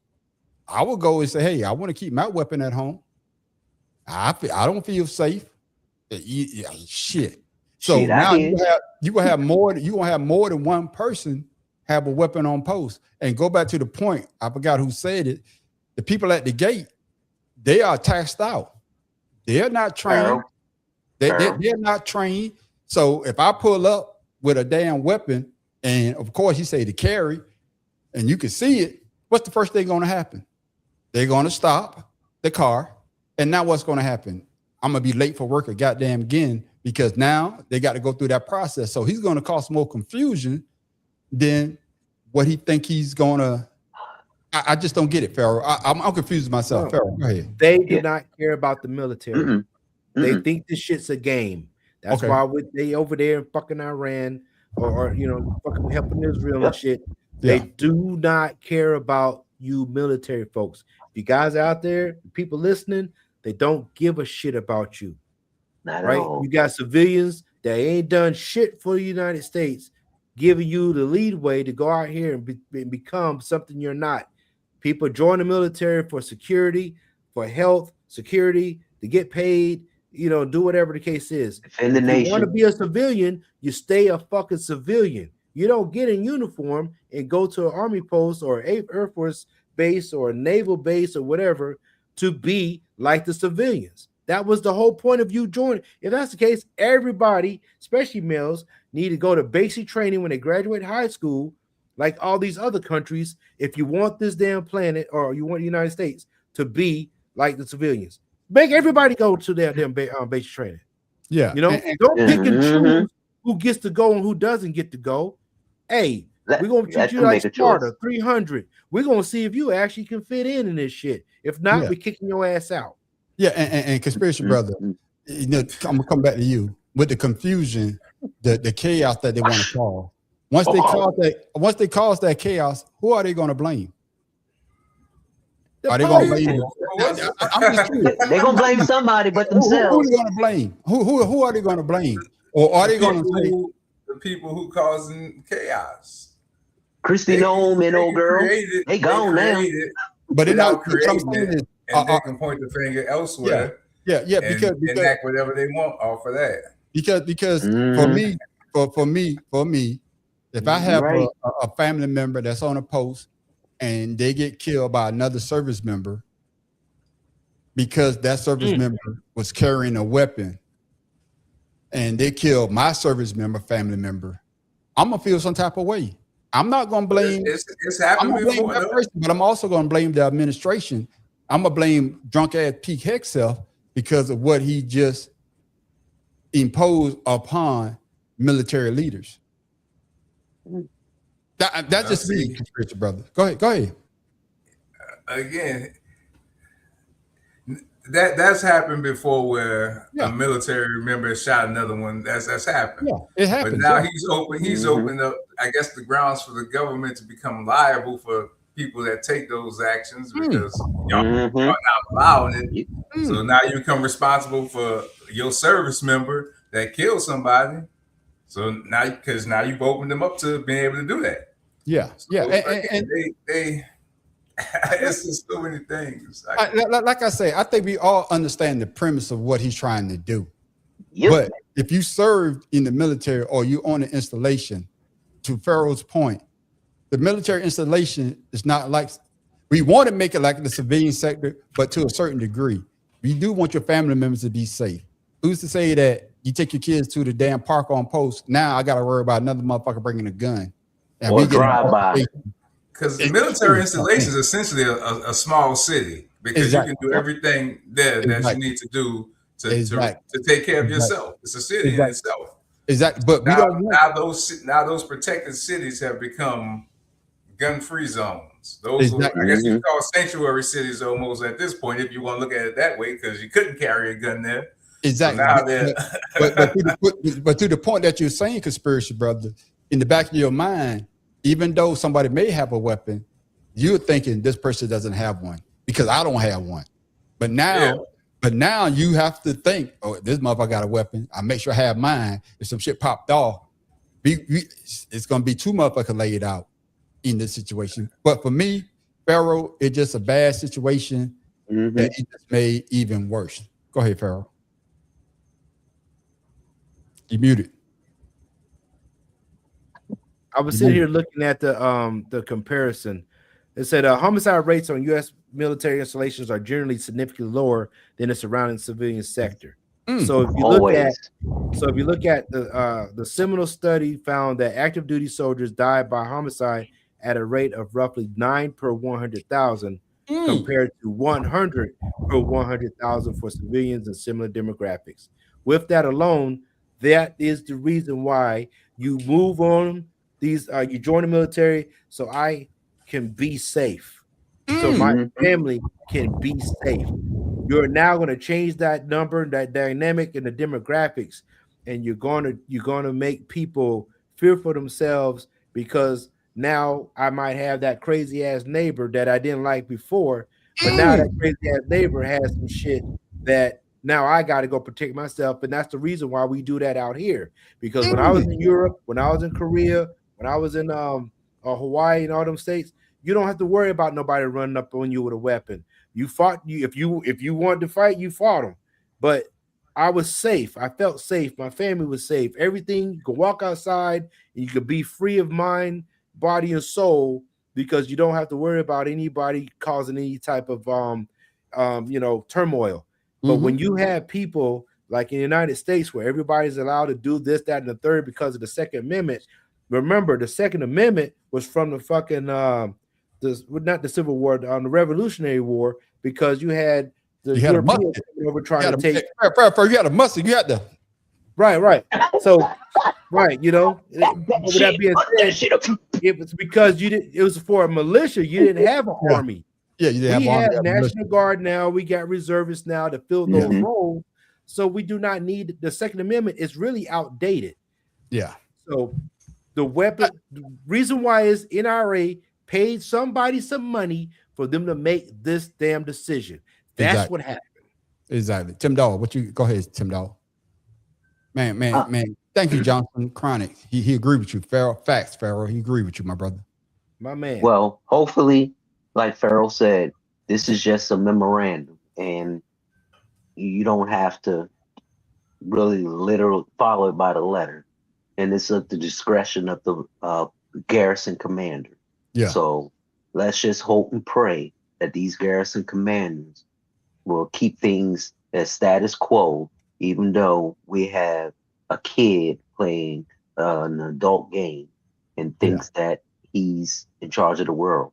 B: I would go and say, hey, I want to keep my weapon at home. I don't feel safe. Shit. So now you will have more than one person have a weapon on post. And go back to the point, I forgot who said it. The people at the gate, they are taxed out. They're not trained. They're not trained. So if I pull up with a damn weapon, and of course you say to carry, and you can see it, what's the first thing going to happen? They're going to stop the car. And now what's going to happen? I'm going to be late for work again, because now they got to go through that process. So he's going to cause more confusion than what he think he's going to. I just don't get it, Pharaoh. I'm confused myself. Pharaoh, go ahead.
D: They do not care about the military. They think this shit's a game. That's why they over there in fucking Iran or fucking helping Israel and shit. They do not care about you military folks. If you guys out there, people listening, they don't give a shit about you.
E: Not at all.
D: You got civilians that ain't done shit for the United States, giving you the leadway to go out here and become something you're not. People join the military for security, for health, security, to get paid, do whatever the case is.
E: Defend the nation.
D: If you want to be a civilian, you stay a fucking civilian. You don't get in uniform and go to an army post or Air Force base or a naval base or whatever to be like the civilians. That was the whole point of you joining. If that's the case, everybody, especially males, need to go to basic training when they graduate high school, like all these other countries, if you want this damn planet or you want the United States to be like the civilians. Make everybody go to their damn basic training.
B: Yeah.
D: Don't pick and choose who gets to go and who doesn't get to go. Hey, we're going to treat you like Sparta, 300. We're going to see if you actually can fit in this shit. If not, we're kicking your ass out.
B: Yeah, and conspiracy brother, I'm going to come back to you with the confusion, the chaos that they want to cause. Once they cause that chaos, who are they going to blame? Are they going to blame? I'm just curious.
E: They're going to blame somebody but themselves.
B: Who are they going to blame? Who are they going to blame? Or are they going to say
C: the people who causing chaos?
E: Christy Nome and old girl, they gone now.
B: But they're not
C: creating it, and they can point the finger elsewhere.
B: Yeah, because
C: enact whatever they want off of that.
B: Because for me, if I have a family member that's on a post and they get killed by another service member because that service member was carrying a weapon and they killed my service member, family member, I'm gonna feel some type of way. I'm not gonna blame.
C: It's happened before,
B: that person, but I'm also gonna blame the administration. I'm gonna blame drunk ass Pete Hexelf because of what he just imposed upon military leaders. That's just me, conspiracy brother. Go ahead.
C: Again, that's happened before, where a military member shot another one. That's happened.
B: Yeah, it happened.
C: But now he's opened up, I guess, the grounds for the government to become liable for people that take those actions because y'all are not allowing it. So now you become responsible for your service member that killed somebody. So now, because now you've opened them up to being able to do that.
B: Yeah,
C: so and they it's just so many things.
B: Like I say, I think we all understand the premise of what he's trying to do.
E: Yep.
B: But if you served in the military or you on an installation, to Pharaoh's point, the military installation is not like, we want to make it like the civilian sector, but to a certain degree. You do want your family members to be safe. Who's to say that you take your kids to the damn park on post? Now I got to worry about another motherfucker bringing a gun. And
E: Or drive-by.
C: Because the military installation is essentially a small city, because you can do everything there that you need to do to take care of yourself. It's a city in itself.
B: Exactly. But we
C: now,
B: don't want
C: now those protected cities have become gun-free zones. Those I guess you call sanctuary cities almost at this point, if you want to look at it that way, because you couldn't carry a gun there.
B: Exactly.
C: So now
B: but to the point that you're saying, conspiracy brother, in the back of your mind, even though somebody may have a weapon, you're thinking this person doesn't have one because I don't have one. But now you have to think, oh, this motherfucker got a weapon. I make sure I have mine. If some shit popped off, it's gonna be two motherfuckers laid out in this situation. But for me, Pharaoh, it's just a bad situation that it just made even worse. Go ahead, Pharaoh. You muted.
D: I was sitting here looking at the comparison. It said homicide rates on U.S. military installations are generally significantly lower than the surrounding civilian sector. So if you look at the seminal study found that active duty soldiers died by homicide at a rate of roughly 9 per 100,000 compared to 100 per 100,000 for civilians and similar demographics. With that alone, that is the reason why you move on these. You join the military so I can be safe, so my family can be safe. You're now going to change that number, that dynamic, and the demographics, and you're going to make people fear for themselves because now I might have that crazy ass neighbor that I didn't like before, but now that crazy ass neighbor has some shit that now I got to go protect myself, and that's the reason why we do that out here. Because when I was in Europe, when I was in Korea, when I was in Hawaii and all them states, you don't have to worry about nobody running up on you with a weapon. You fought. If you wanted to fight, you fought them. But I was safe. I felt safe. My family was safe. Everything, you could walk outside and you could be free of mind, body, and soul, because you don't have to worry about anybody causing any type of turmoil. But when you have people like in the United States where everybody's allowed to do this, that, and the third because of the Second Amendment, remember the Second Amendment was from the fucking not the Civil War, the Revolutionary War, because you had the Europeans over trying to take.
B: You had a muscle. You had to.
D: Right. So, right, with that being said, it was because you didn't. It was for a militia. You didn't have an army.
B: Yeah, you didn't
D: we
B: have
D: have National Guard now. We got reservists now to fill those roles. So we do not need the Second Amendment. Is really outdated.
B: Yeah.
D: So the reason why is NRA paid somebody some money for them to make this damn decision. That's what happened.
B: Exactly. Tim Dawg, go ahead, Tim Dawg. Man. Thank you, Johnson Chronic. He agreed with you. Pharaoh. He agreed with you, my brother.
D: My man.
E: Well, hopefully, like Pharaoh said, this is just a memorandum, and you don't have to really literally follow it by the letter. And it's at the discretion of the garrison commander.
B: Yeah.
E: So let's just hope and pray that these garrison commanders will keep things as status quo, even though we have a kid playing an adult game and thinks that he's in charge of the world.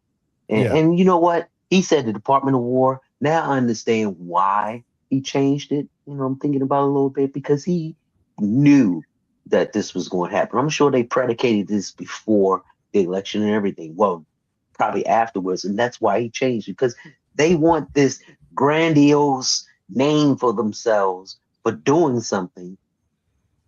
E: And you know what? He said the Department of War. Now I understand why he changed it. I'm thinking about it a little bit because he knew that this was going to happen. I'm sure they predicated this before the election and everything. Well, probably afterwards. And that's why he changed it, because they want this grandiose name for themselves for doing something,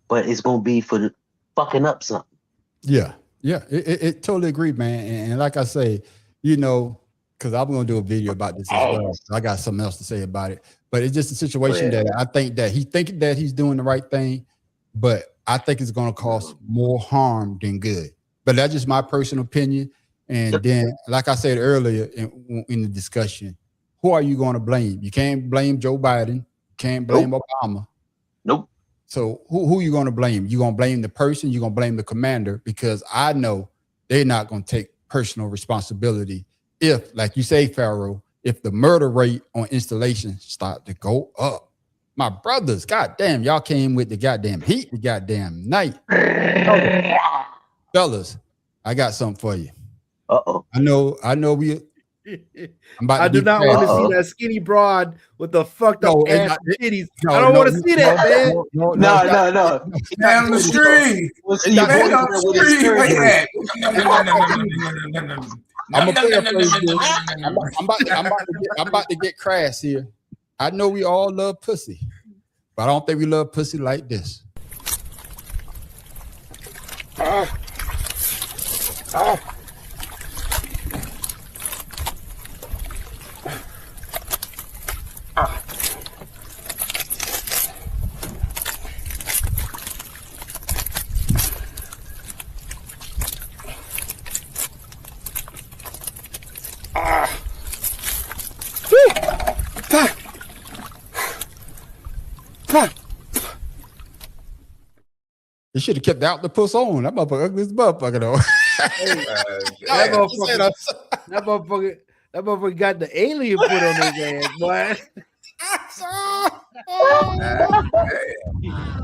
E: but it's going to be for fucking up something.
B: Yeah. It totally agree, man. And like I say, because I'm going to do a video about this as well. So I got something else to say about it. But it's just a situation that I think that he's doing the right thing, but I think it's going to cause more harm than good. But that's just my personal opinion. And then, like I said earlier in the discussion, who are you going to blame? You can't blame Joe Biden. Can't blame Obama.
E: Nope.
B: So who you going to blame? You going to blame the person? You going to blame the commander? Because I know they're not going to take personal responsibility if, like you say, Pharaoh, if the murder rate on installation start to go up. My brothers, goddamn, y'all came with the goddamn heat the goddamn night. Fellas, I got something for you.
E: Uh-oh.
B: I know we
D: I do not want to see that skinny broad with the fucked up ass titties. I don't want to see that, man.
E: No.
C: Down the street. Man on the street. Look at that.
B: I'm about to get crass here. I know we all love pussy, but I don't think we love pussy like this. You should have kept out the puss on. That motherfucker ugly as motherfucker though.
D: That motherfucker got the alien put on his ass, boy.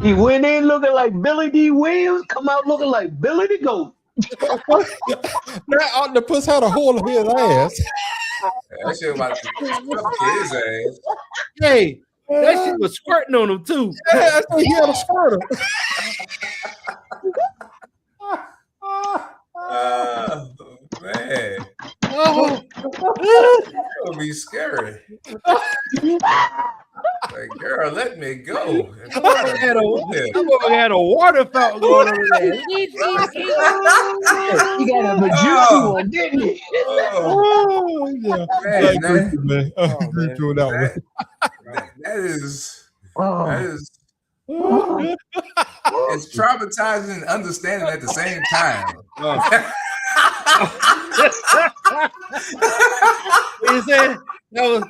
E: He went in looking like Billy D. Williams, come out looking like Billy the Goat.
B: That octopus had a hole in his ass.
C: That shit about to his ass.
D: Hey, that shit was squirting on him too.
B: Yeah, I think he had a squirter.
C: Oh man.
D: Oh,
C: That would be scary. Like, girl, let me go.
D: that motherfucker had a water fountain going over there.
E: He got a juicy one, didn't he?
B: Oh, yeah.
C: Man, that is it's traumatizing and understanding at the same time.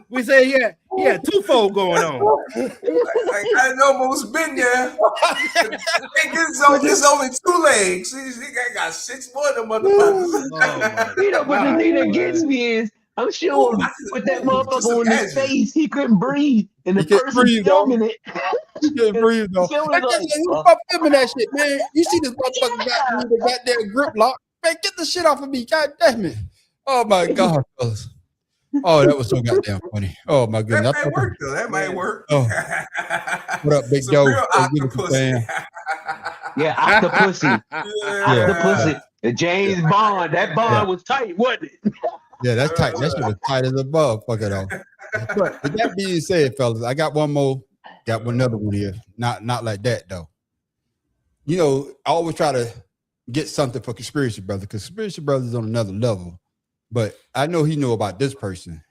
D: We said he had twofold going on.
C: Like, I almost been there. It's only 2 legs. He got 6 more of them motherfuckers.
E: You know, but the thing that gets me is, I'm sure with that motherfucker on his face, he couldn't breathe. And the person filming it,
B: he couldn't breathe though. Stop filming that shit, man. You see this motherfucker got the goddamn grip lock. Man, get the shit off of me. God damn it. Oh my God, fellas. Oh, that was so goddamn funny. Oh my goodness.
C: That might work though. That might work.
B: Oh. What up, Big Joe?
E: Yeah, Octopussy. Octopussy. The James Bond. That Bond was tight, wasn't it?
B: Yeah, that's tight. That shit was tight as a motherfucker though. But with that being said, fellas, I got one more. Got another one here. Not like that though. You know, I always try to get something for Conspiracy Brother, because Conspiracy Brother is on another level. But I know he knew about this person.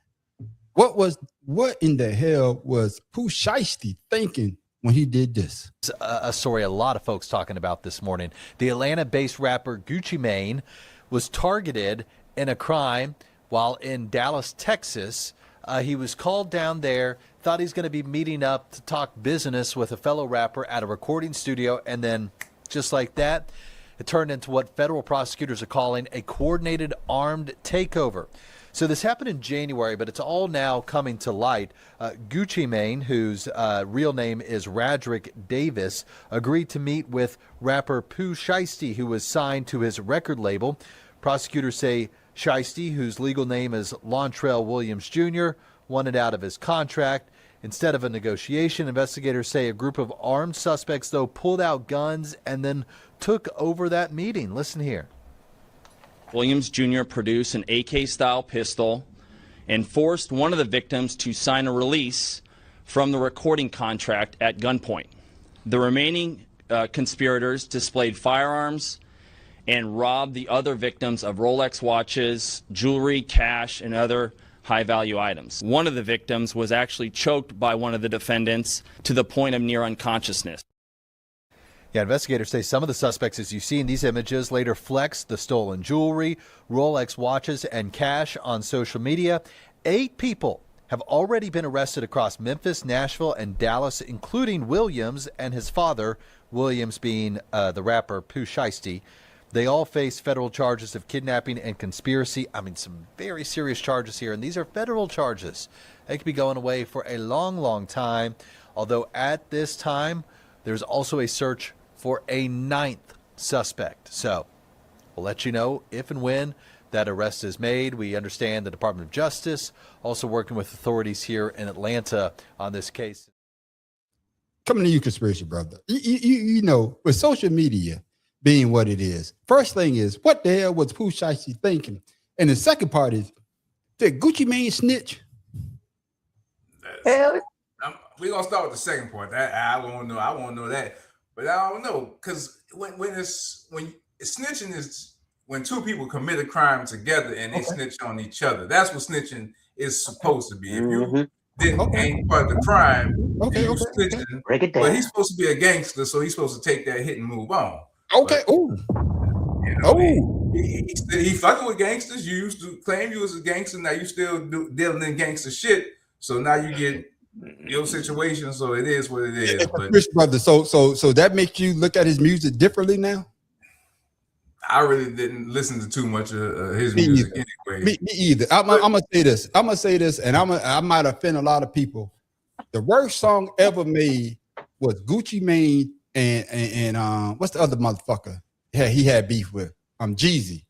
B: What in the hell was Pooh Shiesty thinking when he did this?
L: A story a lot of folks talking about this morning. The Atlanta-based rapper Gucci Mane was targeted in a crime while in Dallas, Texas. He was called down there, thought he's going to be meeting up to talk business with a fellow rapper at a recording studio, and then just like that, it turned into what federal prosecutors are calling a coordinated armed takeover. So this happened in January, but it's all now coming to light. Gucci Mane, whose real name is Radrick Davis, agreed to meet with rapper Pooh Shiesty, who was signed to his record label. Prosecutors say Shiesty, whose legal name is Lontrell Williams Jr., wanted out of his contract. Instead of a negotiation, investigators say a group of armed suspects, though, pulled out guns and then took over that meeting. Listen here.
M: Williams Jr. produced an AK-style pistol and forced one of the victims to sign a release from the recording contract at gunpoint. The remaining conspirators displayed firearms and robbed the other victims of Rolex watches, jewelry, cash, and other high-value items. One of the victims was actually choked by one of the defendants to the point of near unconsciousness.
L: Yeah, investigators say some of the suspects, as you see in these images, later flexed the stolen jewelry, Rolex watches, and cash on social media. 8 people have already been arrested across Memphis, Nashville, and Dallas, including Williams and his father, Williams being the rapper Pooh Shiesty. They all face federal charges of kidnapping and conspiracy. I mean, some very serious charges here, and these are federal charges. They could be going away for a long, long time, although at this time, there's also a search for a 9th suspect. So we'll let you know if and when that arrest is made. We understand the Department of Justice also working with authorities here in Atlanta on this case.
B: Coming to you, conspiracy brother. You know, with social media being what it is, first thing is, what the hell was Pooh Shiesty thinking? And the second part is, did Gucci Mane snitch?
E: Hell,
C: We're gonna start with the second part. That I won't know. I won't know that, but I don't know, because when snitching is when two people commit a crime together and they snitch on each other. That's what snitching is supposed to be. If you didn't ain't part of the crime, you snitching.
E: Break it down.
C: But he's supposed to be a gangster, so he's supposed to take that hit and move on.
B: Okay.
C: But, he fucking with gangsters. You used to claim you was a gangster. Now you still dealing in gangster shit. So now you get your situation. So it is what it is. But
B: brother, so that makes you look at his music differently now?
C: I really didn't listen to too much of his music anyway.
B: Me either. I'm gonna say this. And I might offend a lot of people. The worst song ever made was Gucci Mane and what's the other motherfucker? Yeah, he had beef with Jeezy.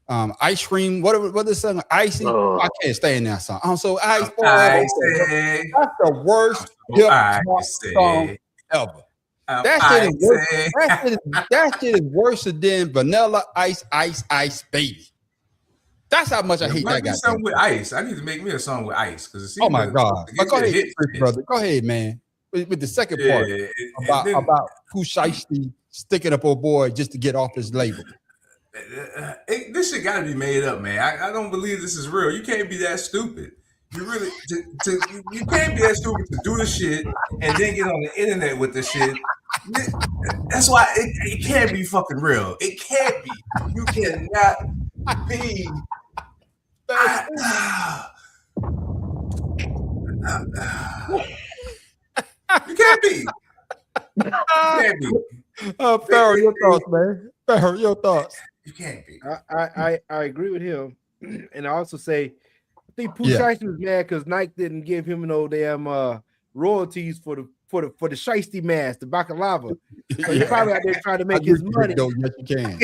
B: Ice Cream. What is the song? Icy. I can't stand that song. So that's the worst hip hop song ever. That shit is worse than Vanilla Ice Baby. That's how much I hate that guy.
C: Something with Ice. I need to make me a song with Ice because
B: oh my god! But go ahead, brother. Go ahead, man. With the second part about Pooh Shiesty sticking up old boy just to get off his label.
C: This shit got to be made up, man. I don't believe this is real. You can't be that stupid. You really you can't be that stupid to do the shit and then get on the internet with the shit. That's why it can't be fucking real. It can't be. You cannot be. You can't be. You can't be.
B: Pharaoh, your thoughts, man. Pharaoh, your thoughts.
C: You can't be.
D: I agree with him, and I also say I think Pooh Shiesty was mad because Nike didn't give him no damn royalties for the Shiesty mask, the baklava. So he probably out there trying to make his money.
B: Yes, you can.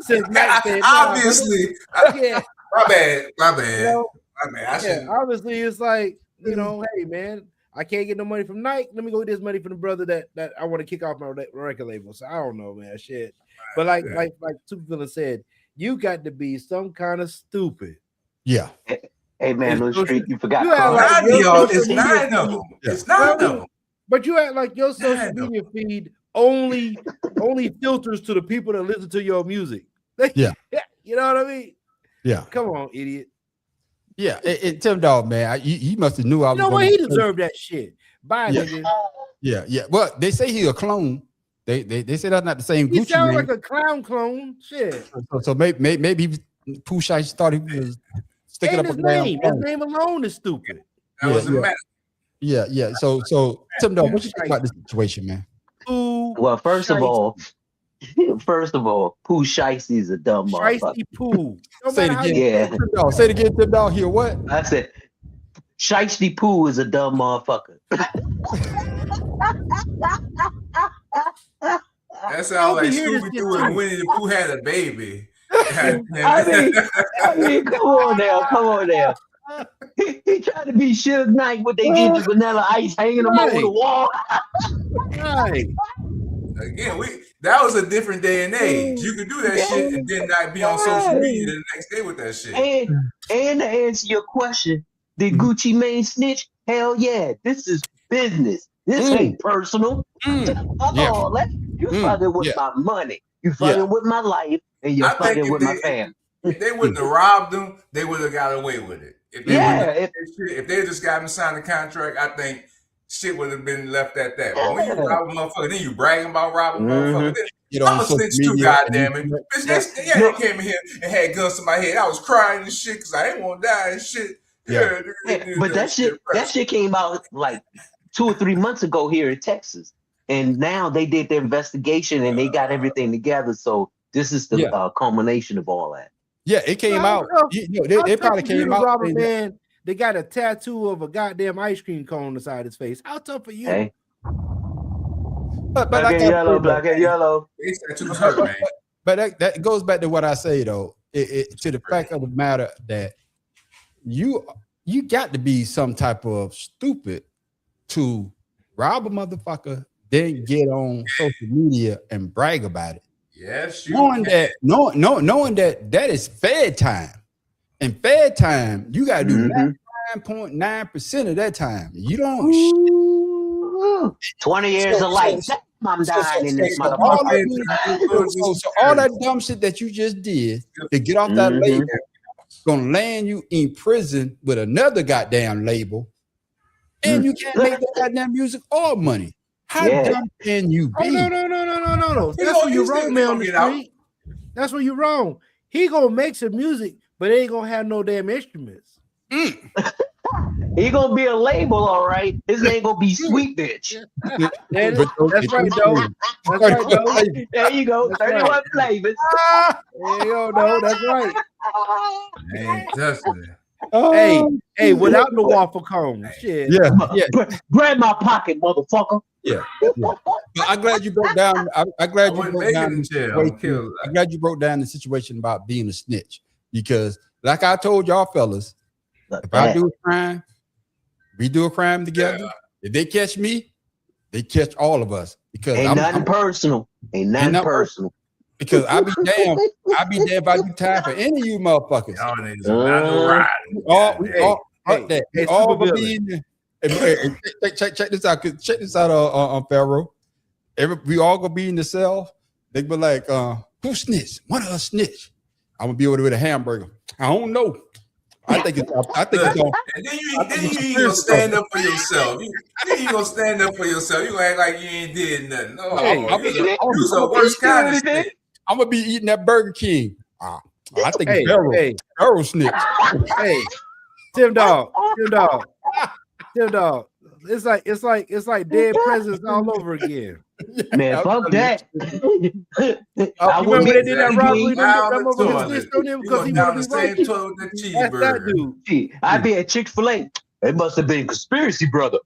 D: Since Nike said,
C: obviously,
D: yeah.
C: My bad.
D: You know,
C: my bad.
D: Obviously, it's like, you know, hey man, I can't get no money from Nike. Let me go get this money from the brother that I want to kick off my record label. So I don't know, man. Shit. But like Supervillain said, you got to be some kind of stupid.
B: Yeah.
E: Hey man, on the street, you forgot.
C: It's not though. It's not though.
D: But you act like your social media feed only filters to the people that listen to your music.
B: Yeah.
D: You know what I mean?
B: Yeah.
D: Come on, idiot.
B: Yeah, and Tim Dog, man, he must have knew I was.
D: You know what? He deserved that shit. Bye, nigga.
B: Yeah. Well, they say he a clone. They say that's not the same.
D: He
B: Gucci
D: sounds
B: Mane.
D: like a clown. Shit.
B: So maybe Pooh Shiesty thought he was sticking up
D: his
B: a damn
D: name.
B: phone.
D: His name alone is stupid.
B: Yeah. So Tim Dog, what you think about this situation, man?
E: Well, first of all, Pooh Shiesty is a dumb motherfucker.
D: Shiesty Pooh.
B: Say it again. Yeah. Say it again, Tim Dog. Hear what?
E: I said, Shiesty Pooh is a dumb motherfucker.
C: That sounds like Scooby-Doo and Winnie the Pooh had a baby.
E: I mean, come on now. He tried to be Suge Knight with they did the Vanilla Ice hanging him over the wall.
D: Right.
C: Again, that was a different day and age. You could do that shit and then not be on social media the next day with that shit.
E: And to answer your question, did Gucci Mane snitch? Hell yeah. This is business. This ain't personal. You fucking with my money. You fucking with my life, and you're fucking with my family.
C: If they wouldn't have robbed them, they would have got away with it. If they just got him signed a contract, I think shit would have been left at that. But when you rob a motherfucker, then you bragging about robbing a motherfucker. I'm a snitch too, goddammit. Bitch, they came in here and had guns to my head. I was crying and shit because I didn't want to die and shit.
E: Yeah, but that shit came out like 2 or 3 months ago here in Texas, and now they did their investigation and they got everything together. So this is the culmination of all that.
B: Yeah, it came out. They probably came out.
D: Robert, man, they got a tattoo of a goddamn ice cream cone on the side of his face. How tough are you?
E: Hey.
B: But
E: black and yellow, black and yellow.
B: But that goes back to what I say though. To the fact of the matter that you got to be some type of stupid to rob a motherfucker, then get on social media and brag about it.
C: Yes,
B: knowing that is Fed time, and Fed time you got to do 99.9% of that time. You don't.
E: 20 years of life. I'm dying in this motherfucker.
B: So all that dumb shit that you just did to get off that label gonna land you in prison with another goddamn label, and you can't make that goddamn music or money. How dumb can you be?
D: No. That's where you're wrong, man. On the street. That's where you're wrong. He gonna make some music, but it ain't gonna have no damn instruments.
E: He gonna be a label, all right. His name gonna be Sweet Bitch.
D: That's right, though.
E: There you go. 31 flavors.
D: There you go, that's right.
C: Man, Justin.
D: Hey, without the waffle cone. Shit.
E: Grab my pocket, motherfucker.
B: Yeah. But I'm glad you broke down. I'm glad you broke down. I'm glad you broke down the situation about being a snitch, because, like I told y'all fellas, if I do a crime, we do a crime together. If they catch me, they catch all of us. Because
E: ain't nothing personal. Ain't nothing personal.
B: Because I be damn if I do time for any of you motherfuckers. Check this out. Check this out on Pharaoh. We all gonna be in the cell. They be like, who snitched? One of us snitch. I'm gonna be over there with a hamburger. I don't know. I think it's on.
C: And then you gonna stand up for yourself. Then you gonna stand up for yourself. You gonna act like you ain't did nothing. No, you the worst kind of snitch.
B: I'm gonna be eating that Burger King. I think it's Pharaoh snitch.
D: Hey, Tim Dog. It's like dead presidents all over again.
E: Man, fuck that.
D: I remember they did that robbery. That motherfucker snitched on him because he wanted to be right. That's that dude.
E: I be at Chick-fil-A. It must have been conspiracy, brother.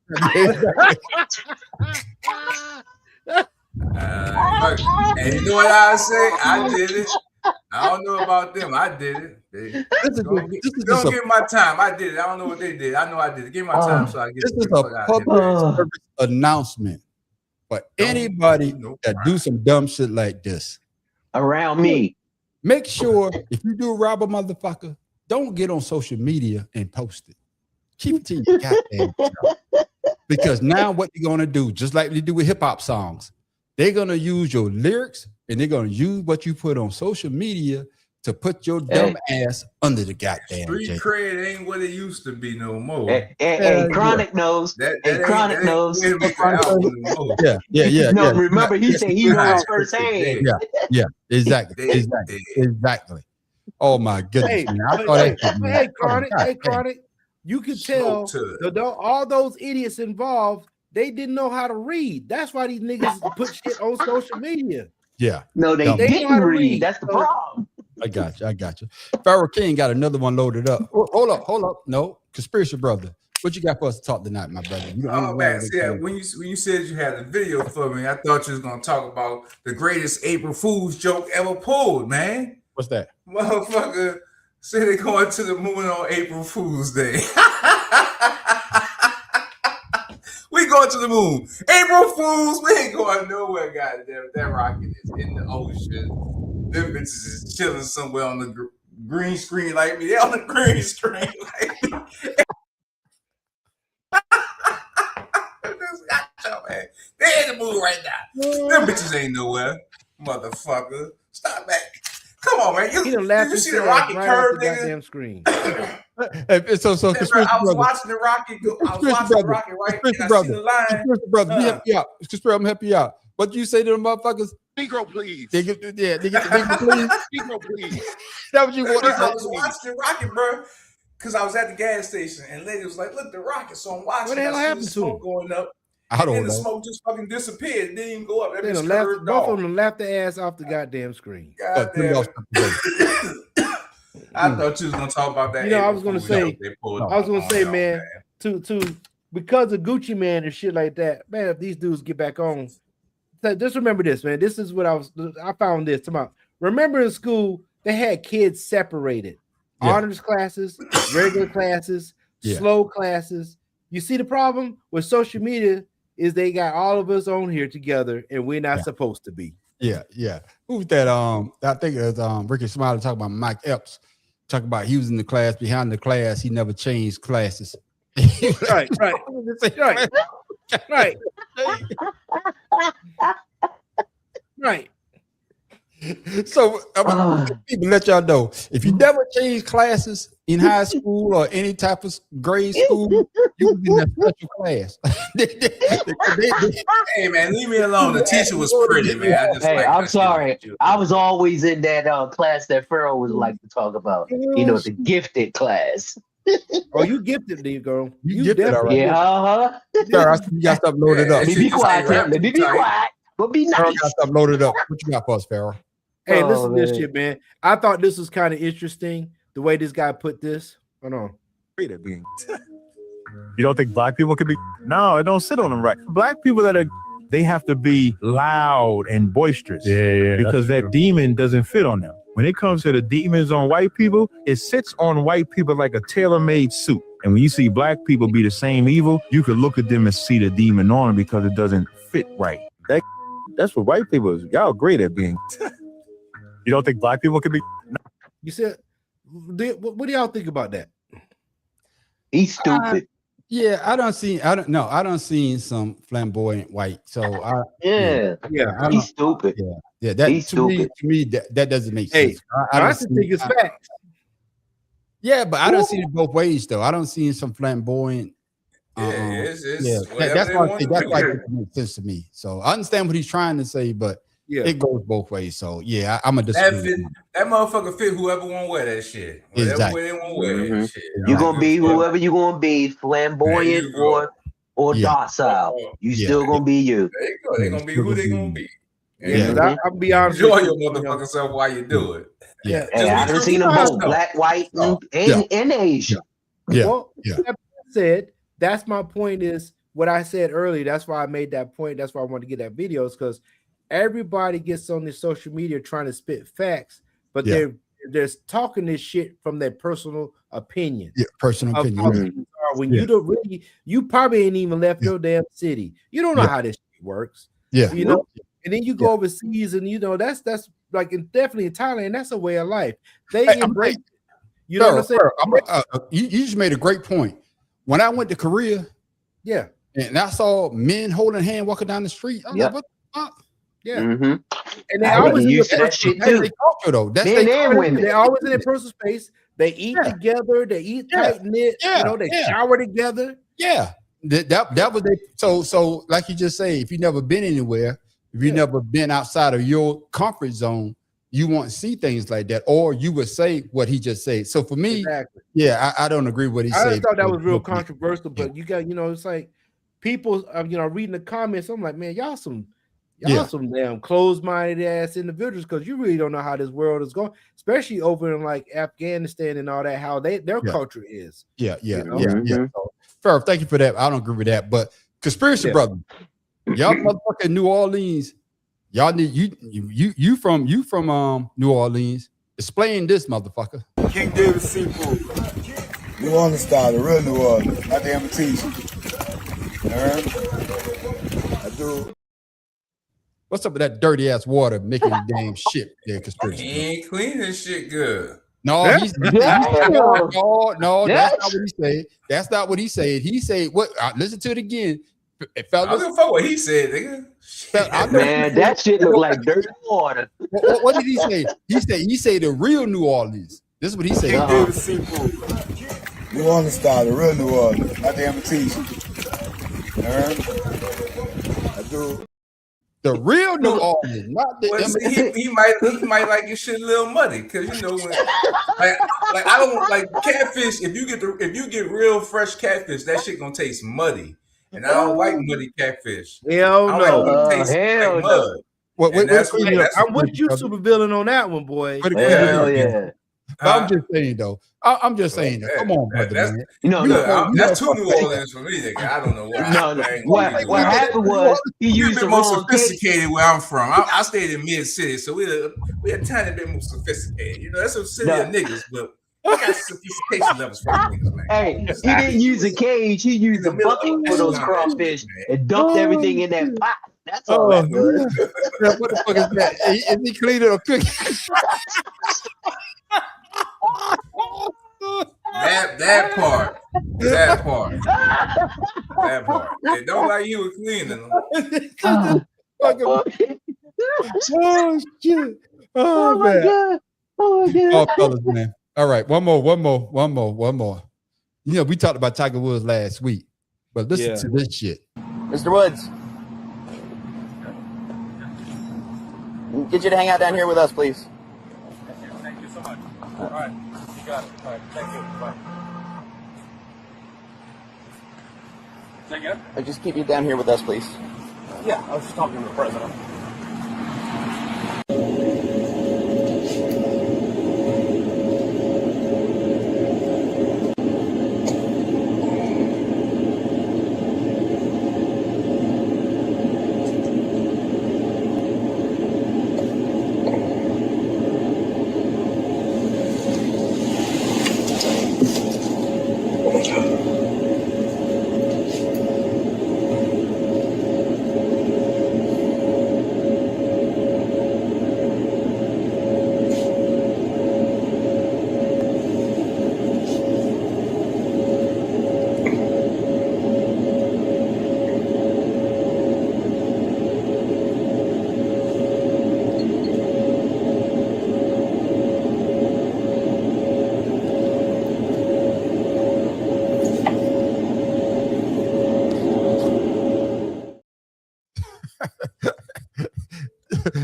C: And you know what I say? I did it. I don't know about them. I did it. Don't give my time. I did it. I don't know what they did. I know I did it. Give my time so I get
B: this. This is a public service announcement for anybody that do some dumb shit like this
E: around me.
B: Make sure if you do rob a motherfucker, don't get on social media and post it. Keep it to your goddamn self. Because now what you're gonna do, just like they do with hip hop songs, they're gonna use your lyrics and they're gonna use what you put on social media to put your dumb ass under the goddamn
C: street
B: jail.
C: cred ain't what it used to be no more.
E: Hey, Chronic knows. Chronic knows.
B: Yeah.
E: No, remember he said he knows firsthand.
B: Yeah, exactly. Oh my goodness.
D: Hey, Chronic. You could tell all those idiots involved, they didn't know how to read. That's why these niggas put shit on social media.
B: Yeah.
E: No, they didn't read. That's the problem.
B: I got you. Pharaoh King got another one loaded up. Hold up. No, Conspiracy Brother. What you got for us to talk tonight, my brother?
C: Man, when you said you had a video for me, I thought you was gonna talk about the greatest April Fool's joke ever pulled, man.
B: What's that?
C: Motherfucker said they're going to the moon on April Fool's Day. We going to the moon. April Fools, we ain't going nowhere, goddamn. That rocket is in the ocean. Them bitches is chilling somewhere on the green screen like me. They on the green screen like me. Man. They in the moon right now. Them bitches ain't nowhere, motherfucker. Stop that. Come on, man. You see the rocket curve, nigga?
D: Damn screen.
B: So
C: I was watching the rocket. I was watching the rocket, right? And I see the line.
B: Conspiracy Brother, me help you out. Conspiracy, I'm gonna help you out. What you say to them motherfuckers?
N: Negro, please.
B: They get Negro, please.
N: Negro, please.
B: That what you want?
C: I was watching the rocket, bro. because I was at the gas station and lady was like, "Look, the rocket." So I'm watching.
D: What the hell happened to
C: smoke
D: him?
C: going up?
B: I
C: And
B: don't
C: then the
B: know.
C: smoke just fucking disappeared. It didn't even go up. That
D: They
C: bitch
D: done laughed,
C: curved
D: both of
C: off.
D: them laughed their ass off the goddamn screen.
C: God damn it. I thought you was gonna talk about that.
D: You know, I
C: April
D: was gonna
C: Fool
D: say,
C: joke they pulled
D: I was gonna
C: on
D: say,
C: y'all,
D: man, to because of Gucci Man and shit like that, man. If these dudes get back on, just remember this, man. This is what I found this about. Remember in school they had kids separated, honors classes, regular classes, slow classes. You see the problem with social media is they got all of us on here together and we're not supposed to be.
B: Yeah. Who's that? I think it was Ricky Smiley talking about Mike Epps, talking about he was in the class behind the class. He never changed classes.
D: Right.
B: So people let y'all know if you never change classes in high school or any type of grade school, you was in that special class.
C: Hey man, leave me alone. The teacher was pretty, man.
E: I'm sorry. I was always in that class that Pharaoh would like to talk about. You know, the gifted class.
D: Oh, you gifted, there you go.
B: You gifted, all right.
E: Yeah,
B: Sir, you got stuff loaded up.
E: Be quiet, Tim. Be quiet. But be
B: Pharaoh
E: nice.
B: got stuff loaded up. What you got for us, Pharaoh?
D: Hey, listen to this shit, man. I thought this was kind of interesting the way this guy put this. Hold on.
N: You don't think black people could be? No, it don't sit on them right. Black people they have to be loud and boisterous. Yeah, because that demon doesn't fit on them. When it comes to the demons on white people, it sits on white people like a tailor-made suit. And when you see black people be the same evil, you could look at them and see the demon on them because it doesn't fit right. That's what white people is. Y'all great at being. You don't think black people could be? No.
D: You said, what do y'all think about that?
E: He's stupid.
B: Yeah, I don't see some flamboyant white. So
E: he's stupid.
B: Yeah, that
E: he's stupid.
B: To me, that doesn't make sense.
D: I think it's facts.
B: Yeah, but I don't see it both ways though. I don't see some flamboyant.
C: That's
B: why it makes sense to me. So I understand what he's trying to say, but it goes both ways. So yeah, I'm a disagree.
C: That motherfucker fit whoever want to wear that shit. Whatever way they want to wear that shit.
E: You're gonna be whoever you're gonna be, flamboyant or docile. You still gonna be you.
C: There you go. They're gonna be who they gonna be.
D: I'll be honest.
C: Enjoy your motherfucking self while you do it.
E: Yeah, I've seen them both, black, white, and Asian.
D: Well, that said, that's my point. Is what I said earlier. That's why I made that point. That's why I wanted to get that video. Is because everybody gets on this social media trying to spit facts, but they're talking this shit from their personal opinion.
B: Yeah, personal opinion.
D: When you don't really, you probably ain't even left your damn city. You don't know how this shit works.
B: Yeah,
D: you know. And then you go overseas, and that's like definitely in Thailand. That's a way of life. They embrace it. You know what I'm saying?
B: You just made a great point. When I went to Korea, and I saw men holding hand walking down the street. I'm like, what the fuck?
D: Yeah, and they always
E: use that shit too.
B: Men
E: and women.
D: They always in their personal space. They eat together. They eat tight knit. You know, they shower together.
B: Yeah, that was they. So like you just say, if you never been anywhere, if you never been outside of your comfort zone, you won't see things like that, or you would say what he just said. So for me, I don't agree with what he said.
D: I thought that was real controversial, but you got, it's like people, reading the comments. I'm like, man, y'all some damn closed-minded ass individuals, because you really don't know how this world is going, especially over in like Afghanistan and all that, how their culture is.
B: Yeah. So, Pharaoh, thank you for that. I don't agree with that, but conspiracy brother, y'all motherfucking New Orleans, y'all need you from New Orleans. Explain this, motherfucker.
O: King David Seafood. New Orleans style, the real New Orleans. Not the imitation. I do.
B: What's up with that dirty ass water making damn shit there, conspiracy?
C: He ain't clean this shit good.
B: No, no, that's not what he said. That's not what he said. He said, "What? Listen to it again, fellas."
C: I don't give a fuck what he said, nigga.
E: Man, that shit look like dirty water.
B: What did he say? He said the real New Orleans. This is what he said.
O: King David Seafood. New Orleans style, the real New Orleans, not the imitation. I do.
B: The real New Orleans, not the.
C: Well, see, he might like your shit a little muddy because you know when, like I don't like catfish. If you get real fresh catfish, that shit gonna taste muddy, and I don't like muddy catfish.
D: Hell
C: I
D: no,
C: don't like when it tastes like mud.
D: I'm with you, super villain, on that one, boy.
E: Hell yeah.
B: I'm just saying though. I'm just saying that. Come on, brother, man.
C: That's too New Orleans for me, nigga. I don't know why.
E: What happened was he used the
C: more
E: wrong
C: sophisticated where I'm from. I stayed in mid city, so we're a tiny bit more sophisticated. You know, that's a city of niggas, but we got sophistication levels for niggas, man.
E: Hey, he didn't use a cage. He used a bucket for those crawfish and dumped everything in that pot. That's all that was.
B: What the fuck is that? Is he cleaning or cooking?
C: That part. They don't like you with cleaning.
B: Oh shit! Oh
E: my
B: man!
E: God! Oh my God!
B: Oh, fellas, man. All right, one more. You know, we talked about Tiger Woods last week, but listen to this shit.
P: Mr. Woods, get you to hang out down here with us, please.
Q: Thank you so much. All right, you got it. All right, thank you. Bye. Say again?
P: Just keep you down here with us, please.
Q: Yeah, I was just talking to the president.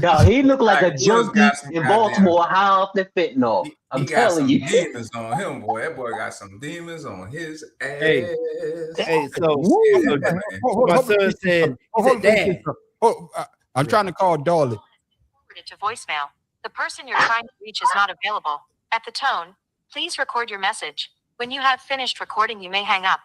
E: Yo, he looked like a junkie in Baltimore high off the fentanyl. I'm telling you.
C: He got some demons on him, boy. That boy got some demons on his ass.
D: Hey, so my son said, Dad.
B: I'm trying to call Dolly.
R: To voicemail. The person you're trying to reach is not available. At the tone, please record your message. When you have finished recording, you may hang up.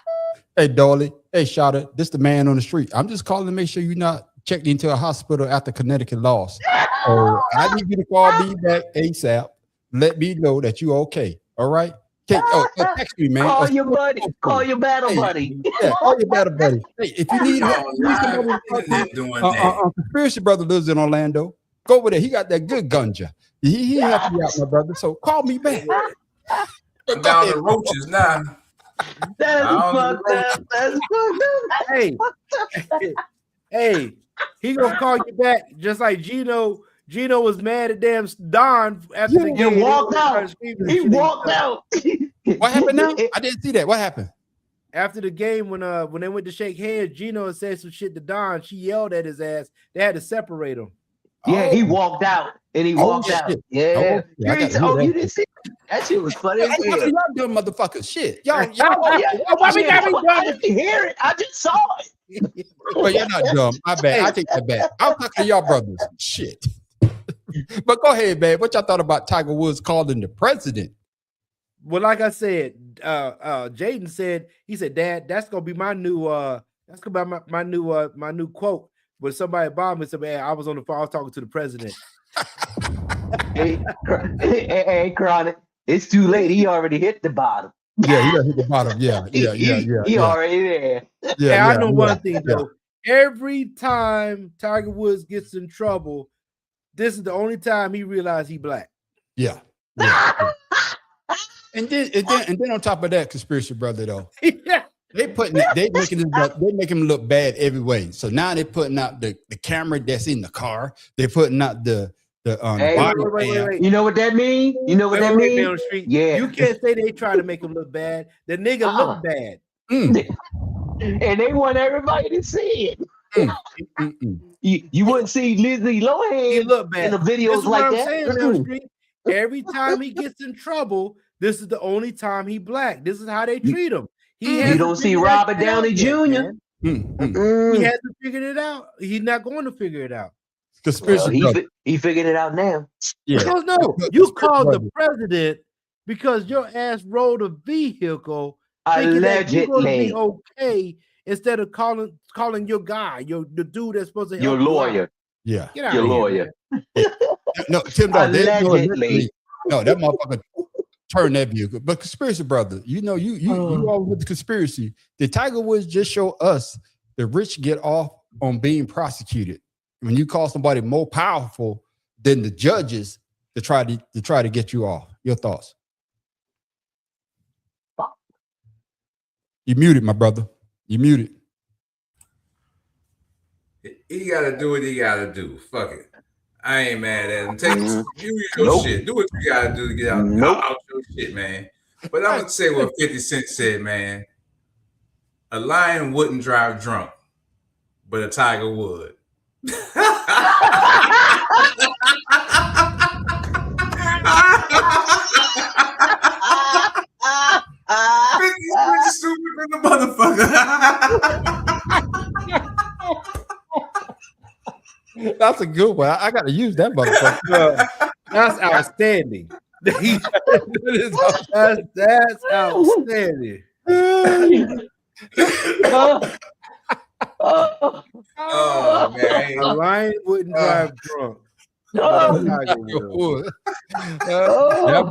B: Hey, Dolly. Hey, Shada. This the man on the street. I'm just calling to make sure you're not checked into a hospital after Connecticut lost. So I need you to call me back ASAP. Let me know that you're okay. All right? Text me, man.
E: Call your buddy. Call your battle buddy.
B: Yeah, call your battle buddy. Hey, if you need help, Conspiracy Brother lives in Orlando. Go over there. He got that good ganja. He helped me out, my brother. So call me back.
C: I'm down the roaches now.
E: That's fucked up. That's fucked up.
D: Hey, he gonna call you back just like Gino. Gino was mad at damn Don after the game.
E: He walked out. He walked out.
B: What happened now? I didn't see that. What happened?
D: After the game, when they went to shake hands, Gino said some shit to Don. She yelled at his ass. They had to separate him.
E: Yeah, he walked out and he walked out.
B: Shit.
E: Yeah.
B: You
E: didn't see that shit was funny.
B: Y'all dumb motherfuckers. Shit. Y'all
E: Why we got me dumb? I didn't hear it. I just saw it.
B: Well, you're not dumb. My bad. I take that back. I'm talking to y'all brothers. Shit. But go ahead, man. What y'all thought about Tiger Woods calling the president?
D: Well, like I said, Jaden said, he said, Dad, that's gonna be my new my new quote. When somebody bombed me, said, man, I was on the phone, I was talking to the president.
E: Hey, Chronic, it's too late. He already hit the bottom.
B: Yeah, he hit the bottom. Yeah.
E: He already there.
D: Yeah, I know one thing though. Every time Tiger Woods gets in trouble, this is the only time he realized he black.
B: Yeah. And then on top of that, conspiracy brother though, they making him look bad every way. So now they're putting out the camera that's in the car. They're putting out the
E: wait. You know what that means? You know what that means?
D: On the street.
E: Yeah.
D: You can't say they try to make him look bad. The nigga look bad.
E: And they want everybody to see it. You wouldn't see Lindsay Lohan
D: look bad.
E: in the videos
D: This is
E: like
D: what I'm
E: that.
D: saying, Lil Street. Every time he gets in trouble, this is the only time he black. This is how they treat him.
E: You don't see Robert Downey Jr.
D: He hasn't figured it out. He's not going to figure it out.
E: He figured it out now.
D: Because no, you called the president because your ass rode a vehicle thinking that you're going to be okay instead of calling your guy, the dude that's supposed to help
E: your lawyer.
B: Yeah,
E: your lawyer.
B: No, Tim, no,
E: Allegedly.
B: no, that motherfucker turned that vehicle. But conspiracy brother, you all with the conspiracy. Did Tiger Woods just show us the rich get off on being prosecuted? When you call somebody more powerful than the judges to try to get you off. Your thoughts? You muted, my brother. You muted.
C: He gotta do what he gotta do. Fuck it. I ain't mad at him. Take your shit. Do what you gotta do to get out your shit, man. But I'm gonna say what 50 Cent said, man. A lion wouldn't drive drunk, but a tiger would. 50 Cent stupid than the motherfucker.
B: That's a good one. I got to use that motherfucker.
D: That's outstanding. That's outstanding.
C: Oh man,
D: a lion wouldn't drive drunk.
B: That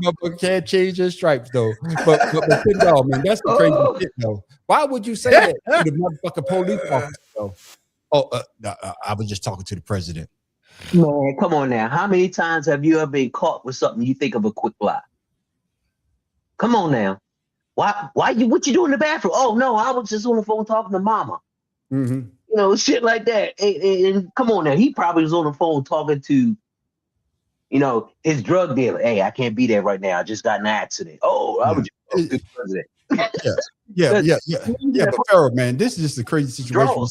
B: motherfucker can't change his stripes though. But no, man, that's the crazy shit though. Why would you say that to the motherfucking police officer though? No, I was just talking to the president.
E: Man, come on now. How many times have you ever been caught with something you think of a quick lie? Come on now. What you doing in the bathroom? Oh no, I was just on the phone talking to mama.
B: Mm-hmm.
E: You know, shit like that. And come on now, he probably was on the phone talking to, his drug dealer. Hey, I can't be there right now. I just got in an accident. Oh, I was just the president.
B: Yeah. But Pharaoh, man, this is just a crazy situation like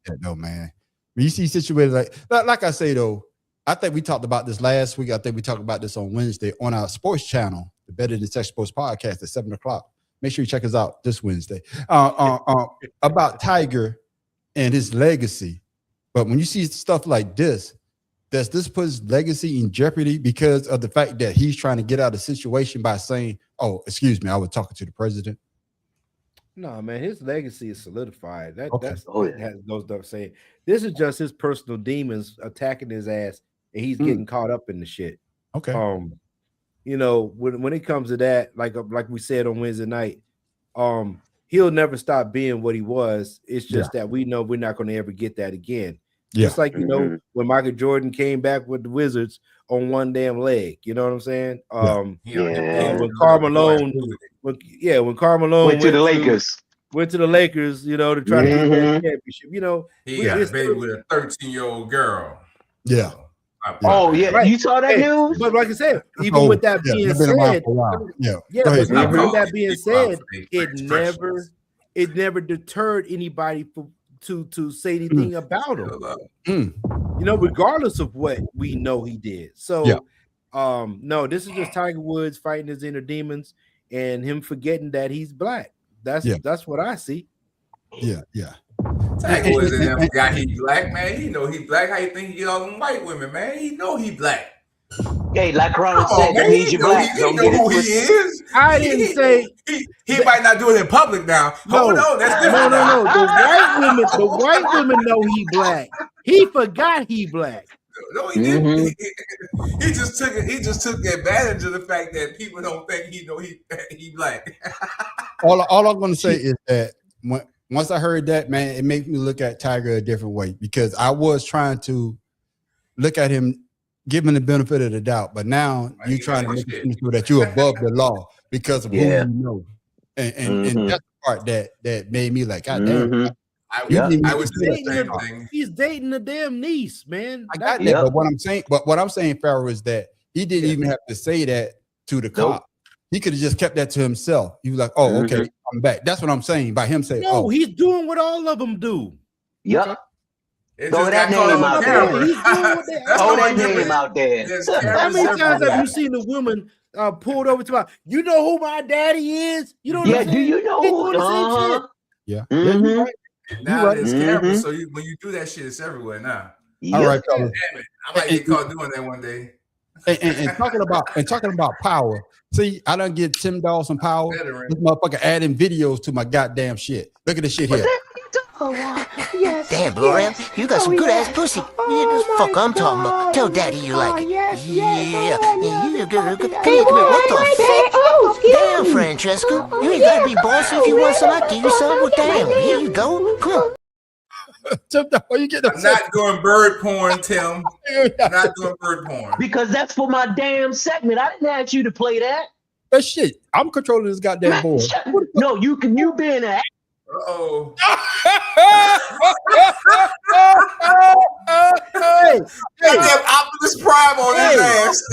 B: that, though, man. When you see situations like I say though, I think we talked about this last week. I think we talked about this on Wednesday on our sports channel, the Better Than Sex Sports podcast at 7:00. Make sure you check us out this Wednesday. About Tiger and his legacy. But when you see stuff like this, does this put his legacy in jeopardy because of the fact that he's trying to get out of the situation by saying, "Oh, excuse me, I was talking to the president"?
D: No, man, his legacy is solidified. That goes without saying. This is just his personal demons attacking his ass, and he's getting caught up in the shit.
B: Okay.
D: When it comes to that, like we said on Wednesday night, he'll never stop being what he was. It's just that we know we're not going to ever get that again.
B: Yeah.
D: Just like when Michael Jordan came back with the Wizards on one damn leg. You know what I'm saying? When Carmelo went to the
E: Lakers.
D: Went to the Lakers, to try to get that championship.
C: He got a baby with a 13-year-old girl.
B: Yeah.
E: Oh yeah,
D: right.
E: You saw that news?
D: But like I said, even with that being said, it never deterred anybody to say anything about him. Regardless of what we know he did. So no, this is just Tiger Woods fighting his inner demons and him forgetting that he's black. That's what I see.
B: Yeah.
C: Tiger Woods never forgot he black, man. He know he black. How you think he get all them white women, man? He know he black.
E: Hey, like Ronald said, that means you're black.
C: He know who he is.
D: I didn't say
C: he might not do it in public now.
D: No,
C: that's different.
D: No. The white women know he black. He forgot he black.
C: No, he didn't. He just took advantage of the fact that people don't think he black.
B: All I'm going to say is that once I heard that, man, it made me look at Tiger a different way because I was trying to look at him, give him the benefit of the doubt, but now you're trying to make it seem that you're above the law because of who you know, and that's the part that made me like, God damn.
C: I was dating
D: he's dating the damn niece, man.
B: I got that, but what I'm saying, Pharaoh, is that he didn't even have to say that to the cop. He could have just kept that to himself. He was like, "Oh, okay, I'm back." That's what I'm saying by him saying,
D: "No, he's doing what all of them do."
E: Yep. Throw that name out there. Throw that name out there.
D: How many times have you seen the woman pulled over to my? You know who my daddy is? You know?
E: Yeah. Do you know who?
B: Yeah.
E: Mm-hmm.
C: Now there's cameras, so when you do that shit, it's everywhere now.
B: All right,
C: Damn
B: fellas.
C: it. I might get caught doing that one day.
B: And talking about power. See, I done get Tim Dawes some power. This motherfucker adding videos to my goddamn shit. Look at this shit here.
S: Damn, Gloria, you got some good ass pussy. Yeah, the fuck I'm talking about. Tell daddy you like it. Yeah. You good. Come here. What the fuck? Damn, Francesca. You ain't gotta be bossy if you want some. I'll give you some. Well, damn. Here you go. Come on.
B: Tim Dawes, you get
C: I'm not doing bird porn, Tim. I'm not doing bird porn.
E: Because that's for my damn segment. I didn't ask you to play that.
B: That shit. I'm controlling this goddamn board.
E: No, you being an
C: Uh-oh.
D: Hey,
C: Optimus Prime on his ass.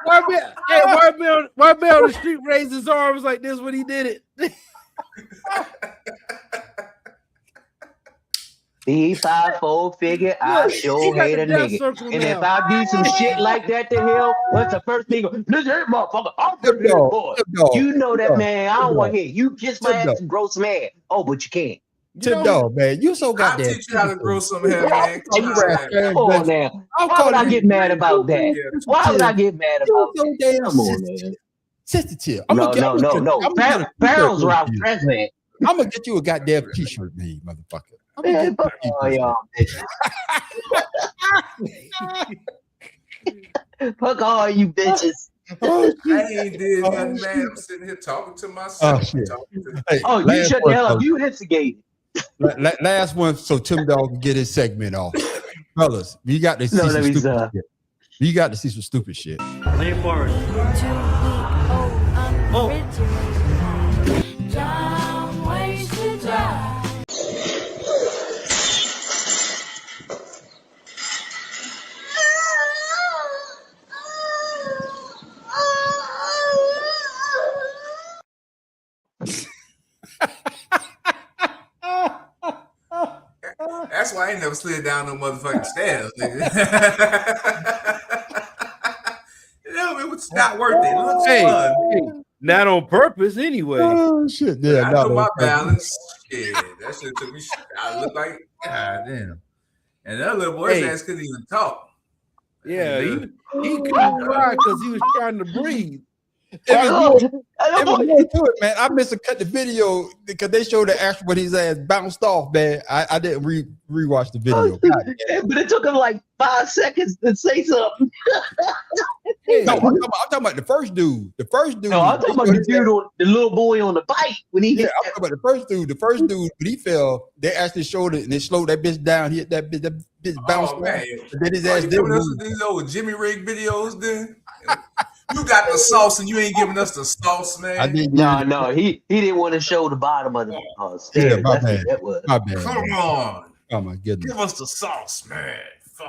D: Why man on the street raised his arms like this when he did it?
E: B5-4 figure, I sure hate a nigga. And if I do some shit like that to him, what's the first thing? Listen here, motherfucker. I'm pretty good boy. You know that, man. I don't want to hear you kiss my ass and grow some hair. Oh, but you can't.
B: Tim Dawes, man. You so goddamn.
C: I'll teach you how to grow some hair, man.
E: Come on now. Why would I get mad about that? Why would I get mad about that? Come on, man.
B: Sensitive.
E: No. Barrels are out president.
B: I'm gonna get you a goddamn t-shirt made, motherfucker.
E: Man, fuck all y'all bitches. Fuck all you bitches.
C: I ain't did nothing, man. I'm sitting here talking to myself.
B: Oh, shit.
E: You shut the hell up. You instigated.
B: Last one, so Tim Dawes can get his segment off. Fellas, you got to see some stupid shit. You got to see some stupid shit.
Q: Lean forward.
C: That's why I ain't never slid down no motherfucking stairs, nigga. It was not worth it. It looks fun.
D: Not on purpose, anyway.
B: Oh shit! Yeah,
C: I know my balance. Yeah, that shit took me. I look like God damn. And that little boy's ass couldn't even talk.
D: Yeah, he couldn't cry because he was trying to breathe.
B: It was more to it, man. I missed to cut the video because they showed the actual when his ass bounced off, man. I didn't rewatch the video.
E: But it took him like 5 seconds to say something.
B: No, I'm talking about the first dude. The first dude.
E: No, I'm talking about the dude, the little boy on the bike when he hit.
B: I'm talking about the first dude. The first dude, when he fell, they actually showed it and they slowed that bitch down. He hit that bitch bounced off. And then his ass didn't move.
C: These old Jimmy Rig videos, then. You got the sauce and you ain't giving us the sauce, man.
E: No, he didn't want to show the bottom of the stairs.
B: Yeah, my bad.
E: My bad.
C: Come on.
B: Oh my goodness.
C: Give us the sauce, man.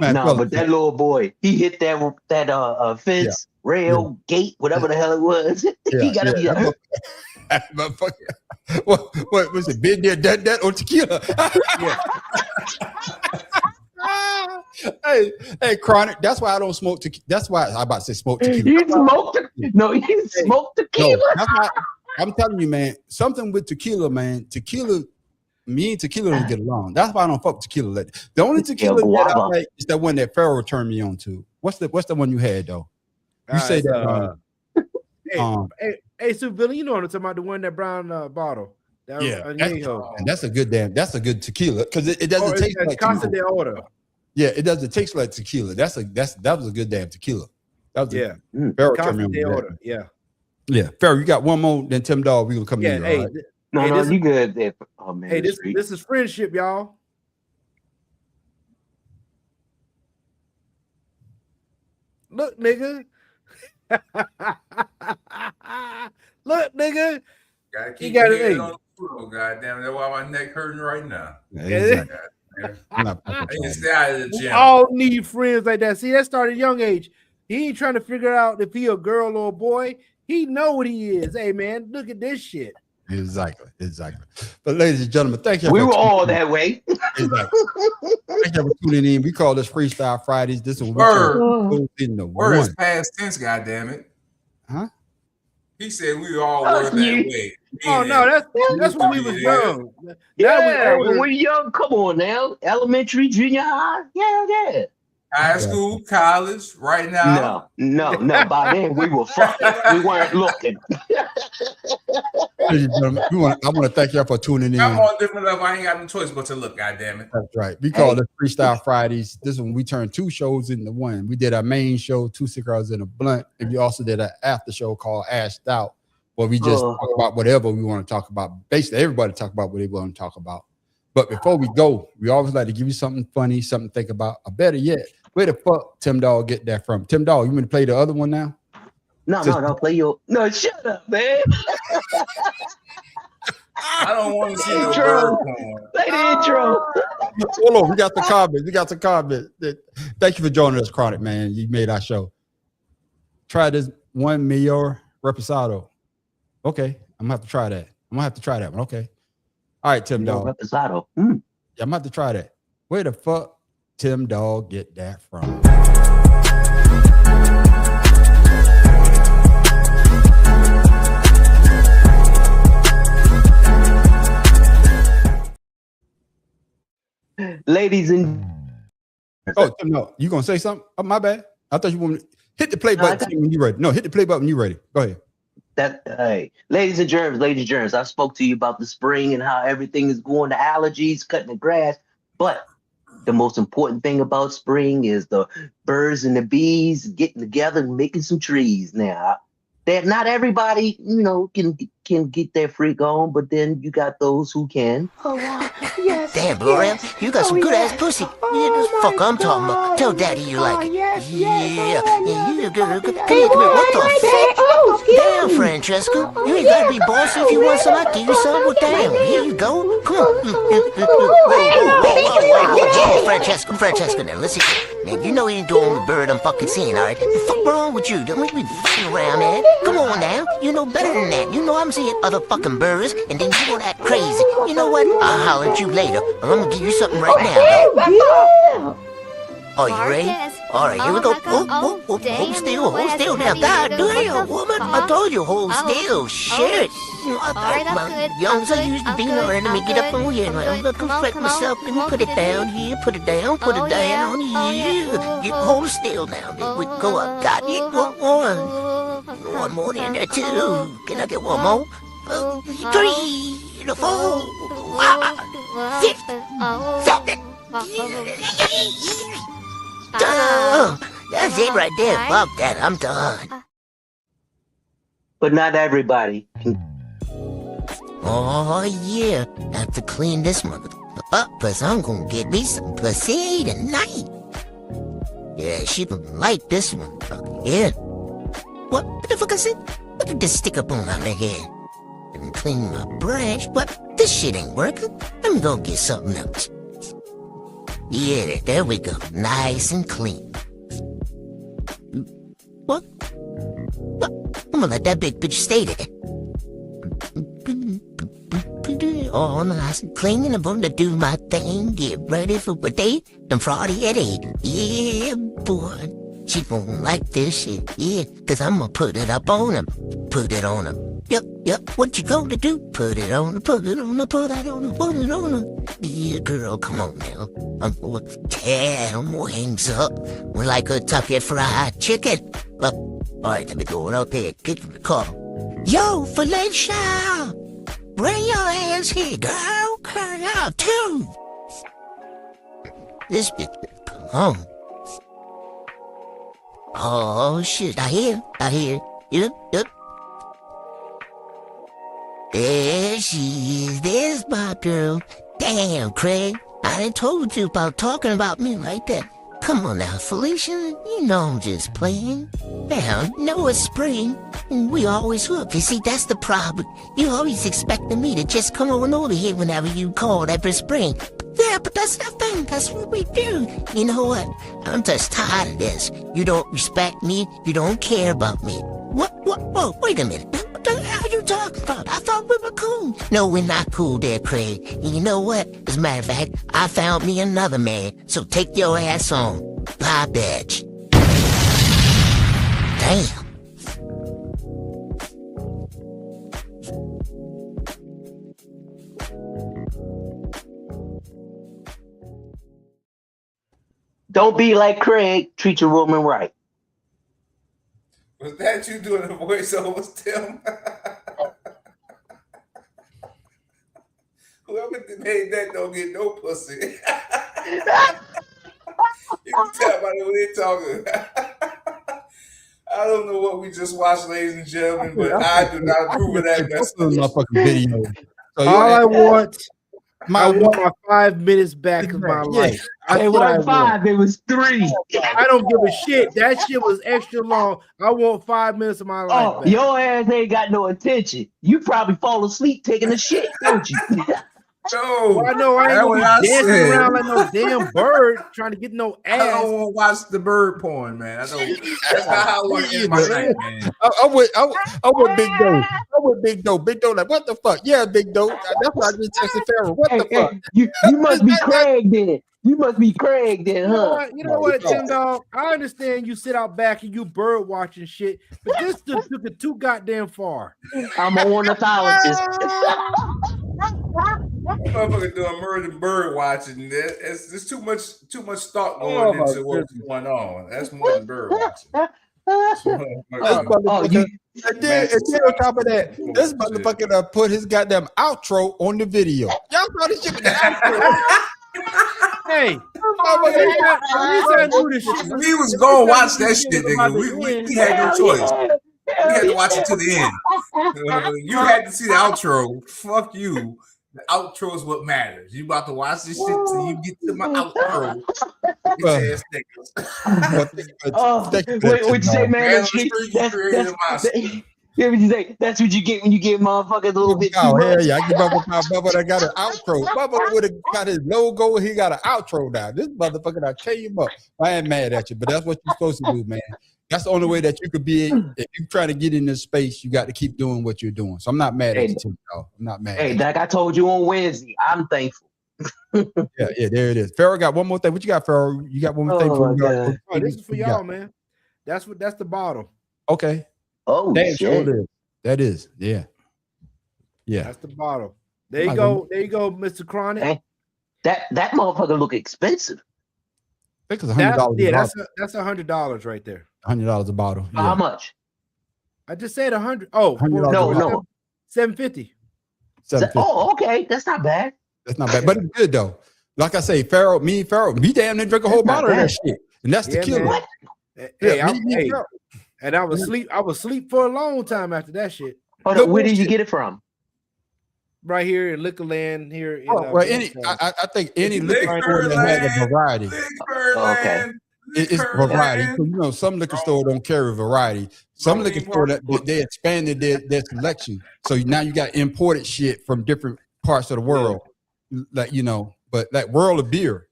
E: But that little boy, he hit that fence, rail, gate, whatever the hell it was. He gotta be up.
B: What was it? Been there, done that, or tequila? Hey, Chronic. That's why I don't smoke tequila. That's why I'm about to say smoke tequila.
E: You smoked tequila.
B: No, that's why I'm telling you, man. Something with tequila, man. Me and tequila don't get along. That's why I don't fuck tequila. The only tequila that I like is that one that Pharaoh turned me on to. What's the one you had though? You say that.
D: Hey, so Billy, you know what I'm talking about? The one that brown bottle.
B: And that's a good tequila because it doesn't taste like
D: Casa de Oro.
B: Yeah, it doesn't taste like tequila. That was a good damn tequila. That was Pharaoh turned me on to that. Yeah. Pharaoh, you got one more. Then Tim Dawes, we gonna come in.
E: Hey,
B: right?
E: No, you good. Oh man,
D: hey, this is friendship, y'all. Look, nigga. Look, nigga.
C: Gotta keep your head on the floor, goddamn. That's why my neck hurting right now.
B: Exactly.
C: I need to stay out of the gym.
D: We all need friends like that. See, that started at a young age. He ain't trying to figure out if he a girl or a boy. He know what he is. Hey, man, look at this shit.
B: Exactly. But ladies and gentlemen, thank you.
E: We were all that way.
B: Exactly. Thank you for tuning in. We call this Freestyle Fridays. This is what we
C: Word.
B: turn in the
C: Word is
B: one.
C: past tense, goddammit.
B: Huh?
C: He said we all were that way.
D: Oh no, that's when we was young.
E: Yeah, when we young, come on now. Elementary, junior high. Yeah.
C: High school, college, right now.
E: No. By then we were fucking. We weren't looking.
B: I want to thank y'all for tuning in.
C: I'm on a different level. I ain't got no choice but to look, goddammit.
B: That's right. We call it Freestyle Fridays. This one we turned 2 shows into one. We did our main show, 2 Cigars and a Blunt, and we also did an after show called Ashed Out, where we just talk about whatever we want to talk about. Basically, everybody talk about what they want to talk about. But before we go, we always like to give you something funny, something to think about, or better yet, where the fuck Tim Dog get that from? Tim Dog, you want to play the other one now?
E: No, play your. No, shut up, man.
C: I don't want to see the intro.
E: Play the intro.
B: Hold on, we got the comment. Thank you for joining us, Chronic, man. You made our show. Try this one Mayor Reposado. Okay, I'm gonna have to try that. One. Okay. All right, Tim Dog.
E: Reposado.
B: Yeah, I'm gonna have to try that. Where the fuck Tim Dog get that from?
E: Ladies and
B: Tim, no, you gonna say something? Oh, my bad. I thought you wanted to hit the play button when you ready. No, hit the play button when you ready. Go ahead.
E: Hey, ladies and germs, I spoke to you about the spring and how everything is going to allergies, cutting the grass. But the most important thing about spring is the birds and the bees getting together and making some trees. Now, that not everybody, can get their freak on, but then you got those who can.
S: Oh, wow. Yes. Damn, Blue Ram, you got some good ass pussy. This fuck I'm talking about. Tell daddy you like it.
T: Yes.
S: You good. Come here. What the fuck? Damn, Francesca. You ain't gotta be bossy if you want some. I'll give you some. Well, damn. Here you go. Come on. Whoa. Francesca, now listen. Man, you know you ain't doing the bird I'm fucking seeing, all right? What the fuck wrong with you? Don't make me fucking around, man. Come on now. You know better than that. You know I'm seeing other fucking birds, and then you gonna act crazy. You know what? I'll holler at you later. I'm gonna give you something right now.
T: Yeah.
S: Oh, you ready? All right, here we go. Hold still now. God damn, woman. I told you, hold still. Shit. I thought my youngs I used to be in there. Let me get up on here. I'm gonna correct myself. Let me put it down here. Put it down here. You hold still now. Then we go up. Got it. One more in there, too. Can I get one more? 3, 4, 5, 6, 7. Done. That's it right there. Fuck that. I'm done.
E: But not everybody.
S: Oh, yeah. I have to clean this motherfucker up, because I'm going to get me some pussy tonight. Yeah, she gonna like this motherfucker. Yeah. What the fuck is it? What did this stick up on my head? And clean my brush. What? This shit ain't working. Let me go get something else. Yeah, there we go. Nice and clean. What? I'm gonna let that big bitch stay there. All nice and clean, and I'm gonna do my thing. Get ready for a day. I'm Friday at 8. Yeah, boy. She gonna like this shit. Yeah, cause I'm gonna put it up on him. Put it on him. Yep, what you gonna do? Put it on her. Yeah, girl, come on now. I'm gonna tear them wings up like a Kentucky Fried Chicken. Alright, let me go out there. Get the car. Yo, Felicia! Bring your ass here, girl. Hurry up, too. This bitch, come on. Oh, shit, I hear. Yep. There she is. There's my girl. Damn, Craig. I done told you about talking about me like that. Come on now, Felicia. You know I'm just playing. Now, it's spring, and we always hook. You see, that's the problem. You always expecting me to just come on over here whenever you call every spring. Yeah, but that's the thing. That's what we do. You know what? I'm just tired of this. You don't respect me. You don't care about me. What? Whoa, wait a minute. What the hell are you talking about? I thought we were cool. No, we're not cool there, Craig. And you know what? As a matter of fact, I found me another man. So take your ass on. Bye, bitch. Damn.
E: Don't be like Craig. Treat your woman right.
C: Was that you doing the voiceovers, Tim? Whoever made that don't get no pussy. You can tell by the way they're talking. I don't know what we just watched, ladies and gentlemen, but I do not approve of that message.
B: Video. So
D: All I want my 5 minutes back of my life.
E: It wasn't 5, it was 3.
D: I don't give a shit. That shit was extra long. I want 5 minutes of my life back.
E: Your ass ain't got no attention. You probably fall asleep taking a shit, don't you?
C: No,
D: I know I ain't gonna be dancing around like no damn bird trying to get no ass.
C: I don't want to watch the bird porn, man. I don't. That's not how I want to end my night, man.
B: I'm with Big Doe. I'm with Big Doe. Big Doe, like, what the fuck? Yeah, Big Doe. That's why I just texted Pharaoh. What the fuck?
E: You must be Craig then. You must be Craig then, huh?
D: You know what, Tim Dog? I understand you sit out back and you bird watching shit, but this just took it too goddamn far.
E: I'm an ornithologist.
C: Motherfucker doing murder bird watching. There's too much thought going into what's going on. That's more than bird watching.
B: And then on top of that, this motherfucker put his goddamn outro on the video. Y'all saw this shit with the outro.
D: Hey,
C: we was gonna watch that shit, nigga. We had no choice. We had to watch it to the end. You had to see the outro. Fuck you. The outro is what matters. You about to watch this shit till you get to my outro.
E: What you say, man? That's what you get when you give motherfuckers a little bit too much.
B: Yeah, I give Bubba that got an outro. Bubba would have got his logo. He got an outro now. This motherfucker, I tell you what, I ain't mad at you, but that's what you're supposed to do, man. That's the only way that you could be. If you try to get in this space, you got to keep doing what you're doing. So I'm not mad at you, Tim. I'm not mad.
E: Hey, like I told you on Wednesday, I'm thankful.
B: Yeah, there it is. Pharaoh got one more thing. What you got, Pharaoh? You got one more thing?
D: Oh, this is for y'all, man. That's the bottle.
B: Okay.
E: Oh,
B: shit.
E: Sure
B: that is. Yeah.
D: That's the bottle. There you go. There you go, Mr. Chronic.
E: Hey, that motherfucker look expensive.
B: I think it's $100.
D: Yeah, that's $100 right there.
B: $100 a bottle. Yeah.
E: How much?
D: I just said 100. Oh,
E: no.
D: $750.
E: Oh, okay. That's not bad.
B: That's not bad, but it's good though. Like I say, Pharaoh, we damn near drink a whole bottle of that shit, and that's the killer.
D: Hey, and I was asleep for a long time after that shit.
E: Hold on, where did you get it from?
D: Right here in Liquorland. Here. In,
B: I think any liquor store that has a variety.
E: Okay.
B: It's variety. So, some liquor store don't carry variety. Some liquor store that they expanded their selection. So now you got imported shit from different parts of the world. Like, but like World of Beer.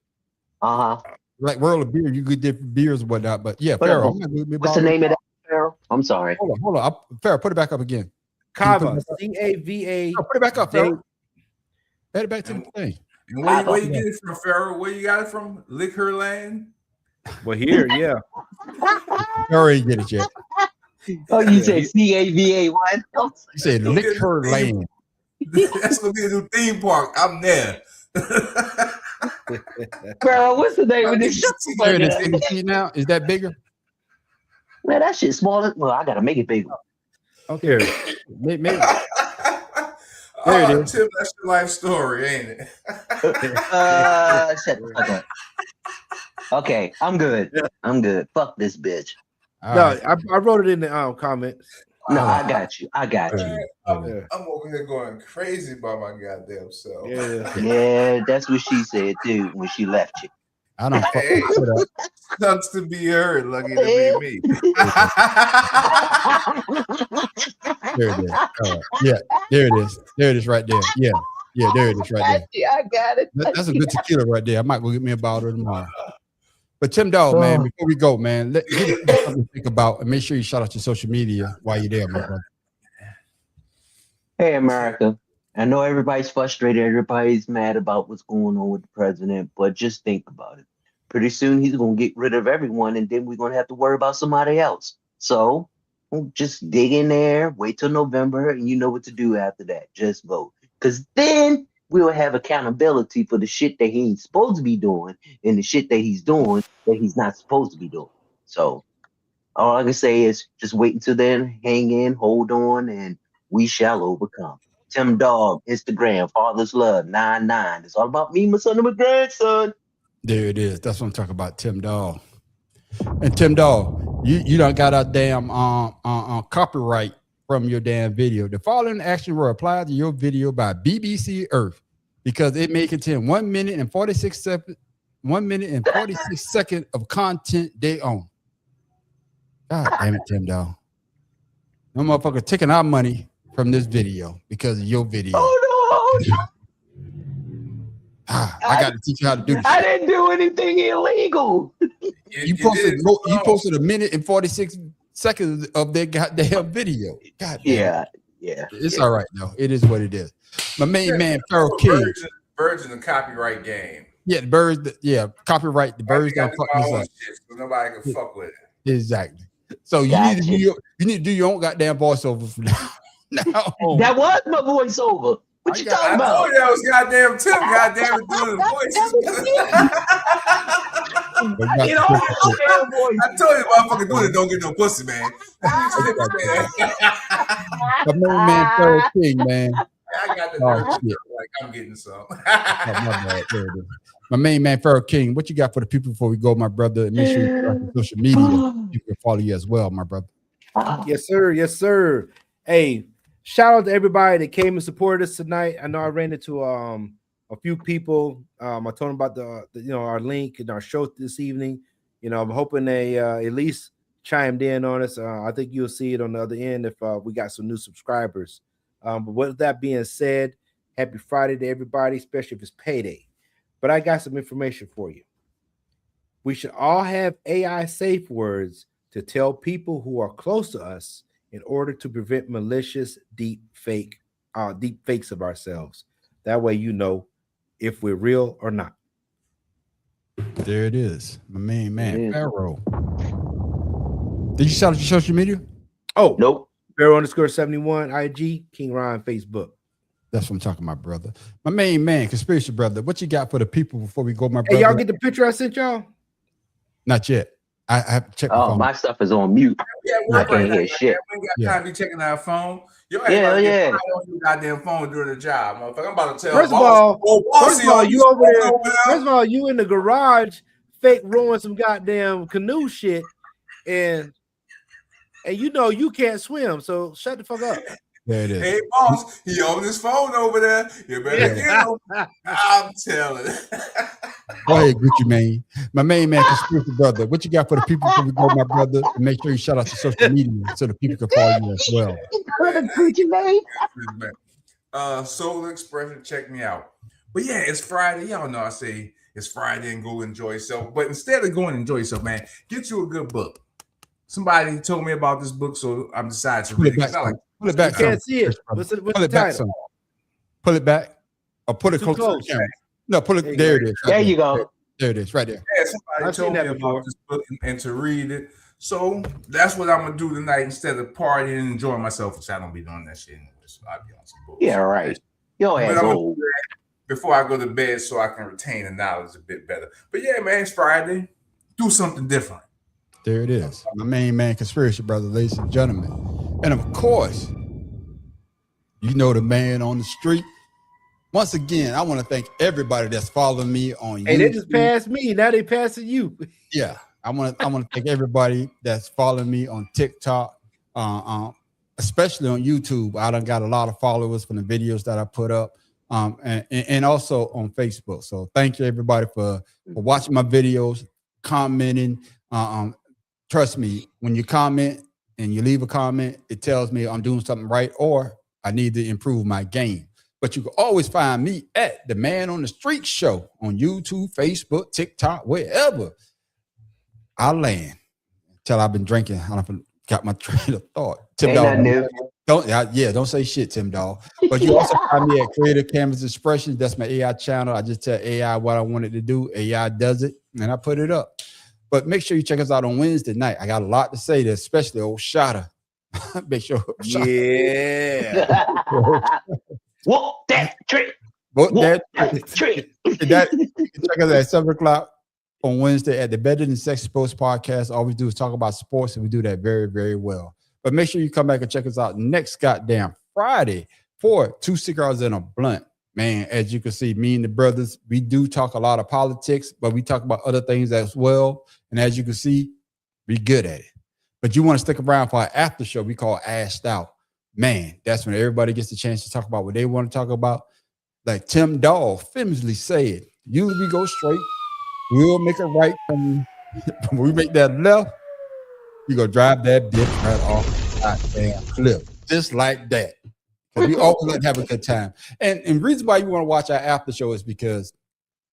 B: Like World of Beer, you get different beers and whatnot. But yeah, Pharaoh.
E: What's the name of that, Pharaoh? I'm sorry.
B: Hold on. Pharaoh, put it back up again.
D: Cava. C-A-V-A.
B: Put it back up, Pharaoh. Add it back to the thing.
C: Where you get it from, Pharaoh? Where you got it from? Liquorland?
D: Well, here, yeah.
B: Pharaoh ain't get it yet.
E: Oh, you say C-A-V-A what?
B: You said Liquorland.
C: That's gonna be a new theme park. I'm there.
E: Bro, what's the name of this?
B: Now is that bigger?
E: Man, that shit's smaller. Well, I gotta make it bigger.
B: Okay, maybe. There
C: it is. Tim, that's your life story, ain't it?
E: Shut the fuck up. Okay, I'm good. I'm good. Fuck this bitch.
D: I wrote it in the comments.
E: No, I got you.
C: I'm over here going crazy by my goddamn self.
E: Yeah, that's what she said too when she left you.
B: I don't fuck up.
C: Sucks to be her, lucky to be me.
B: There it is. Yeah, there it is. There it is right there. Yeah, there it is right there.
E: I got it.
B: That's a good tequila right there. I might go get me a bottle tomorrow. But Tim Dog, man, before we go, man, give you something to think about and make sure you shout out your social media while you're there, my brother.
E: Hey, America. I know everybody's frustrated. Everybody's mad about what's going on with the president, but just think about it. Pretty soon he's going to get rid of everyone, and then we're going to have to worry about somebody else. So just dig in there, wait till November, and you know what to do after that. Just vote. Because then we'll have accountability for the shit that he ain't supposed to be doing and the shit that he's doing that he's not supposed to be doing. So all I can say is just wait until then, hang in, hold on, and we shall overcome. Tim Dog, Instagram, Father's Love, 99. It's all about me, my son, and my grandson.
B: There it is. That's what I'm talking about, Tim Dog. And Tim Dog, you done got a damn copyright from your damn video. The following action will apply to your video by BBC Earth because it may contain 1 minute and 46 seconds, 1 minute and 46 seconds of content they own. God damn it, Tim Dog. No motherfucker taking our money from this video because of your video.
E: Oh no!
B: I got to teach you how to do this.
E: I didn't do anything illegal.
B: You posted 1 minute and 46 seconds of their goddamn video. God damn.
E: Yeah.
B: It's all right though. It is what it is. My main man, Pharaoh King.
C: Birds in the copyright game.
B: Yeah, the birds. Yeah, copyright. The birds don't fuck this up.
C: So nobody can fuck with it.
B: Exactly. So you need to do your own goddamn voiceover for now.
E: That was my voiceover. What you talking about?
C: I told you that was goddamn Tim. Goddamn it, doing the voices. I told you, motherfucker, doing it. Don't get no pussy, man.
B: My main man, Pharaoh King, man.
C: I got the shit. Like I'm getting some.
B: My main man, Pharaoh King. What you got for the people before we go, my brother? And make sure you on social media. You can follow you as well, my brother.
D: Yes, sir. Yes, sir. Hey, shout out to everybody that came and supported us tonight. I know I ran into a few people. I told them about the our link and our show this evening. I'm hoping they at least chimed in on us. I think you'll see it on the other end if we got some new subscribers. But with that being said, happy Friday to everybody, especially if it's payday. But I got some information for you. We should all have AI safe words to tell people who are close to us in order to prevent malicious deep fakes of ourselves. That way you know if we're real or not.
B: There it is. My main man, Pharaoh. Did you shout out your social media?
D: Oh,
E: nope.
D: Pharaoh_71 IG, King Ryan Facebook.
B: That's what I'm talking about, brother. My main man, conspiracy brother. What you got for the people before we go, my brother?
D: Hey, y'all get the picture I sent y'all?
B: Not yet. I have to check.
E: Oh, my stuff is on mute. I can't hear shit.
C: We ain't got time to be checking our phone.
E: Yeah.
C: On your goddamn phone during the job, motherfucker. I'm about to tell.
D: First of all, you in the garage, fake rowing some goddamn canoe shit, and you can't swim. So shut the fuck up.
B: There it is.
C: Hey, boss, he on his phone over there. You better get him. I'm telling.
B: Go ahead, Gucci Mane. My main man, conspiracy brother. What you got for the people before we go, my brother? And make sure you shout out to social media so the people can follow you as well.
E: Gucci Mane.
C: Soul Expression, check me out. But yeah, it's Friday. Y'all know I say it's Friday and go enjoy yourself. But instead of going enjoy yourself, man, get you a good book. Somebody told me about this book, so I decided to read it.
B: Pull it back.
D: You can't see it. What's the title?
B: Pull it back. Or put it close to the camera. No, pull it. There it is.
E: There you go.
B: There it is, right there.
C: Yeah, somebody told me about this book and to read it. So that's what I'm gonna do tonight instead of partying and enjoying myself, which I don't be doing that shit anyway. So I'll be on some bullshit.
E: Yeah, right. Yo, asshole.
C: Before I go to bed, so I can retain the knowledge a bit better. But yeah, man, it's Friday. Do something different.
B: There it is. My main man, conspiracy brother, ladies and gentlemen. And of course, you know the man on the street. Once again, I want to thank everybody that's following me on YouTube.
D: Hey, they just passed me. Now they passing you.
B: Yeah, I want to thank everybody that's following me on TikTok, especially on YouTube. I done got a lot of followers from the videos that I put up, and also on Facebook. So thank you everybody for watching my videos, commenting. Trust me, when you comment and you leave a comment, it tells me I'm doing something right or I need to improve my game. But you can always find me at the Man on the Street Show on YouTube, Facebook, TikTok, wherever I land. Until I've been drinking, I got my train of thought. Tim Dog, Don't say shit, Tim Dog. But you also find me at Creative Canvas Expressions. That's my AI channel. I just tell AI what I want it to do. AI does it, and I put it up. But make sure you check us out on Wednesday night. I got a lot to say there, especially old Shotta. Make sure.
D: Yeah.
E: Whoop that trick.
B: Whoop that trick. Check us out at 7 o'clock on Wednesday at the Better Than Sex Sports Podcast. All we do is talk about sports, and we do that very, very well. But make sure you come back and check us out next goddamn Friday for 2 Cigars and a Blunt. Man, as you can see, me and the brothers, we do talk a lot of politics, but we talk about other things as well. And as you can see, we good at it. But you want to stick around for our after show we call Ashed Out. Man, that's when everybody gets the chance to talk about what they want to talk about. Like Tim Dog famously said, usually we go straight, we'll make a right when we make that left, we go drive that bitch right off the goddamn cliff. Just like that. We always like to have a good time. And the reason why you want to watch our after show is because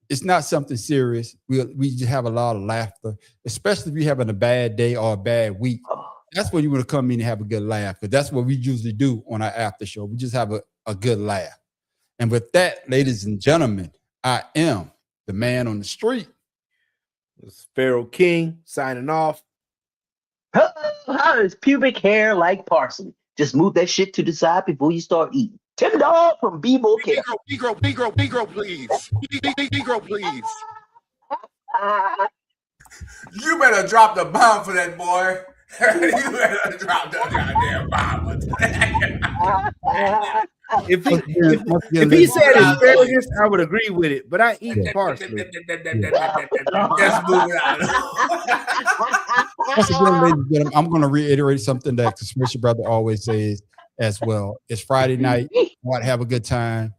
B: it's not something serious. We just have a lot of laughter, especially if you're having a bad day or a bad week. That's when you want to come in and have a good laugh, because that's what we usually do on our after show. We just have a good laugh. And with that, ladies and gentlemen, I am the man on the street.
D: It's Pharaoh King signing off.
E: How is pubic hair like parsley? Just move that shit to the side before you start eating. Tim Dog from Bebo Care.
A: Negro, please. Negro, please.
C: You better drop the bomb for that boy. You better drop the goddamn bomb.
D: If he said asparagus, I would agree with it, but I eat parsley.
C: Just move it out.
B: Once again, ladies and gentlemen, I'm going to reiterate something that Conspiracy Brother always says as well. It's Friday night. Go out and have a good time.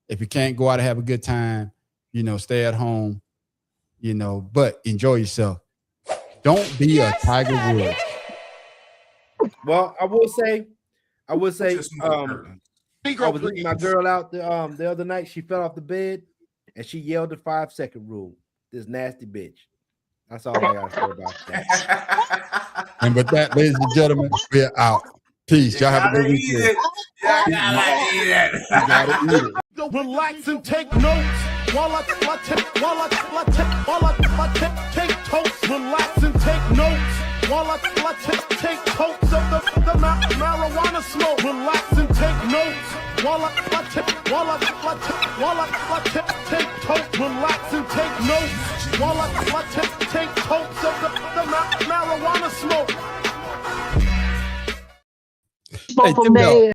B: If you can't go out and have a good time, stay at home, but enjoy yourself. Don't be a Tiger Woods.
D: Well, I will say, I was leaving my girl out the other night. She fell off the bed and she yelled the 5-second rule. This nasty bitch. That's all I gotta say about that.
B: And with that, ladies and gentlemen, we're out. Peace. Y'all have a good weekend.
A: Relax and take notes while I take totes. Relax and take notes while I take totes of the marijuana smoke. Relax and take notes while I take totes. Relax and take notes while I take totes of the marijuana smoke.
B: Hey, Tim Dog.